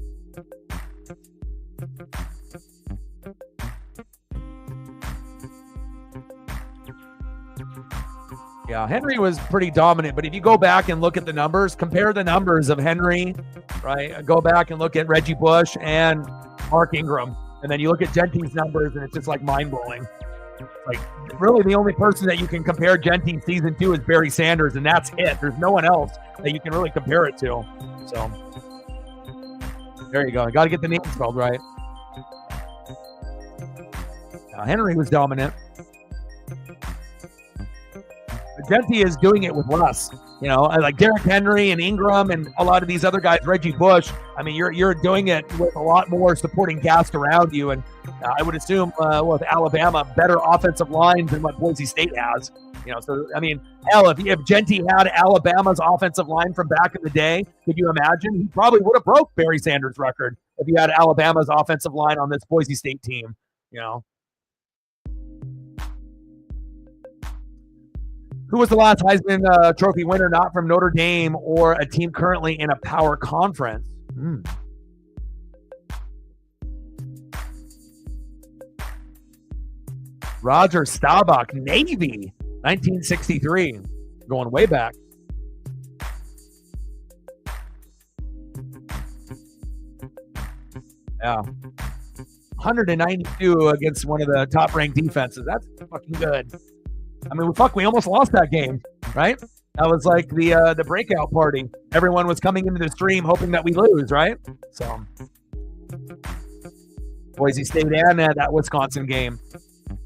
Yeah, Henry was pretty dominant, but if you go back and look at the numbers, compare the numbers of Henry, right? Go back and look at Reggie Bush and Mark Ingram, and then you look at Genty's numbers, and it's just like mind-blowing. Like, really, the only person that you can compare Genty season 2 is Barry Sanders, and that's it. There's no one else that you can really compare it to. So, there you go. You got to get the names spelled right. Henry was dominant. Genty is doing it with less, like Derrick Henry and Ingram and a lot of these other guys, Reggie Bush. I mean, you're doing it with a lot more supporting cast around you. And I would assume with Alabama, better offensive line than what Boise State has. So, I mean, hell, if Genty had Alabama's offensive line from back in the day, could you imagine? He probably would have broke Barry Sanders' record if he had Alabama's offensive line on this Boise State team, Who was the last Heisman Trophy winner not from Notre Dame or a team currently in a power conference? Roger Staubach, Navy, 1963. Going way back. Yeah. 192 against one of the top-ranked defenses. That's fucking good. I mean, we almost lost that game, right? That was like the breakout party. Everyone was coming into the stream hoping that we lose, right? So Boise State and that Wisconsin game.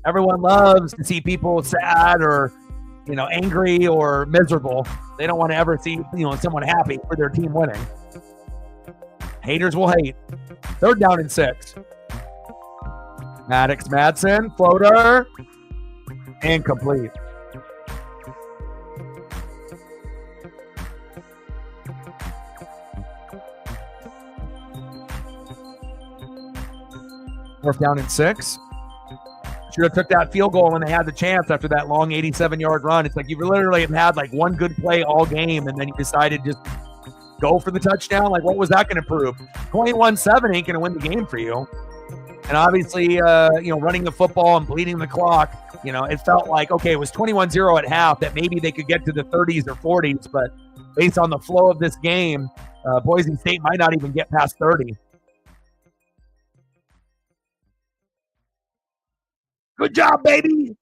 Everyone loves to see people sad or angry or miserable. They don't want to ever see someone happy for their team winning. Haters will hate. 3rd down and 6. Madsen, floater, incomplete. Fourth down and 6. Should have took that field goal when they had the chance after that long 87-yard run. It's like you literally have had like one good play all game, and then you decided just go for the touchdown. Like, what was that going to prove? 21-7 ain't going to win the game for you. And obviously, running the football and bleeding the clock, it felt like, okay, it was 21-0 at half, that maybe they could get to the 30s or 40s. But based on the flow of this game, Boise State might not even get past 30. Good job, baby.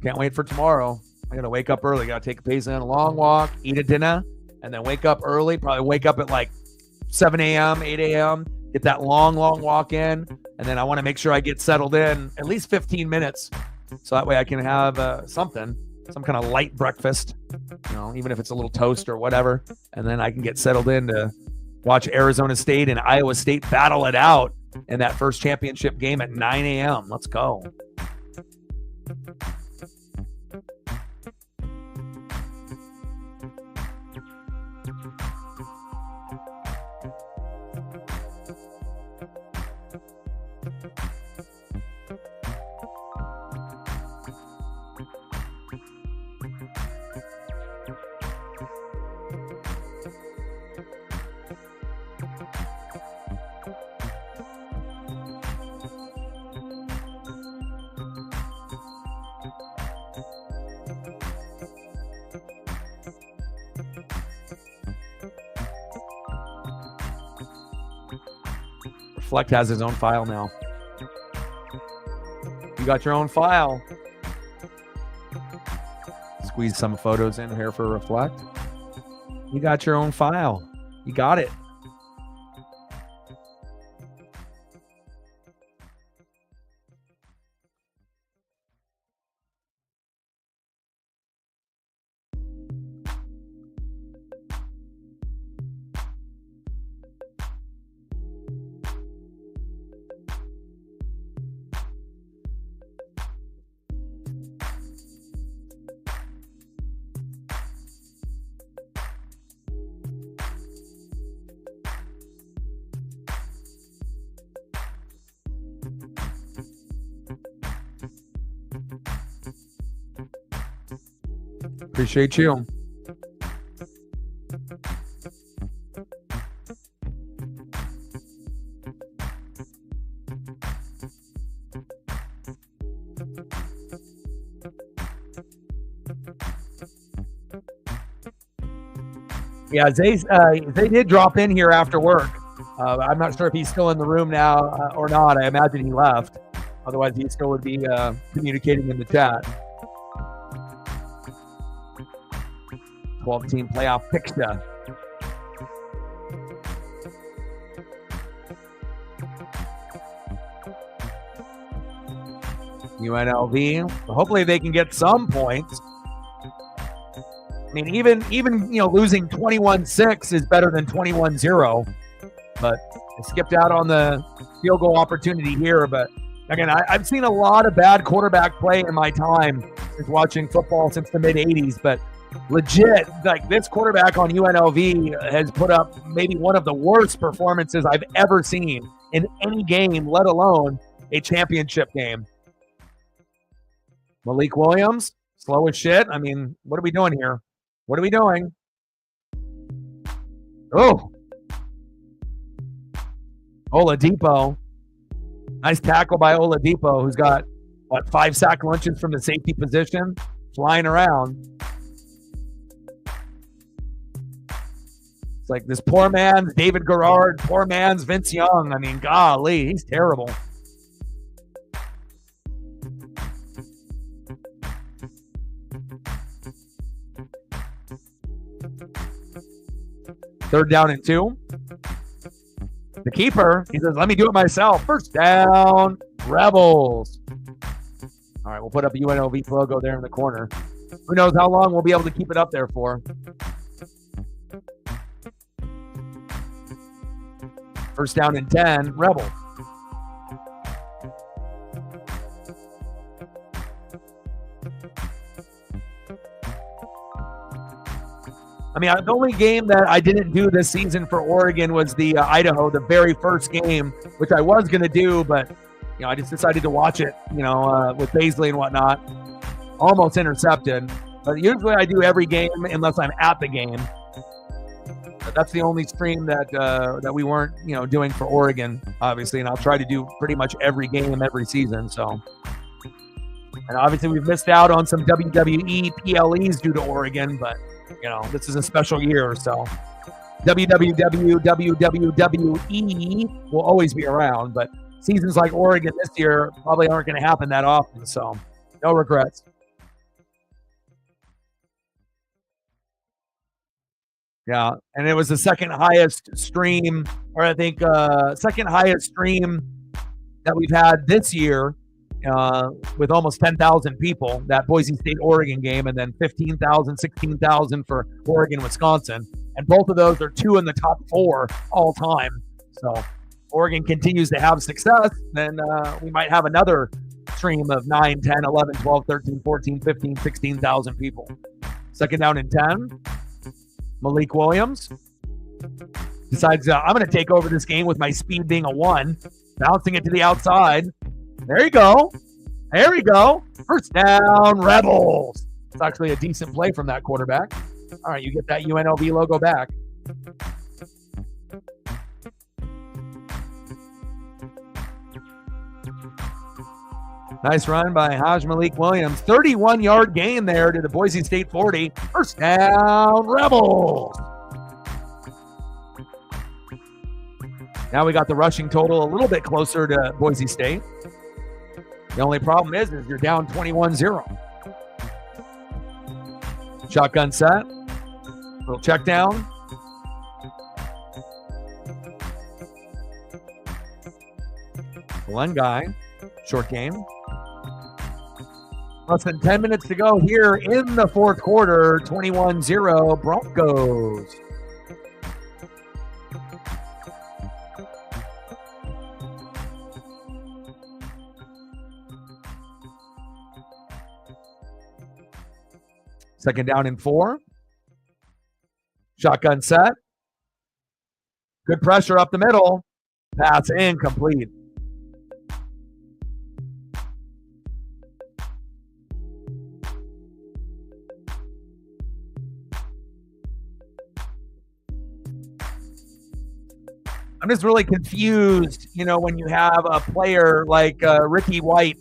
Can't wait for tomorrow. I got to wake up early. Got to take a pace in, a long walk, eat a dinner, and then wake up early. Probably wake up at like 7 a.m., 8 a.m., get that long walk in. And then I want to make sure I get settled in at least 15 minutes. So that way I can have some kind of light breakfast, even if it's a little toast or whatever. And then I can get settled in to watch Arizona State and Iowa State battle it out in that first championship game at 9 a.m. Let's go. Reflect has his own file now. You got your own file. Squeeze some photos in here for Reflect. You got your own file. You got it. Appreciate you. Yeah, Zay did drop in here after work. I'm not sure if he's still in the room now or not. I imagine he left. Otherwise, he still would be communicating in the chat. 12-team playoff picture. UNLV. Hopefully they can get some points. I mean, even losing 21-6 is better than 21-0. But I skipped out on the field goal opportunity here. But again, I've seen a lot of bad quarterback play in my time since watching football since the mid-'80s. But legit, like, this quarterback on UNLV has put up maybe one of the worst performances I've ever seen in any game, let alone a championship game. Malik Williams, slow as shit. I mean, what are we doing here? What are we doing? Oh. Oladipo. Nice tackle by Oladipo, who's got, 5 sack lunches from the safety position, flying around. like this poor man's David Garrard, poor man's Vince Young. I mean, golly, he's terrible. Third down and 2. The keeper, he says, let me do it myself. First down, Rebels. All right, we'll put up a UNLV logo there in the corner. Who knows how long we'll be able to keep it up there for. First down and 10, Rebels. I mean, the only game that I didn't do this season for Oregon was the Idaho, the very first game, which I was going to do, but I just decided to watch it, with Baisley and whatnot. Almost intercepted. But usually I do every game unless I'm at the game. But that's the only stream that we weren't, doing for Oregon, obviously. And I'll try to do pretty much every game every season. So, and obviously we've missed out on some WWE PLEs due to Oregon, but this is a special year. So WWE will always be around, but seasons like Oregon this year probably aren't going to happen that often. So no regrets. Yeah, and it was the second highest stream, or I think second highest stream that we've had this year, with almost 10,000 people, that Boise State-Oregon game, and then 15,000, 16,000 for Oregon-Wisconsin. And both of those are 2 in the top 4 all time. So Oregon continues to have success, then we might have another stream of 9, 10, 11, 12, 13, 14, 15, 16,000 people. Second down and 10. Malik Williams decides, I'm going to take over this game with my speed being a 1, bouncing it to the outside. There you go. There we go. First down, Rebels. It's actually a decent play from that quarterback. All right, you get that UNLV logo back. Nice run by Haj Malik Williams. 31-yard gain there to the Boise State 40. First down, Rebels. Now we got the rushing total a little bit closer to Boise State. The only problem is you're down 21-0. Shotgun set. Little check down. One guy. Short game. Less than 10 minutes to go here in the fourth quarter. 21-0 Broncos. Second down and 4. Shotgun set. Good pressure up the middle. Pass incomplete. I'm just really confused, when you have a player like Ricky White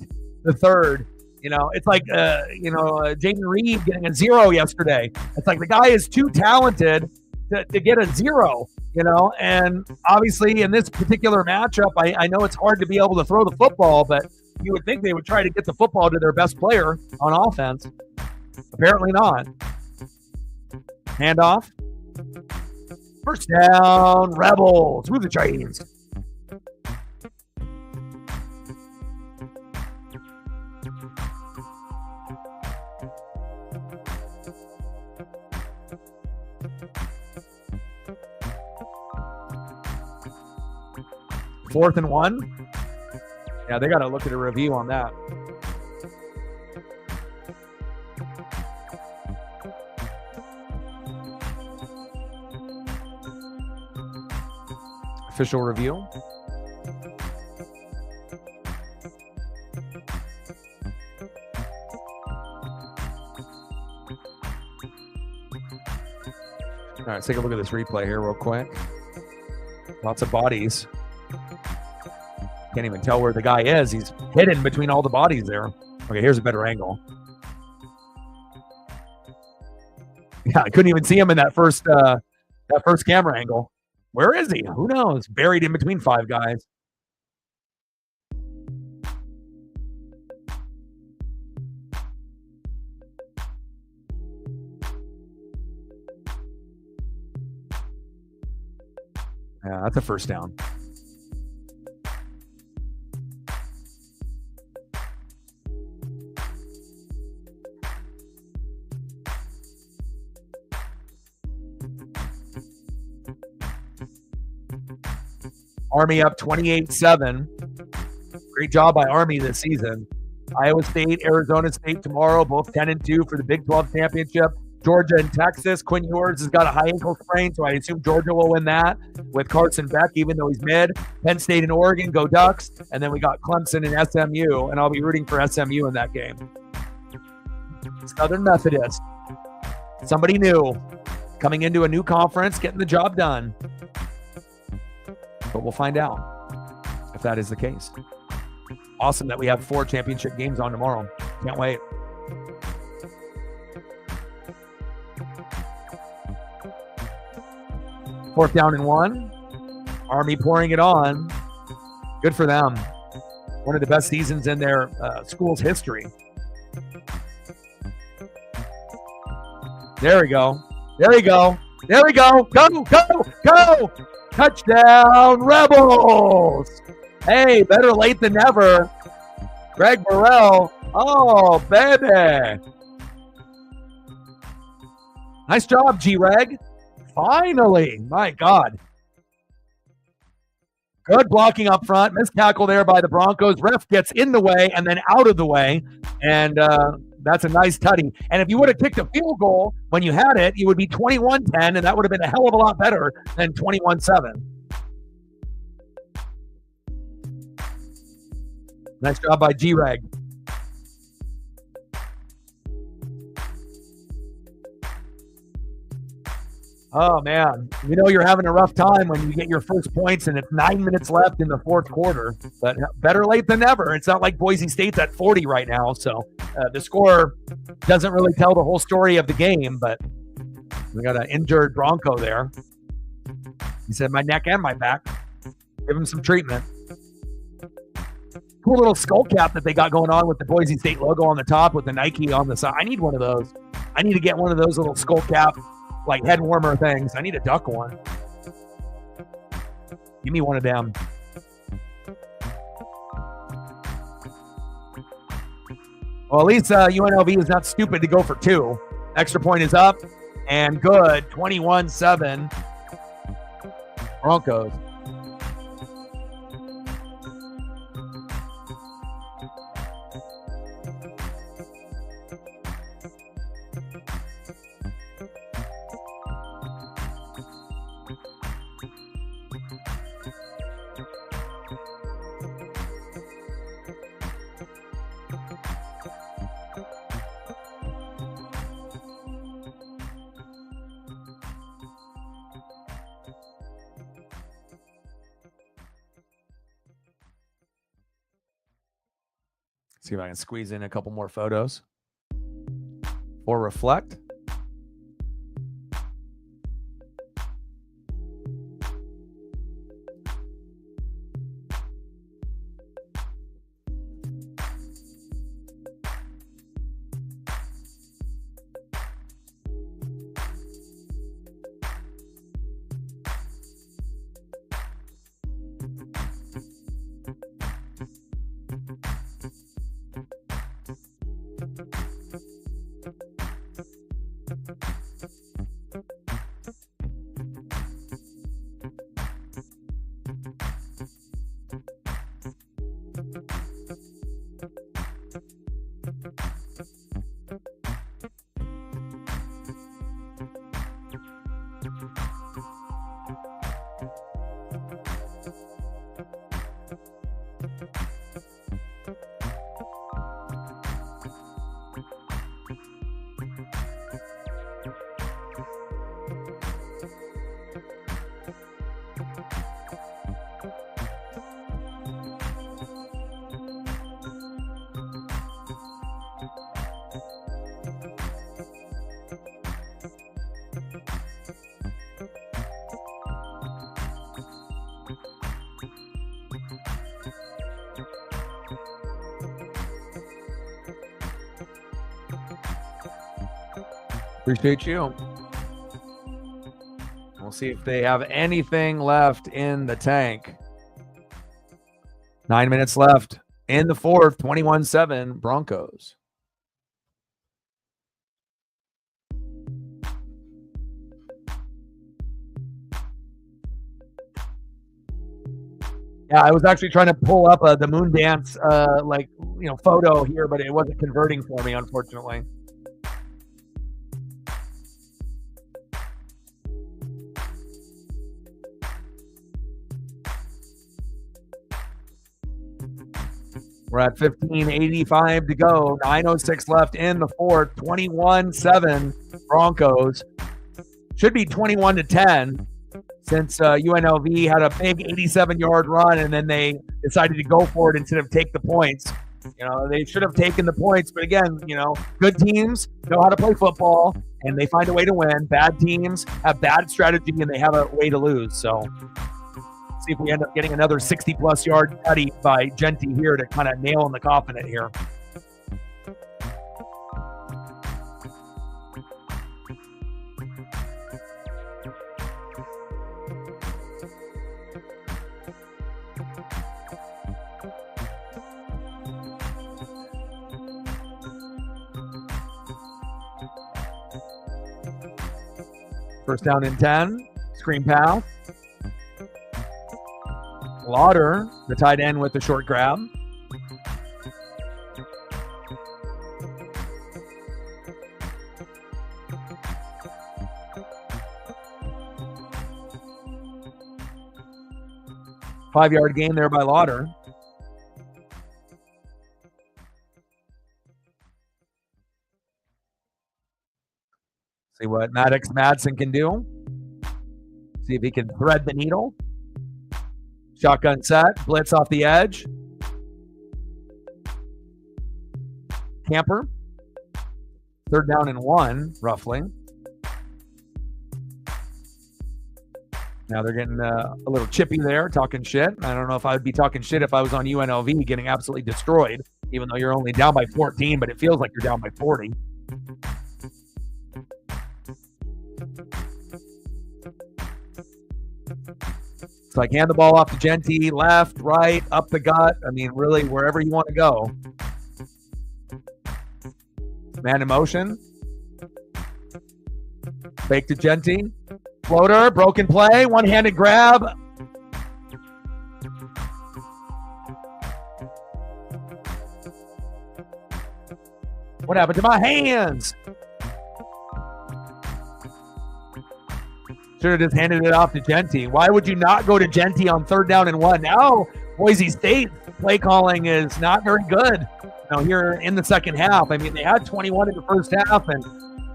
III. It's like, Jaden Reed getting a 0 yesterday. It's like the guy is too talented to get a 0, and obviously in this particular matchup, I know it's hard to be able to throw the football, but you would think they would try to get the football to their best player on offense. Apparently not. Handoff. First down, Rebels. Move the chains. Fourth and 1. Yeah, they got to look at a review on that. Official review. All right, let's take a look at this replay here real quick. Lots of bodies. Can't even tell where the guy is. He's hidden between all the bodies there. Okay, here's a better angle. Yeah, I couldn't even see him in that That first camera angle. Where is he? Who knows? Buried in between 5 guys. Yeah, that's a first down. Army up 28-7. Great job by Army this season. Iowa State, Arizona State tomorrow, both 10-2 for the Big 12 championship. Georgia and Texas. Quinn Ewers has got a high ankle sprain, so I assume Georgia will win that with Carson Beck, even though he's mid. Penn State and Oregon, go Ducks. And then we got Clemson and SMU, and I'll be rooting for SMU in that game. Southern Methodist. Somebody new. Coming into a new conference, getting the job done. But we'll find out if that is the case. Awesome that we have 4 championship games on tomorrow. Can't wait. Fourth down and 1. Army pouring it on. Good for them. One of the best seasons in their school's history. There we go. There we go. There we go. Go, go, go. Touchdown, Rebels. Hey, better late than never. Greg Burrell. Oh, baby. Nice job, G-Reg. Finally. My God. Good blocking up front. Missed tackle there by the Broncos. Ref gets in the way and then out of the way. And that's a nice tutty. And if you would have kicked a field goal when you had it, you would be 21-10, and that would have been a hell of a lot better than 21-7. Nice job by G-Reg. Oh, man. You know you're having a rough time when you get your first points and it's 9 minutes left in the fourth quarter. But better late than never. It's not like Boise State's at 40 right now. So the score doesn't really tell the whole story of the game. But we got an injured Bronco there. He said, my neck and my back. Give him some treatment. Cool little skull cap that they got going on with the Boise State logo on the top with the Nike on the side. I need one of those. I need to get one of those little skull cap like head warmer things. I need a duck one. Give me one of them. Well, at least UNLV is not stupid to go for 2. Extra point is up and good. 21-7 Broncos. See if I can squeeze in a couple more photos or reflect. Appreciate you. We'll see if they have anything left in the tank. 9 minutes left in the fourth, 21-7 Broncos. Yeah, I was actually trying to pull up the moon dance, photo here, but it wasn't converting for me, unfortunately. We're at 15:85 to go. 9:06 left in the fourth. 21-7 Broncos. Should be 21-10 since UNLV had a big 87-yard run and then they decided to go for it instead of take the points. They should have taken the points, but again, good teams know how to play football and they find a way to win. Bad teams have bad strategy and they have a way to lose. So see if we end up getting another 60-plus yard tutty by Genty here to kind of nail in the coffin it here. First down and 10. Screen pass. Lauder, the tight end with the short grab. Five-yard gain there by Lauder. See what Maddox Madsen can do. See if he can thread the needle. Shotgun set, blitz off the edge. Camper. Third down and 1, roughly. Now they're getting a little chippy there, talking shit. I don't know if I would be talking shit if I was on UNLV getting absolutely destroyed, even though you're only down by 14, but it feels like you're down by 40. It's like hand the ball off to Genty, left, right, up the gut. I mean, really, wherever you want to go. Man in motion. Fake to Genty. Floater, broken play, one-handed grab. What happened to my hands? Should have just handed it off to Genty. Why would you not go to Genty on third down and 1? Now, Boise State play calling is not very good. Here in the second half. I mean, they had 21 in the first half, and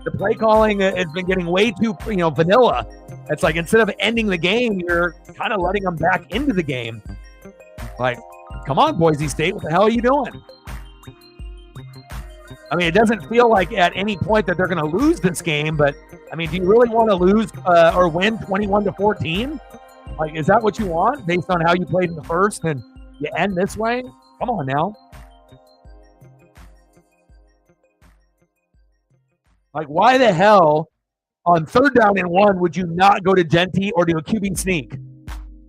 the play calling has been getting way too, vanilla. It's like instead of ending the game, you're kind of letting them back into the game. Like, come on, Boise State, what the hell are you doing? I mean, it doesn't feel like at any point that they're going to lose this game, but I mean, do you really want to lose or win 21-14? Like, is that what you want based on how you played in the first and you end this way? Come on now. Like, why the hell on third down and 1 would you not go to Genty or do a QB sneak?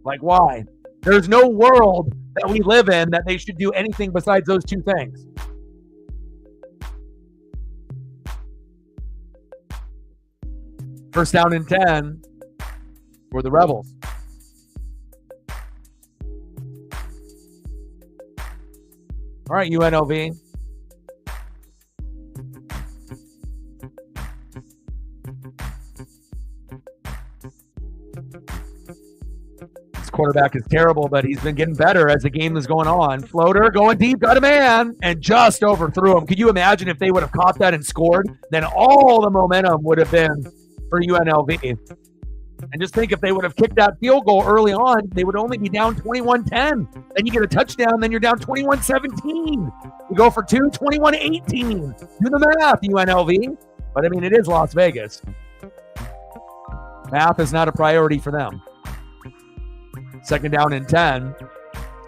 Like, why? There's no world that we live in that they should do anything besides those two things. First down and 10 for the Rebels. All right, UNLV. This quarterback is terrible, but he's been getting better as the game is going on. Floater going deep, got a man, and just overthrew him. Could you imagine if they would have caught that and scored? Then all the momentum would have been for UNLV. And just think if they would have kicked that field goal early on, they would only be down 21-10. Then you get a touchdown, then you're down 21-17. You go for 2, 21-18. Do the math, UNLV. But I mean, it is Las Vegas. Math is not a priority for them. Second down and 10.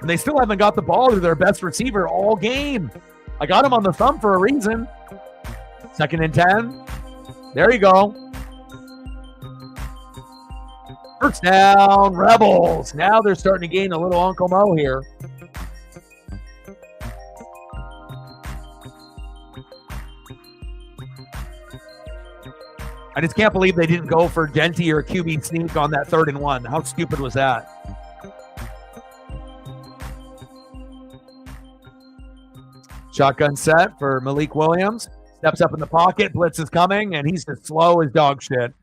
And they still haven't got the ball to their best receiver all game. I got him on the thumb for a reason. Second and 10. There you go. First down, Rebels. Now they're starting to gain a little Uncle Mo here. I just can't believe they didn't go for Genty or QB sneak on that 3rd and 1. How stupid was that? Shotgun set for Malik Williams. Steps up in the pocket. Blitz is coming, and he's just slow as dog shit.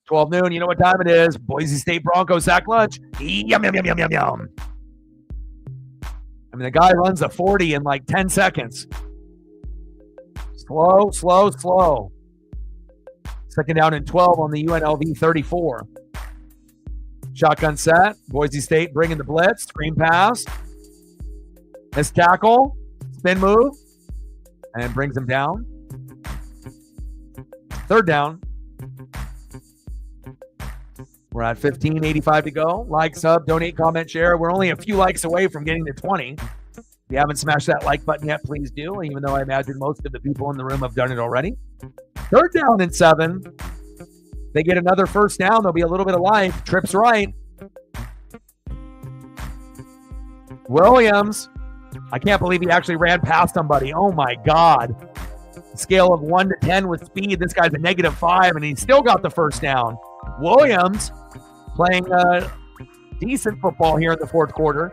12 noon. You know what time it is. Boise State Broncos sack lunch. Yum, yum, yum, yum, yum, yum. I mean, the guy runs a 40 in like 10 seconds. Slow, slow, slow. 2nd down and 12 on the UNLV 34. Shotgun set. Boise State bringing the blitz. Screen pass. Missed tackle. Spin move. And brings him down. 3rd down. We're at 15:85 to go. Like, sub, donate, comment, share. We're only a few likes away from getting to 20. If you haven't smashed that like button yet, please do, even though I imagine most of the people in the room have done it already. 3rd down and 7. They get another first down. There'll be a little bit of life. Trips right. Williams. I can't believe he actually ran past somebody. Oh, my God. Scale of 1 to 10 with speed. This guy's a -5, and he still got the first down. Williams playing decent football here in the 4th quarter.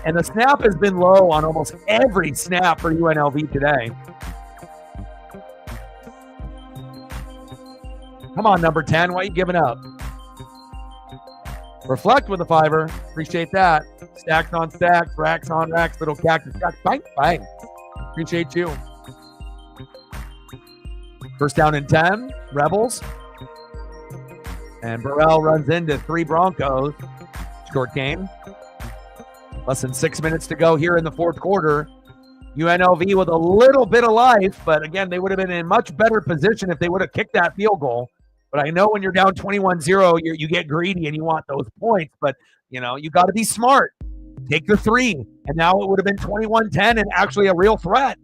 And the snap has been low on almost every snap for UNLV today. Come on, number 10. Why are you giving up? Reflect with a 5er. Appreciate that. Stacks on stacks, racks on racks, little cactus. Bang, bang. Appreciate you. First down and 10. Rebels. And Burrell runs into 3 Broncos. Short game. Less than 6 minutes to go here in the 4th quarter. UNLV with a little bit of life, but again, they would have been in much better position if they would have kicked that field goal. But I know when you're down 21-0, you get greedy and you want those points, but you got to be smart. Take the 3, and now it would have been 21-10 and actually a real threat,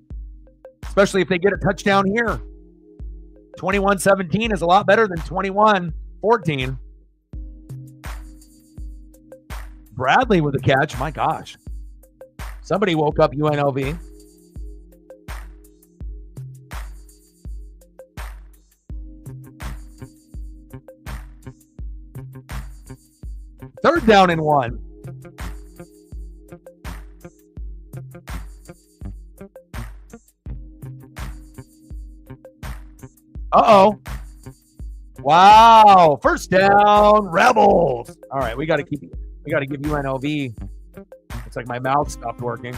especially if they get a touchdown here. 21-17 is a lot better than 21-14. Bradley with a catch. My gosh. Somebody woke up UNLV. Third down and 1. Uh-oh. Wow. First down, Rebels. All right, we got to give UNLV. It's like my mouth stopped working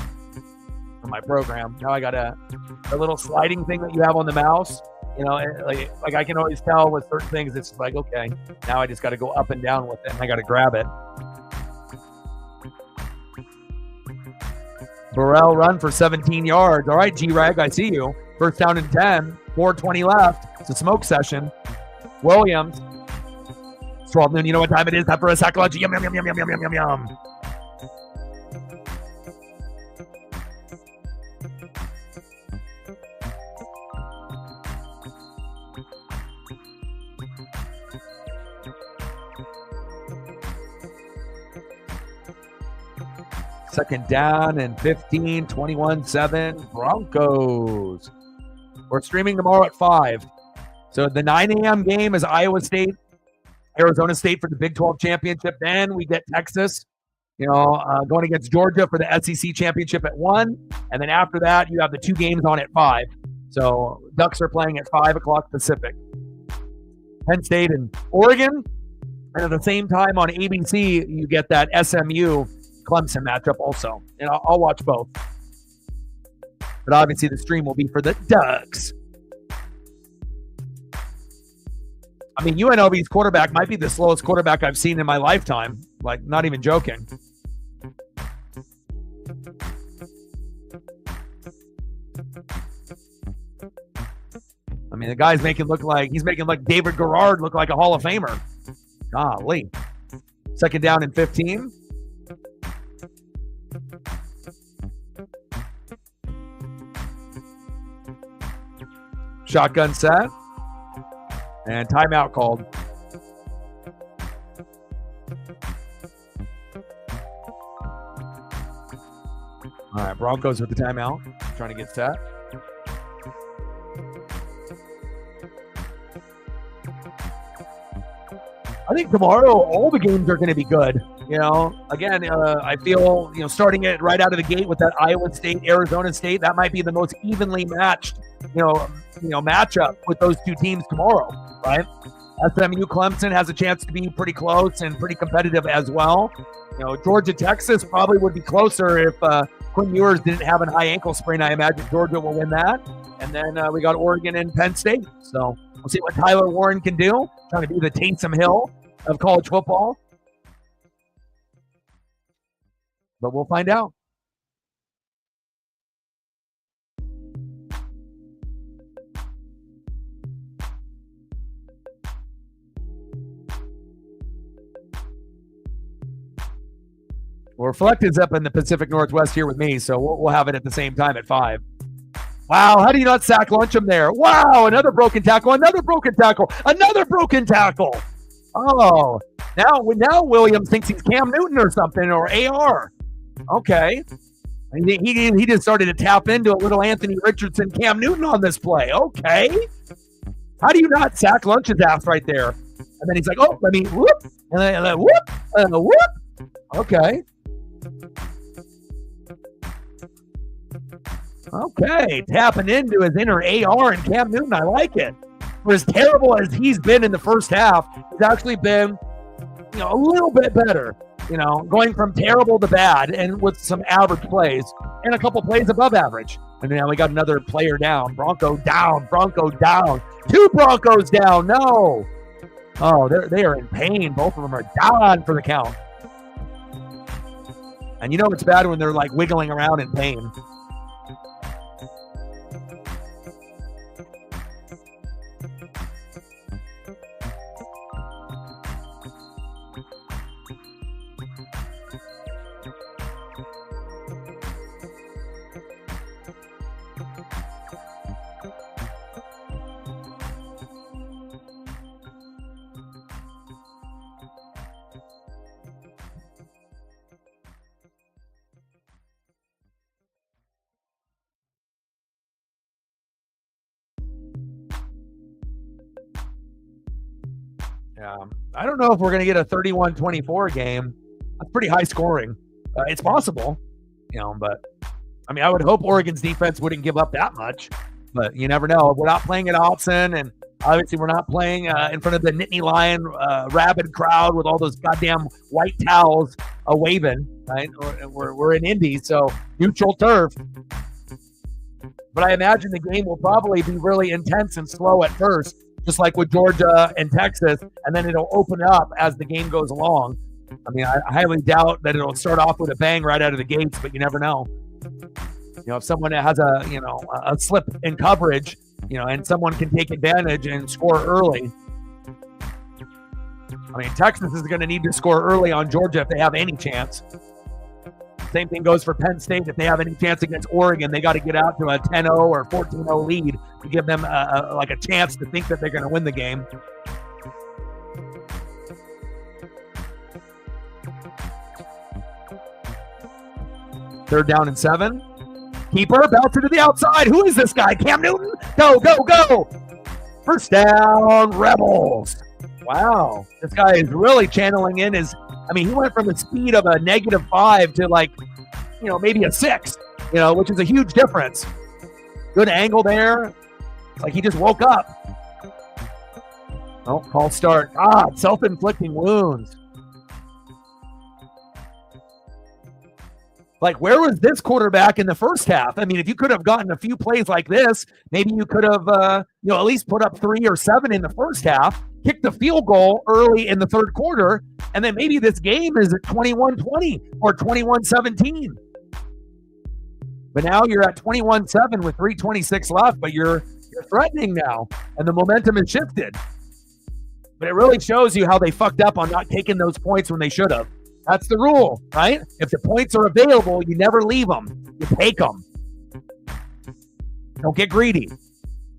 on my program. Now I got a little sliding thing that you have on the mouse. Like I can always tell with certain things, it's like, okay, now I just got to go up and down with it, and I got to grab it. Burrell run for 17 yards. All right, G-Rag, I see you. First down and 10, 4:20 left. It's a smoke session. Williams. 12 noon, you know what time it is? Time for a psychology. Yum, yum, yum, yum, yum, yum, yum, yum. Second down and 15, 21-7, Broncos. We're streaming tomorrow at 5. So the 9 a.m. game is Iowa State, Arizona State for the Big 12 championship. Then we get Texas, going against Georgia for the SEC championship at 1. And then after that, you have the 2 games on at 5. So Ducks are playing at 5 o'clock Pacific. Penn State and Oregon. And at the same time on ABC, you get that SMU Clemson matchup also. And I'll watch both. But obviously the stream will be for the Ducks. I mean, UNLV's quarterback might be the slowest quarterback I've seen in my lifetime. Like, not even joking. I mean, the guy's making David Garrard look like a Hall of Famer. Golly. Second down and 15. Shotgun set. And timeout called. All right, Broncos with the timeout. Trying to get set. I think tomorrow all the games are going to be good. You know, again, I feel, starting it right out of the gate with that Iowa State, Arizona State, that might be the most evenly matched, matchup with those two teams tomorrow, right? SMU Clemson has a chance to be pretty close and pretty competitive as well. Georgia Texas probably would be closer if Quinn Ewers didn't have a high ankle sprain. I imagine Georgia will win that. And then we got Oregon and Penn State. So we'll see what Tyler Warren can do, trying to be the Taysom Hill of college football. But we'll find out. Well, Reflect is up in the Pacific Northwest here with me, so we'll have it at the same time at 5. Wow, how do you not sack Luncham there? Wow, another broken tackle, another broken tackle, another broken tackle. Oh, now Williams thinks he's Cam Newton or something, or AR. Okay. He just started to tap into a little Anthony Richardson, Cam Newton on this play. Okay. How do you not sack Luncham's ass right there? And then he's like, oh, let me whoop, and then whoop, and a whoop. Okay. Okay, tapping into his inner AR and Cam Newton. I like it. For as terrible as he's been in the first half, he's actually been, a little bit better. Going from terrible to bad and with some average plays and a couple plays above average. And now we got another player down. Bronco down. 2 Broncos down. No. Oh, they are in pain. Both of them are down for the count. And it's bad when they're like wiggling around in pain. I don't know if we're going to get a 31-24 game. That's pretty high scoring. It's possible, but I would hope Oregon's defense wouldn't give up that much, but you never know. We're not playing at Autzen, and obviously we're not playing in front of the Nittany Lion rabid crowd with all those goddamn white towels waving, right? We're in Indy, so neutral turf. But I imagine the game will probably be really intense and slow at first, just like with Georgia and Texas, and then it'll open up as the game goes along. I highly doubt that it'll start off with a bang right out of the gates, but you never know. If someone has a slip in coverage, and someone can take advantage and score early. Texas is going to need to score early on Georgia if they have any chance. Same thing goes for Penn State. If they have any chance against Oregon, they got to get out to a 10-0 or 14-0 lead to give them a chance to think that they're going to win the game. Third down and 7. Keeper, bounce it to the outside. Who is this guy? Cam Newton? Go, go, go. First down, Rebels. Wow. This guy is really channeling in his... he went from the speed of a -5 to maybe a 6, which is a huge difference. Good angle there. It's like he just woke up. Oh, false start. Self-inflicting wounds. Where was this quarterback in the first half? If you could have gotten a few plays like this, maybe you could have, at least put up 3 or 7 in the first half, kicked the field goal early in the third quarter, and then maybe this game is at 21-20 or 21-17. But now you're at 21-7 with 3:26 left, but you're threatening now, and the momentum has shifted. But it really shows you how they fucked up on not taking those points when they should have. That's the rule, right? If the points are available, you never leave them. You take them. Don't get greedy.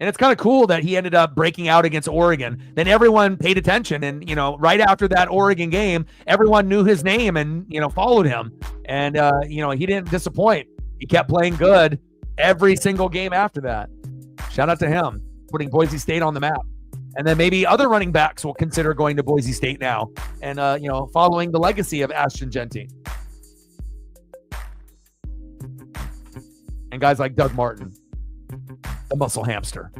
And it's kind of cool that he ended up breaking out against Oregon. Then everyone paid attention. And, right after that Oregon game, everyone knew his name and, followed him. And, he didn't disappoint. He kept playing good every single game after that. Shout out to him, putting Boise State on the map. And then maybe other running backs will consider going to Boise State now and, following the legacy of Ashton Genty. And guys like Doug Martin, the muscle hamster.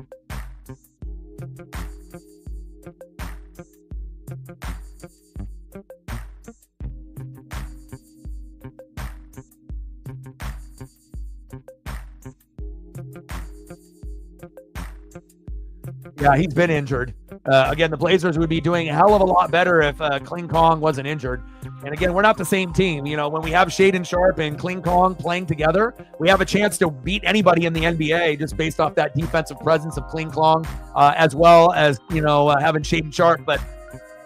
Yeah, he's been injured. Again, the Blazers would be doing a hell of a lot better if Kling Kong wasn't injured. And again, we're not the same team. When we have Shaedon Sharpe and Kling Kong playing together, we have a chance to beat anybody in the NBA just based off that defensive presence of Kling Kong, as well as, having Shaedon Sharpe. But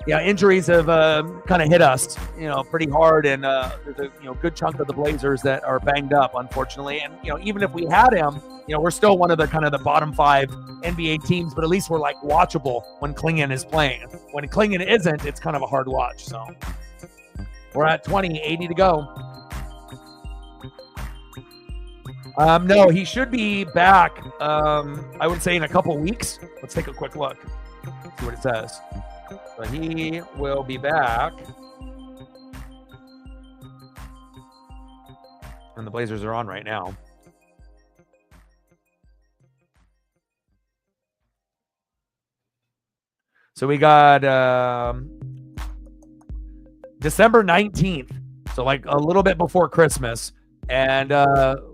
yeah, injuries have kind of hit us, pretty hard. And there's a good chunk of the Blazers that are banged up, unfortunately. And, even if we had him, we're still one of the kind of the bottom 5 NBA teams, but at least we're like watchable when Klingon is playing. When Klingon isn't, it's kind of a hard watch. So we're at 20, 80 to go. No, he should be back, I would say in a couple weeks. Let's take a quick look, see what it says. So he will be back. And the Blazers are on right now. So we got December 19th. So like a little bit before Christmas. And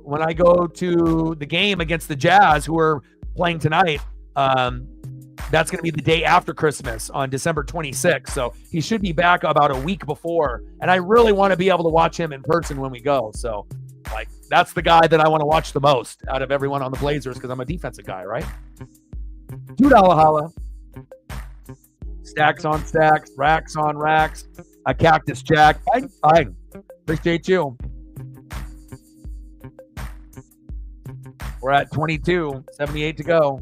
when I go to the game against the Jazz, who are playing tonight, that's going to be the day after Christmas on December 26th. So he should be back about a week before. And I really want to be able to watch him in person when we go. So like that's the guy that I want to watch the most out of everyone on the Blazers because I'm a defensive guy, right? $2 holla. Stacks on stacks, racks on racks. A Cactus Jack. Fine. Appreciate you. We're at 22, 78 to go.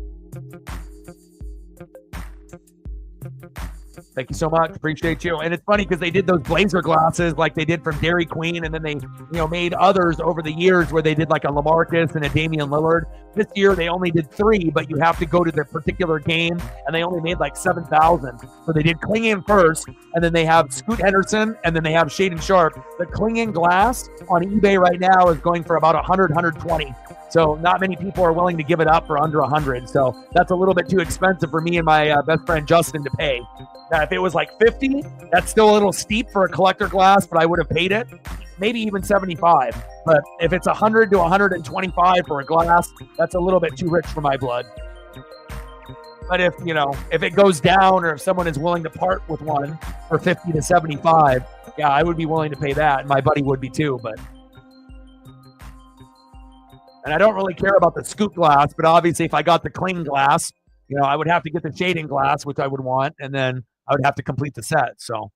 Thank you so much. Appreciate you. And it's funny because they did those Blazer glasses like they did from Dairy Queen, and then they, made others over the years where they did like a LaMarcus and a Damian Lillard. This year they only did 3, but you have to go to the particular game, and they only made like 7,000. So they did Klingon first, and then they have Scoot Henderson, and then they have Shaedon Sharpe. The Klingon glass on eBay right now is going for about 100, 120. So not many people are willing to give it up for under 100. So that's a little bit too expensive for me and my best friend Justin to pay. Now, if it was like 50, that's still a little steep for a collector glass, but I would have paid it. Maybe even 75. But if it's 100 to 125 for a glass, that's a little bit too rich for my blood. But if it goes down, or if someone is willing to part with one for 50 to 75, yeah, I would be willing to pay that. And my buddy would be too, and I don't really care about the Scoot glass, but obviously if I got the Kling glass, I would have to get the Shaedon glass, which I would want, and then I would have to complete the set. So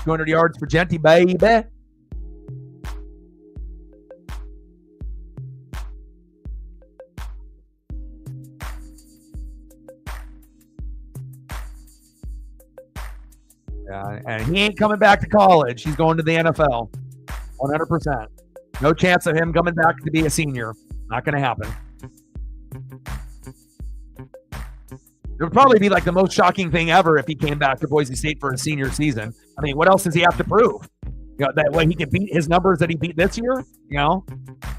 200 yards for Genty, baby. Yeah, and he ain't coming back to college. He's going to the NFL. 100%. No chance of him coming back to be a senior. Not going to happen. It would probably be like the most shocking thing ever if he came back to Boise State for a senior season. I mean, what else does he have to prove? That way he can beat his numbers that he beat this year.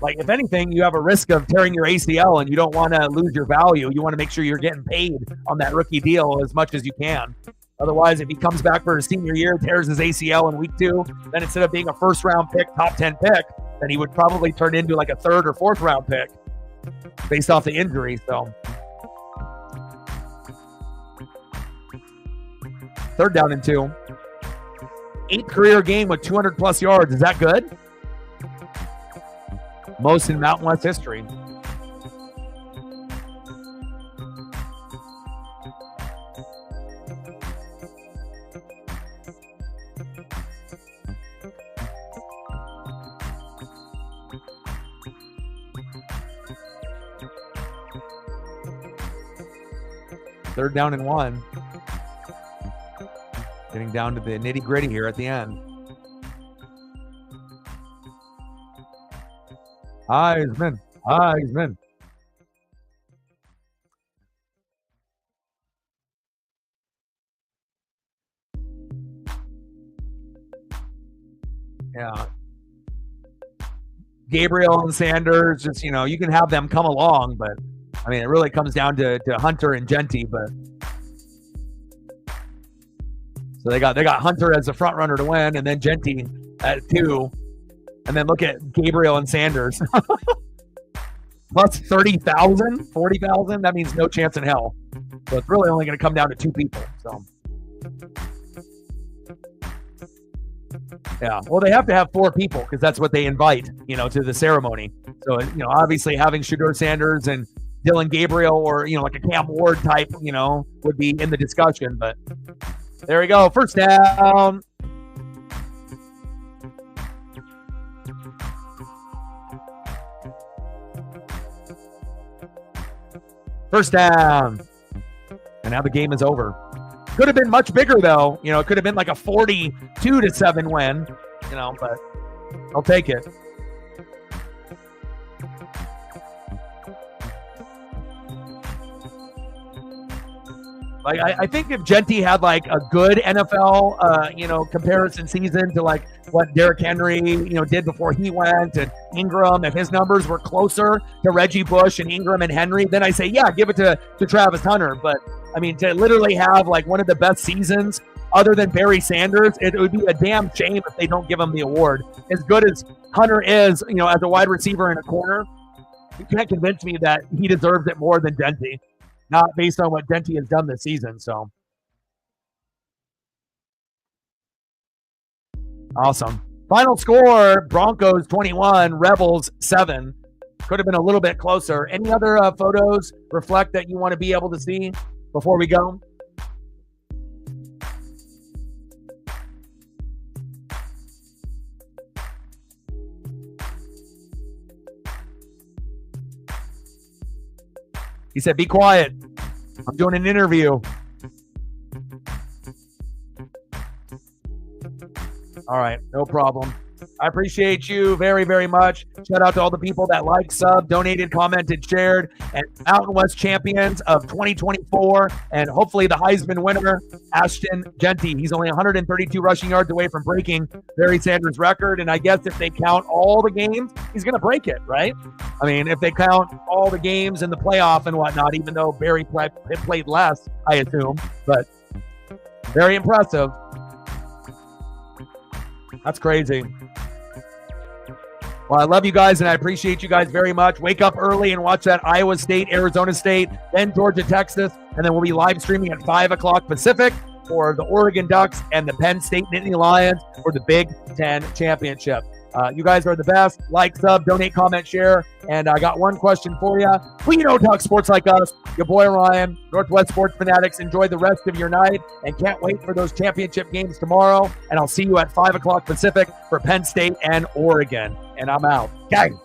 Like if anything, you have a risk of tearing your ACL, and you don't want to lose your value. You want to make sure you're getting paid on that rookie deal as much as you can. Otherwise, if he comes back for his senior year, tears his ACL in week 2, then instead of being a first-round pick, top 10 pick, then he would probably turn into like a 3rd or 4th-round pick based off the injury. So 3rd down and 2. 8th career game with 200-plus yards. Is that good? Most in Mountain West history. 3rd down and 1. Getting down to the nitty-gritty here at the end. Heisman. Yeah. Gabriel and Sanders, just, you can have them come along, but I mean, it really comes down to Hunter and Genty, but so they got Hunter as the front runner to win, and then Genty at 2, and then look at Gabriel and Sanders plus 30,000, 40,000. That means no chance in hell. So it's really only going to come down to 2 people. So yeah, well, they have to have 4 people because that's what they invite, to the ceremony. So obviously having Shedeur Sanders and Dylan Gabriel or like a Cam Ward type, would be in the discussion, but. There we go. First down. First down. And now the game is over. Could have been much bigger, though. It could have been like a 42-7 win, but I'll take it. Like I think if Genty had like a good NFL, comparison season to like what Derrick Henry, did before he went, and Ingram, if his numbers were closer to Reggie Bush and Ingram and Henry, then I say, yeah, give it to Travis Hunter. But I mean, to literally have like one of the best seasons other than Barry Sanders, it would be a damn shame if they don't give him the award. As good as Hunter is, as a wide receiver in a corner, you can't convince me that he deserves it more than Genty. Not based on what Genty has done this season, so. Awesome. Final score, Broncos 21, Rebels 7. Could have been a little bit closer. Any other photos reflect that you want to be able to see before we go? He said, be quiet. I'm doing an interview. All right, no problem. I appreciate you very, very much. Shout out to all the people that liked, sub, donated, commented, shared, and Mountain West champions of 2024, and hopefully the Heisman winner, Ashton Genty. He's only 132 rushing yards away from breaking Barry Sanders' record, and I guess if they count all the games, he's going to break it, right? I mean, if they count all the games in the playoff and whatnot, even though Barry played less, I assume, but very impressive. That's crazy. Well, I love you guys, and I appreciate you guys very much. Wake up early and watch that Iowa State, Arizona State, then Georgia, Texas, and then we'll be live streaming at 5 o'clock Pacific for the Oregon Ducks and the Penn State Nittany Lions for the Big Ten Championship. You guys are the best. Like, sub, donate, comment, share. And I got one question for you. Well, you know, talk sports like us. Your boy Ryan, Northwest Sports Fanatics. Enjoy the rest of your night and can't wait for those championship games tomorrow. And I'll see you at 5 o'clock Pacific for Penn State and Oregon. And I'm out. Gang.